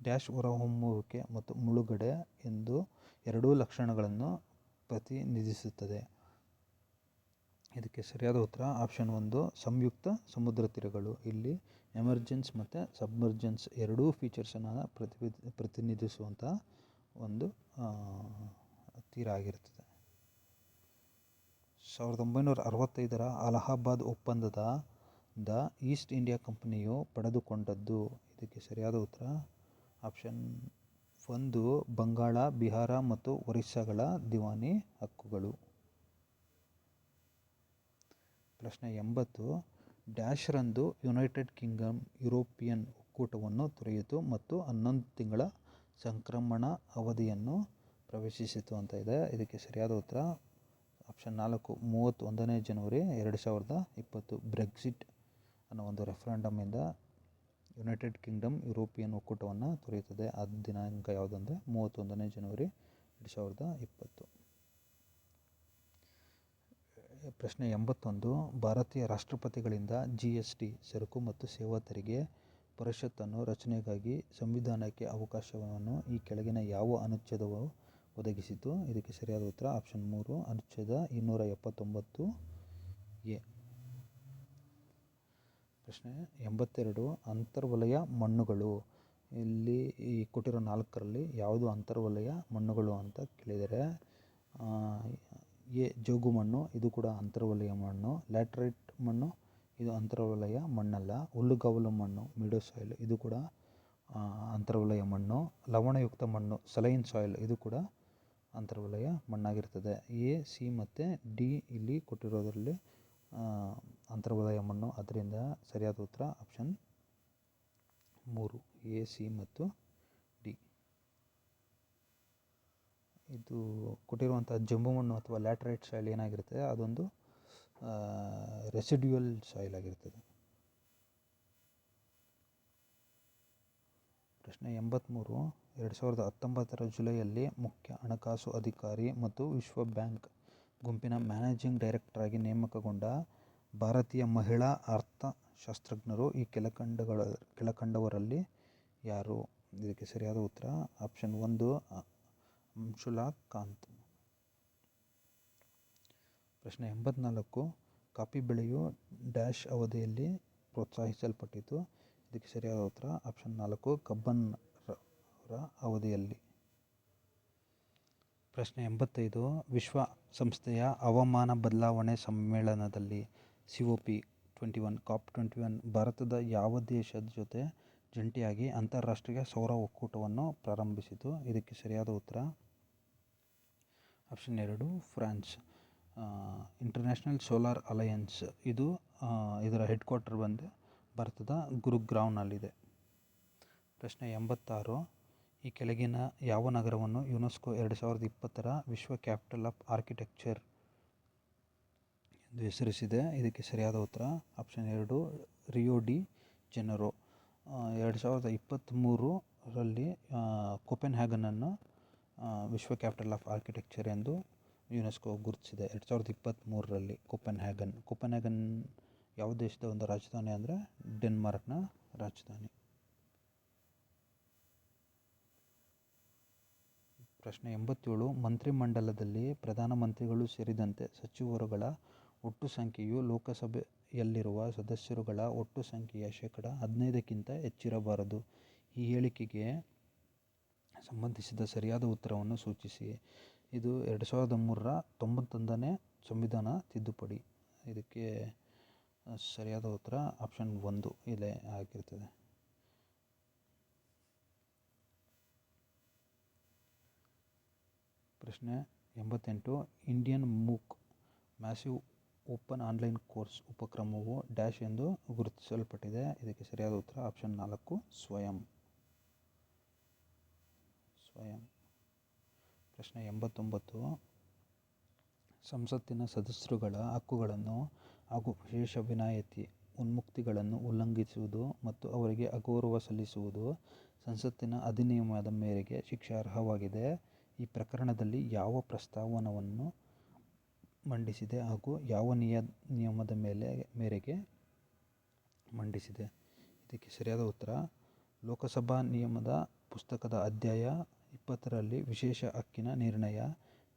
ಡ್ಯಾಶ್ ಹೊರಹೊಮ್ಮುವಿಕೆ ಮತ್ತು ಮುಳುಗಡೆ ಎಂದು ಎರಡೂ ಲಕ್ಷಣಗಳನ್ನು ಪ್ರತಿನಿಧಿಸುತ್ತದೆ. ಇದಕ್ಕೆ ಸರಿಯಾದ ಉತ್ತರ ಆಪ್ಷನ್ 1 ಸಂಯುಕ್ತ ಸಮುದ್ರ ತೀರಗಳು. ಇಲ್ಲಿ ಎಮರ್ಜೆನ್ಸ್ ಮತ್ತು ಸಬ್ಮರ್ಜೆನ್ಸ್ ಎರಡೂ ಫೀಚರ್ಸನ್ನು ಪ್ರತಿನಿಧಿಸುವಂಥ ಒಂದು ತೀರ ಆಗಿರ್ತದೆ. 1965ರ ಅಲಹಾಬಾದ್ ಒಪ್ಪಂದದ ಈಸ್ಟ್ ಇಂಡಿಯಾ ಕಂಪನಿಯು ಪಡೆದುಕೊಂಡದ್ದು. ಇದಕ್ಕೆ ಸರಿಯಾದ ಉತ್ತರ ಆಪ್ಷನ್ 1 ಬಂಗಾಳ, ಬಿಹಾರ ಮತ್ತು ಒರಿಸ್ಸಾಗಳ ದಿವಾನಿ ಹಕ್ಕುಗಳು. ಪ್ರಶ್ನೆ 80. ಡ್ಯಾಶ್ ರಂದು ಯುನೈಟೆಡ್ ಕಿಂಗ್ಡಮ್ ಯುರೋಪಿಯನ್ ಒಕ್ಕೂಟವನ್ನು ತೊರೆಯಿತು ಮತ್ತು 11 ತಿಂಗಳ ಸಂಕ್ರಮಣ ಅವಧಿಯನ್ನು ಪ್ರವೇಶಿಸಿತು ಅಂತ ಇದೆ. ಇದಕ್ಕೆ ಸರಿಯಾದ ಉತ್ತರ ಆಪ್ಷನ್ 4 31ನೇ ಜನವರಿ 2020. ಬ್ರೆಕ್ಸಿಟ್ ಅನ್ನೋ ಒಂದು ರೆಫರೆಂಡಮ್ಮಿಂದ ಯುನೈಟೆಡ್ ಕಿಂಗ್ಡಮ್ ಯುರೋಪಿಯನ್ ಒಕ್ಕೂಟವನ್ನು ತೊರೆಯುತ್ತದೆ. ಆ ದಿನಾಂಕ ಯಾವುದಂದರೆ 31ನೇ ಜನವರಿ 2020. ಪ್ರಶ್ನೆ 81. ಭಾರತೀಯ ರಾಷ್ಟ್ರಪತಿಗಳಿಂದ GST ಸರಕು ಮತ್ತು ಸೇವಾ ತೆರಿಗೆ ಪರಿಷತ್ತನ್ನು ರಚನೆಗಾಗಿ ಸಂವಿಧಾನಕ್ಕೆ ಅವಕಾಶವನ್ನು ಈ ಕೆಳಗಿನ ಯಾವ ಅನುಚ್ಛೇದವು ಒದಗಿಸಿತು? ಇದಕ್ಕೆ ಸರಿಯಾದ ಉತ್ತರ ಆಪ್ಷನ್ 3 ಅನುಚ್ಛೇದ 279 ಎ. ಪ್ರಶ್ನೆ 82. ಅಂತರ್ವಲಯ ಮಣ್ಣುಗಳು. ಇಲ್ಲಿ ಈ ಕೊಟ್ಟಿರೋ 4ರಲ್ಲಿ ಯಾವುದು ಅಂತರ್ವಲಯ ಮಣ್ಣುಗಳು ಅಂತ ಕೇಳಿದರೆ ಎ ಜೋಗು ಮಣ್ಣು, ಇದು ಕೂಡ ಅಂತರ್ವಲಯ ಮಣ್ಣು. ಲ್ಯಾಟರೈಟ್ ಮಣ್ಣು, ಇದು ಅಂತರ್ವಲಯ ಮಣ್ಣಲ್ಲ. ಹುಲ್ಲುಗಾವಲು ಮಣ್ಣು ಮೀಡೋ ಸಾಯಿಲ್, ಇದು ಕೂಡ ಅಂತರ್ವಲಯ ಮಣ್ಣು. ಲವಣಯುಕ್ತ ಮಣ್ಣು ಸಲೈನ್ ಸಾಯಿಲ್, ಇದು ಕೂಡ ಅಂತರ್ವಲಯ ಮಣ್ಣಾಗಿರ್ತದೆ. ಎ, ಸಿ ಮತ್ತು ಡಿ ಇಲ್ಲಿ ಕೊಟ್ಟಿರೋದರಲ್ಲಿ ಅಂತರ್ವಲಯ ಮಣ್ಣು. ಅದರಿಂದ ಸರಿಯಾದ ಉತ್ತರ ಆಪ್ಷನ್ 3 ಎ, ಸಿ ಮತ್ತು ಡಿ. ಇದು ಕೊಟ್ಟಿರುವಂಥ ಜಂಬು ಮಣ್ಣು ಅಥವಾ ಲ್ಯಾಟರೈಟ್ ಸಾಯಿಲ್ ಏನಾಗಿರ್ತದೆ, ಅದೊಂದು ರೆಸಿಡ್ಯುಯಲ್ ಸಾಯಿಲ್ ಆಗಿರ್ತದೆ. ಪ್ರಶ್ನೆ 83. 2019 ಜುಲೈಯಲ್ಲಿ ಮುಖ್ಯ ಹಣಕಾಸು ಅಧಿಕಾರಿ ಮತ್ತು ವಿಶ್ವ ಬ್ಯಾಂಕ್ ಗುಂಪಿನ ಮ್ಯಾನೇಜಿಂಗ್ ಡೈರೆಕ್ಟರ್ ಆಗಿ ನೇಮಕಗೊಂಡ ಭಾರತೀಯ ಮಹಿಳಾ ಅರ್ಥಶಾಸ್ತ್ರಜ್ಞರು ಈ ಕೆಳಕಂಡವರಲ್ಲಿ ಯಾರು? ಇದಕ್ಕೆ ಸರಿಯಾದ ಉತ್ತರ ಆಪ್ಷನ್ 1 ಅಂಶುಲಾ ಕಾಂತ್. ಪ್ರಶ್ನೆ 84. ಕಾಫಿ ಬೆಳೆಯು ಡ್ಯಾಶ್ ಅವಧಿಯಲ್ಲಿ ಪ್ರೋತ್ಸಾಹಿಸಲ್ಪಟ್ಟಿತು? ಇದಕ್ಕೆ ಸರಿಯಾದ ಉತ್ತರ ಆಪ್ಷನ್ 4 ಕಬ್ಬನ್ ಅವರ ಅವಧಿಯಲ್ಲಿ. ಪ್ರಶ್ನೆ 85. ವಿಶ್ವಸಂಸ್ಥೆಯ ಹವಾಮಾನ ಬದಲಾವಣೆ ಸಮ್ಮೇಳನದಲ್ಲಿ COP21 COP21 ಭಾರತದ ಯಾವ ದೇಶದ ಜೊತೆ ಜಂಟಿಯಾಗಿ ಅಂತಾರಾಷ್ಟ್ರೀಯ ಸೌರ ಒಕ್ಕೂಟವನ್ನು ಪ್ರಾರಂಭಿಸಿತು? ಇದಕ್ಕೆ ಸರಿಯಾದ ಉತ್ತರ option 2 France. International solar alliance, ಇದರ ಹೆಡ್ ಕ್ವಾರ್ಟರ್ ಬಂದು ಭಾರತದ ಗುರುಗ್ರಾವ್ನಲ್ಲಿದೆ. ಪ್ರಶ್ನೆ 86. ಈ ಕೆಳಗಿನ ಯಾವ ನಗರವನ್ನು ಯುನೆಸ್ಕೋ 2020ರ ವಿಶ್ವ ಕ್ಯಾಪಿಟಲ್ ಆಫ್ ಆರ್ಕಿಟೆಕ್ಚರ್ ಎಂದು ಹೆಸರಿಸಿದೆ? ಇದಕ್ಕೆ ಸರಿಯಾದ ಉತ್ತರ ಆಪ್ಷನ್ 2 ರಿಯೋ ಡಿ ಜೆನೆರೋ. 2023ರಲ್ಲಿ ಕೋಪೆನ್ಹ್ಯಾಗನನ್ನು ವಿಶ್ವ ಕ್ಯಾಪಿಟಲ್ ಆಫ್ ಆರ್ಕಿಟೆಕ್ಚರ್ ಎಂದು ಯುನೆಸ್ಕೋ ಗುರುತಿಸಿದೆ. 2023ರಲ್ಲಿ ಕೋಪೆನ್ಹ್ಯಾಗನ್ ಯಾವ ದೇಶದ ಒಂದು ರಾಜಧಾನಿ ಅಂದರೆ ಡೆನ್ಮಾರ್ಕ್ನ ರಾಜಧಾನಿ. ಪ್ರಶ್ನೆ 87. ಮಂತ್ರಿಮಂಡಲದಲ್ಲಿ ಪ್ರಧಾನಮಂತ್ರಿಗಳು ಸೇರಿದಂತೆ ಸಚಿವರುಗಳ ಒಟ್ಟು ಸಂಖ್ಯೆಯು ಲೋಕಸಭೆಯಲ್ಲಿರುವ ಸದಸ್ಯರುಗಳ ಒಟ್ಟು ಸಂಖ್ಯೆಯ ಶೇಕಡಾ 15ಕ್ಕಿಂತ ಹೆಚ್ಚಿರಬಾರದು. ಈ ಹೇಳಿಕೆಗೆ ಸಂಬಂಧಿಸಿದ ಸರಿಯಾದ ಉತ್ತರವನ್ನು ಸೂಚಿಸಿ. ಇದು 2003ರ 91ನೇ ಸಂವಿಧಾನ ತಿದ್ದುಪಡಿ. ಇದಕ್ಕೆ ಸರಿಯಾದ ಉತ್ತರ ಆಪ್ಷನ್ 1 ಇಲ್ಲೇ ಆಗಿರ್ತದೆ. ಪ್ರಶ್ನೆ 88. Indian MOOC massive open online course ಉಪಕ್ರಮವು ಡ್ಯಾಶ್ ಎಂದು ಗುರುತಿಸಲ್ಪಟ್ಟಿದೆ? ಇದಕ್ಕೆ ಸರಿಯಾದ ಉತ್ತರ ಆಪ್ಷನ್ 4 ಸ್ವಯಂ. ಪ್ರಶ್ನೆ 89. ಸಂಸತ್ತಿನ ಸದಸ್ಯರುಗಳ ಹಕ್ಕುಗಳನ್ನು ಹಾಗೂ ವಿಶೇಷ ವಿನಾಯಿತಿ ಉನ್ಮುಕ್ತಿಗಳನ್ನು ಉಲ್ಲಂಘಿಸುವುದು ಮತ್ತು ಅವರಿಗೆ ಅಗೌರವ ಸಲ್ಲಿಸುವುದು ಸಂಸತ್ತಿನ ಅಧಿನಿಯಮದ ಮೇರೆಗೆ ಶಿಕ್ಷಾರ್ಹವಾಗಿದೆ. ಈ ಪ್ರಕರಣದಲ್ಲಿ ಯಾವ ಪ್ರಸ್ತಾವವನ್ನು ಮಂಡಿಸಿದೆ ಹಾಗೂ ಯಾವ ನಿಯಮದ ಮೇರೆಗೆ ಮಂಡಿಸಿದೆ? ಇದಕ್ಕೆ ಸರಿಯಾದ ಉತ್ತರ ಲೋಕಸಭಾ ನಿಯಮದ ಪುಸ್ತಕದ ಅಧ್ಯಾಯ 20ರಲ್ಲಿ ವಿಶೇಷ ಹಕ್ಕಿನ ನಿರ್ಣಯ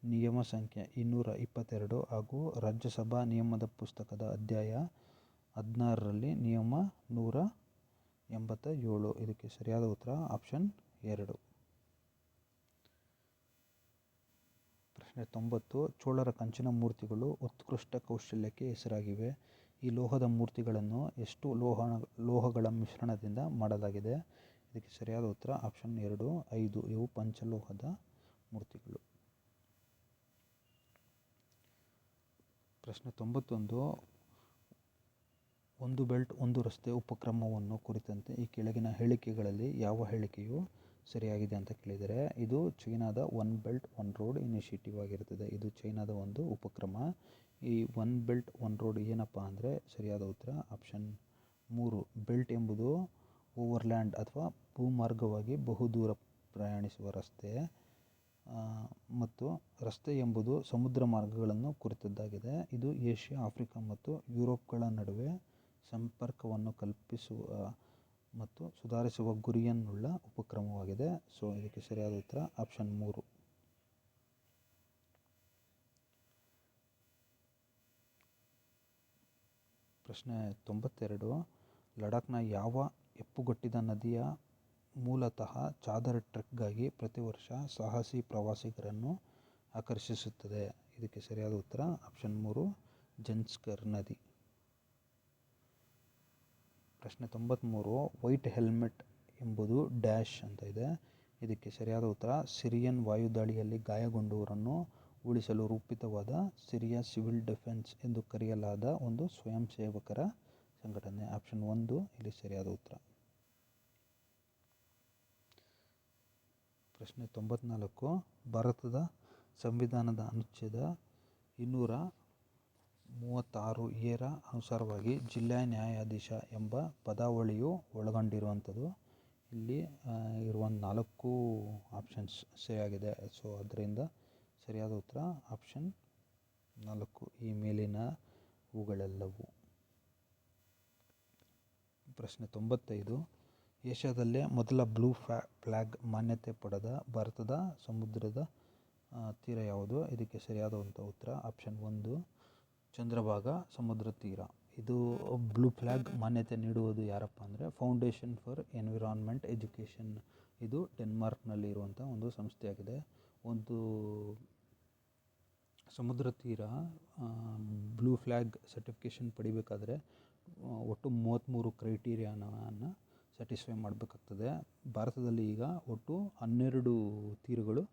ನಿಯಮ ಸಂಖ್ಯೆ 222 ಹಾಗೂ ರಾಜ್ಯಸಭಾ ನಿಯಮದ ಪುಸ್ತಕದ ಅಧ್ಯಾಯ 16ರಲ್ಲಿ ನಿಯಮ 187. ಇದಕ್ಕೆ ಸರಿಯಾದ ಉತ್ತರ ಆಪ್ಷನ್ 2. ಪ್ರಶ್ನೆ 90. ಚೋಳರ ಕಂಚಿನ ಮೂರ್ತಿಗಳು ಉತ್ಕೃಷ್ಟ ಕೌಶಲ್ಯಕ್ಕೆ ಹೆಸರಾಗಿವೆ. ಈ ಲೋಹದ ಮೂರ್ತಿಗಳನ್ನು ಎಷ್ಟು ಲೋಹಗಳ ಮಿಶ್ರಣದಿಂದ ಮಾಡಲಾಗಿದೆ? ಇದಕ್ಕೆ ಸರಿಯಾದ ಉತ್ತರ ಆಪ್ಷನ್ 2 5. ಇವು ಪಂಚಲೋಹದ ಮೂರ್ತಿಗಳು. ಪ್ರಶ್ನೆ 91. ಒಂದು ಬೆಲ್ಟ್ ಒಂದು ರಸ್ತೆ ಉಪಕ್ರಮವನ್ನು ಕುರಿತಂತೆ ಈ ಕೆಳಗಿನ ಹೇಳಿಕೆಗಳಲ್ಲಿ ಯಾವ ಹೇಳಿಕೆಯು ಸರಿಯಾಗಿದೆ ಅಂತ ಕೇಳಿದರೆ, ಇದು ಚೈನಾದ one belt one road initiative ಆಗಿರ್ತದೆ. ಇದು ಚೈನಾದ ಒಂದು ಉಪಕ್ರಮ. ಈ ಒನ್ ಬೆಲ್ಟ್ ಒನ್ ರೋಡ್ ಏನಪ್ಪ ಅಂದರೆ ಸರಿಯಾದ ಉತ್ತರ ಆಪ್ಷನ್ 3. ಬೆಲ್ಟ್ ಎಂಬುದು ಓವರ್ಲ್ಯಾಂಡ್ ಅಥವಾ ಭೂಮಾರ್ಗವಾಗಿ ಬಹುದೂರ ಪ್ರಯಾಣಿಸುವ ರಸ್ತೆ. ಮತ್ತು ರಸ್ತೆ ಎಂಬುದು ಸಮುದ್ರ ಮಾರ್ಗಗಳನ್ನು ಕುರಿತದ್ದಾಗಿದೆ. ಇದು ಏಷ್ಯಾ, ಆಫ್ರಿಕಾ ಮತ್ತು ಯುರೋಪ್ಗಳ ನಡುವೆ ಸಂಪರ್ಕವನ್ನು ಕಲ್ಪಿಸುವ ಮತ್ತು ಸುಧಾರಿಸುವ ಗುರಿಯನ್ನುಳ್ಳ ಉಪಕ್ರಮವಾಗಿದೆ. ಸೊ ಇದಕ್ಕೆ ಸರಿಯಾದ ಉತ್ತರ ಆಪ್ಷನ್ 3. ಪ್ರಶ್ನೆ 92. ಲಡಾಖ್ನ ಯಾವ ಹೆಪ್ಪುಗಟ್ಟಿದ ನದಿಯ ಮೂಲತಃ ಚಾದರ್ ಟ್ರೆಕ್ಗಾಗಿ ಪ್ರತಿ ವರ್ಷ ಸಾಹಸಿ ಪ್ರವಾಸಿಗರನ್ನು ಆಕರ್ಷಿಸುತ್ತದೆ? ಇದಕ್ಕೆ ಸರಿಯಾದ ಉತ್ತರ ಆಪ್ಷನ್ 3 ಜನ್ಸ್ಕರ್ ನದಿ. ಪ್ರಶ್ನೆ 93. ವೈಟ್ ಹೆಲ್ಮೆಟ್ ಎಂಬುದು ಡ್ಯಾಶ್ ಅಂತ ಇದೆ. ಇದಕ್ಕೆ ಸರಿಯಾದ ಉತ್ತರ ಸಿರಿಯನ್ ವಾಯುದಾಳಿಯಲ್ಲಿ ಗಾಯಗೊಂಡವರನ್ನು ಉಳಿಸಲು ರೂಪಿತವಾದ ಸಿರಿಯಾ ಸಿವಿಲ್ ಡಿಫೆನ್ಸ್ ಎಂದು ಕರೆಯಲಾದ ಒಂದು ಸ್ವಯಂ ಸೇವಕರ ಸಂಘಟನೆ. ಆಪ್ಷನ್ 1 ಇಲ್ಲಿ ಸರಿಯಾದ ಉತ್ತರ. ಪ್ರಶ್ನೆ 94. ಭಾರತದ ಸಂವಿಧಾನದ ಅನುಚ್ಛೇದ 236 ರ ಅನುಸಾರವಾಗಿ ಜಿಲ್ಲಾ ನ್ಯಾಯಾಧೀಶ ಎಂಬ ಪದಾವಳಿಯು ಒಳಗೊಂಡಿರುವಂಥದ್ದು. ಇಲ್ಲಿ ಇರುವ 4 ಆಪ್ಷನ್ಸ್ ಸರಿಯಾಗಿದೆ. ಸೊ ಅದರಿಂದ ಸರಿಯಾದ ಉತ್ತರ ಆಪ್ಷನ್ 4 ಈ ಮೇಲಿನ ಇವುಗಳೆಲ್ಲವೂ. ಪ್ರಶ್ನೆ 95. ಏಷ್ಯಾದಲ್ಲೇ ಮೊದಲ ಬ್ಲೂ ಫ್ಲ್ಯಾಗ್ ಮಾನ್ಯತೆ ಪಡೆದ ಭಾರತದ ಸಮುದ್ರದ ತೀರ ಯಾವುದು? ಇದಕ್ಕೆ ಸರಿಯಾದಂಥ ಉತ್ತರ ಆಪ್ಷನ್ 1 ಚಂದ್ರಭಾಗ ಸಮುದ್ರ ತೀರ. ಇದು ಬ್ಲೂ ಫ್ಲ್ಯಾಗ್ ಮಾನ್ಯತೆ ನೀಡುವುದು ಯಾರಪ್ಪ ಅಂದರೆ ಫೌಂಡೇಶನ್ ಫಾರ್ ಎನ್ವಿರಾನ್ಮೆಂಟ್ ಎಜುಕೇಷನ್. ಇದು ಡೆನ್ಮಾರ್ಕ್ನಲ್ಲಿ ಇರುವಂಥ ಒಂದು ಸಂಸ್ಥೆಯಾಗಿದೆ. ಒಂದು ಸಮುದ್ರ ತೀರ ಬ್ಲೂ ಫ್ಲ್ಯಾಗ್ ಸರ್ಟಿಫಿಕೇಷನ್ ಪಡಿಬೇಕಾದ್ರೆ ಒಟ್ಟು 33 ಕ್ರೈಟೀರಿಯಾನ ಸ್ಯಾಟಿಸ್ಫೈ ಮಾಡಬೇಕಾಗ್ತದೆ. ಭಾರತದಲ್ಲಿ ಈಗ ಒಟ್ಟು 12 ತೀರಗಳು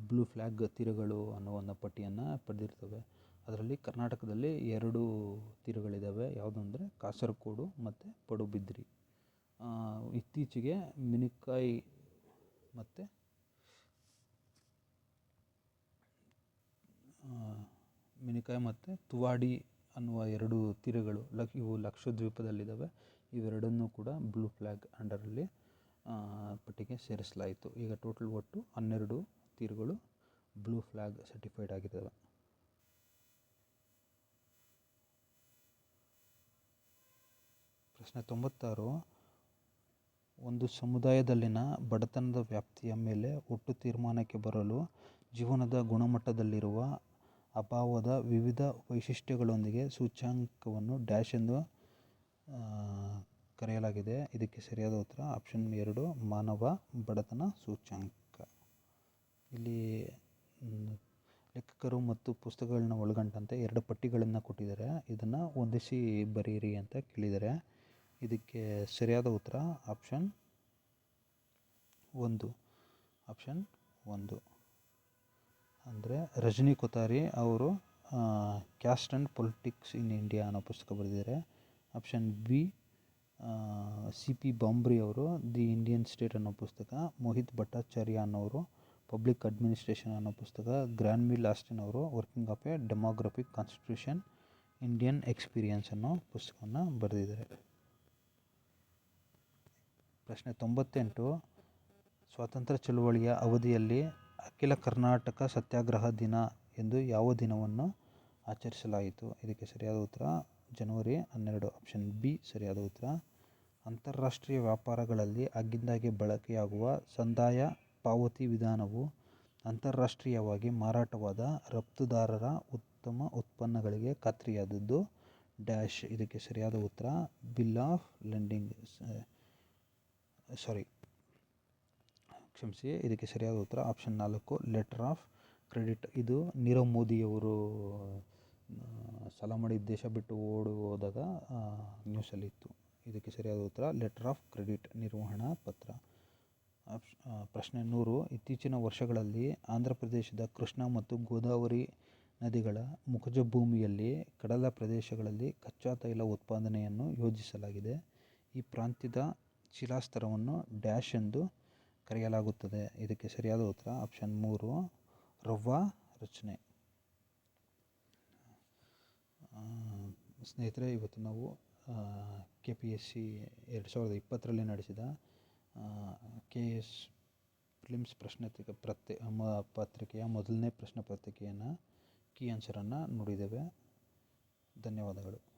ಬ್ಲೂ ಫ್ಲ್ಯಾಗ್ ತೀರಗಳು ಅನ್ನೋ ಒಂದು ಪಟ್ಟಿಯನ್ನು ಪಡೆದಿರ್ತವೆ. ಅದರಲ್ಲಿ ಕರ್ನಾಟಕದಲ್ಲಿ 2 ತೀರಗಳಿದ್ದಾವೆ. ಯಾವುದು ಅಂದರೆ ಕಾಸರಗೋಡು ಮತ್ತು ಪಡುಬಿದ್ರಿ. ಇತ್ತೀಚೆಗೆ ಮಿನಿಕಾಯ್ ಮತ್ತು ತುವಾಡಿ ಅನ್ನುವ 2 ತೀರಗಳು ಇವು ಲಕ್ಷದ್ವೀಪದಲ್ಲಿದ್ದಾವೆ. ಇವೆರಡನ್ನೂ ಕೂಡ ಬ್ಲೂ ಫ್ಲ್ಯಾಗ್ ಅಂಡರಲ್ಲಿ ಪಟ್ಟಿಗೆ ಸೇರಿಸಲಾಯಿತು. ಈಗ ಟೋಟಲ್ ಒಟ್ಟು 12 ತೀರಗಳು ಬ್ಲೂ ಫ್ಲ್ಯಾಗ್ ಸರ್ಟಿಫೈಡ್ ಆಗಿದ್ದಾವೆ. ಪ್ರಶ್ನೆ 96. ಒಂದು ಸಮುದಾಯದಲ್ಲಿನ ಬಡತನದ ವ್ಯಾಪ್ತಿಯ ಮೇಲೆ ಒಟ್ಟು ತೀರ್ಮಾನಕ್ಕೆ ಬರಲು ಜೀವನದ ಗುಣಮಟ್ಟದಲ್ಲಿರುವ ಅಭಾವದ ವಿವಿಧ ವೈಶಿಷ್ಟ್ಯಗಳೊಂದಿಗೆ ಸೂಚ್ಯಂಕವನ್ನು ಡ್ಯಾಶ್ ಎಂದು ಕರೆಯಲಾಗಿದೆ. ಇದಕ್ಕೆ ಸರಿಯಾದ ಉತ್ತರ ಆಪ್ಷನ್ 2 ಮಾನವ ಬಡತನ ಸೂಚ್ಯಂಕ. ಇಲ್ಲಿ ಲೇಖಕರು ಮತ್ತು ಪುಸ್ತಕಗಳನ್ನ ಒಳಗೊಂಡಂತೆ 2 ಪಟ್ಟಿಗಳನ್ನು ಕೊಟ್ಟಿದ್ದಾರೆ. ಇದನ್ನು ಹೊಂದಿಸಿ ಬರೆಯಿರಿ ಅಂತ ಕೇಳಿದ್ದಾರೆ. ಇದಕ್ಕೆ ಸರಿಯಾದ ಉತ್ತರ ಆಪ್ಷನ್ 1 ಅಂದರೆ ರಜನಿ ಕೊಥಾರಿ ಅವರು caste and politics in India ಅನ್ನೋ ಪುಸ್ತಕ ಬರೆದಿದ್ದಾರೆ. ಆಪ್ಷನ್ ಬಿ CP ಬಾಂಬ್ರಿ ಅವರು ದಿ ಇಂಡಿಯನ್ ಸ್ಟೇಟ್ ಅನ್ನೋ ಪುಸ್ತಕ. ಮೋಹಿತ್ ಭಟ್ಟಾಚಾರ್ಯ ಅನ್ನೋರು ಪಬ್ಲಿಕ್ ಅಡ್ಮಿನಿಸ್ಟ್ರೇಷನ್ ಅನ್ನೋ ಪುಸ್ತಕ. ಗ್ರಾನ್ವಿಲ್ ಆಸ್ಟಿನ್ ಅವರು working of A demographic constitution Indian experience ಅನ್ನೋ ಪುಸ್ತಕವನ್ನು ಬರೆದಿದ್ದಾರೆ. ಪ್ರಶ್ನೆ 98. ಸ್ವಾತಂತ್ರ್ಯ ಚಳುವಳಿಯ ಅವಧಿಯಲ್ಲಿ ಅಖಿಲ ಕರ್ನಾಟಕ ಸತ್ಯಾಗ್ರಹ ದಿನ ಎಂದು ಯಾವ ದಿನವನ್ನು ಆಚರಿಸಲಾಯಿತು? ಇದಕ್ಕೆ ಸರಿಯಾದ ಉತ್ತರ ಜನವರಿ 12. ಆಪ್ಷನ್ ಬಿ ಸರಿಯಾದ ಉತ್ತರ. ಅಂತಾರಾಷ್ಟ್ರೀಯ ವ್ಯಾಪಾರಗಳಲ್ಲಿ ಆಗಿಂದಾಗೆ ಬಳಕೆಯಾಗುವ ಸಂದಾಯ ಪಾವತಿ ವಿಧಾನವು ಅಂತಾರಾಷ್ಟ್ರೀಯವಾಗಿ ಮಾರಾಟವಾದ ರಫ್ತುದಾರರ ಉತ್ತಮ ಉತ್ಪನ್ನಗಳಿಗೆ ಖಾತ್ರಿಯಾದದ್ದು ಡ್ಯಾಶ್. ಇದಕ್ಕೆ ಸರಿಯಾದ ಉತ್ತರ ಬಿಲ್ ಆಫ್ ಲೆಂಡಿಂಗ್. ಇದಕ್ಕೆ ಸರಿಯಾದ ಉತ್ತರ ಆಪ್ಷನ್ 4 ಲೆಟರ್ ಆಫ್ ಕ್ರೆಡಿಟ್. ಇದು ನೀರವ್ ಮೋದಿಯವರು ಸಾಲ ಮಾಡಿ ದೇಶ ಬಿಟ್ಟು ಹೋದಾಗ ನ್ಯೂಸಲ್ಲಿತ್ತು. ಇದಕ್ಕೆ ಸರಿಯಾದ ಉತ್ತರ ಲೆಟರ್ ಆಫ್ ಕ್ರೆಡಿಟ್ ನಿರ್ವಹಣಾ ಪತ್ರ. ಪ್ರಶ್ನೆ 100. ಇತ್ತೀಚಿನ ವರ್ಷಗಳಲ್ಲಿ ಆಂಧ್ರ ಪ್ರದೇಶದ ಕೃಷ್ಣಾ ಮತ್ತು ಗೋದಾವರಿ ನದಿಗಳ ಮುಖಜ ಭೂಮಿಯಲ್ಲಿ ಕಡಲ ಪ್ರದೇಶಗಳಲ್ಲಿ ಕಚ್ಚಾ ತೈಲ ಉತ್ಪಾದನೆಯನ್ನು ಯೋಜಿಸಲಾಗಿದೆ. ಈ ಪ್ರಾಂತ್ಯದ ಶಿಲಾಸ್ತರವನ್ನು ಡ್ಯಾಶ್ ಎಂದು ಕರೆಯಲಾಗುತ್ತದೆ. ಇದಕ್ಕೆ ಸರಿಯಾದ ಉತ್ತರ ಆಪ್ಷನ್ 3 ರವ್ವಾ ರಚನೆ. ಸ್ನೇಹಿತರೆ, ಇವತ್ತು ನಾವು KPSC 2020ರಲ್ಲಿ ನಡೆಸಿದ KS ಪ್ರಿಲಿಮ್ಸ್ ಪತ್ರಿಕೆಯ ಮೊದಲನೇ ಪ್ರಶ್ನೆ ಪತ್ರಿಕೆಯನ್ನು ಕೀ ಆನ್ಸರನ್ನು ನೋಡಿದ್ದೇವೆ. ಧನ್ಯವಾದಗಳು.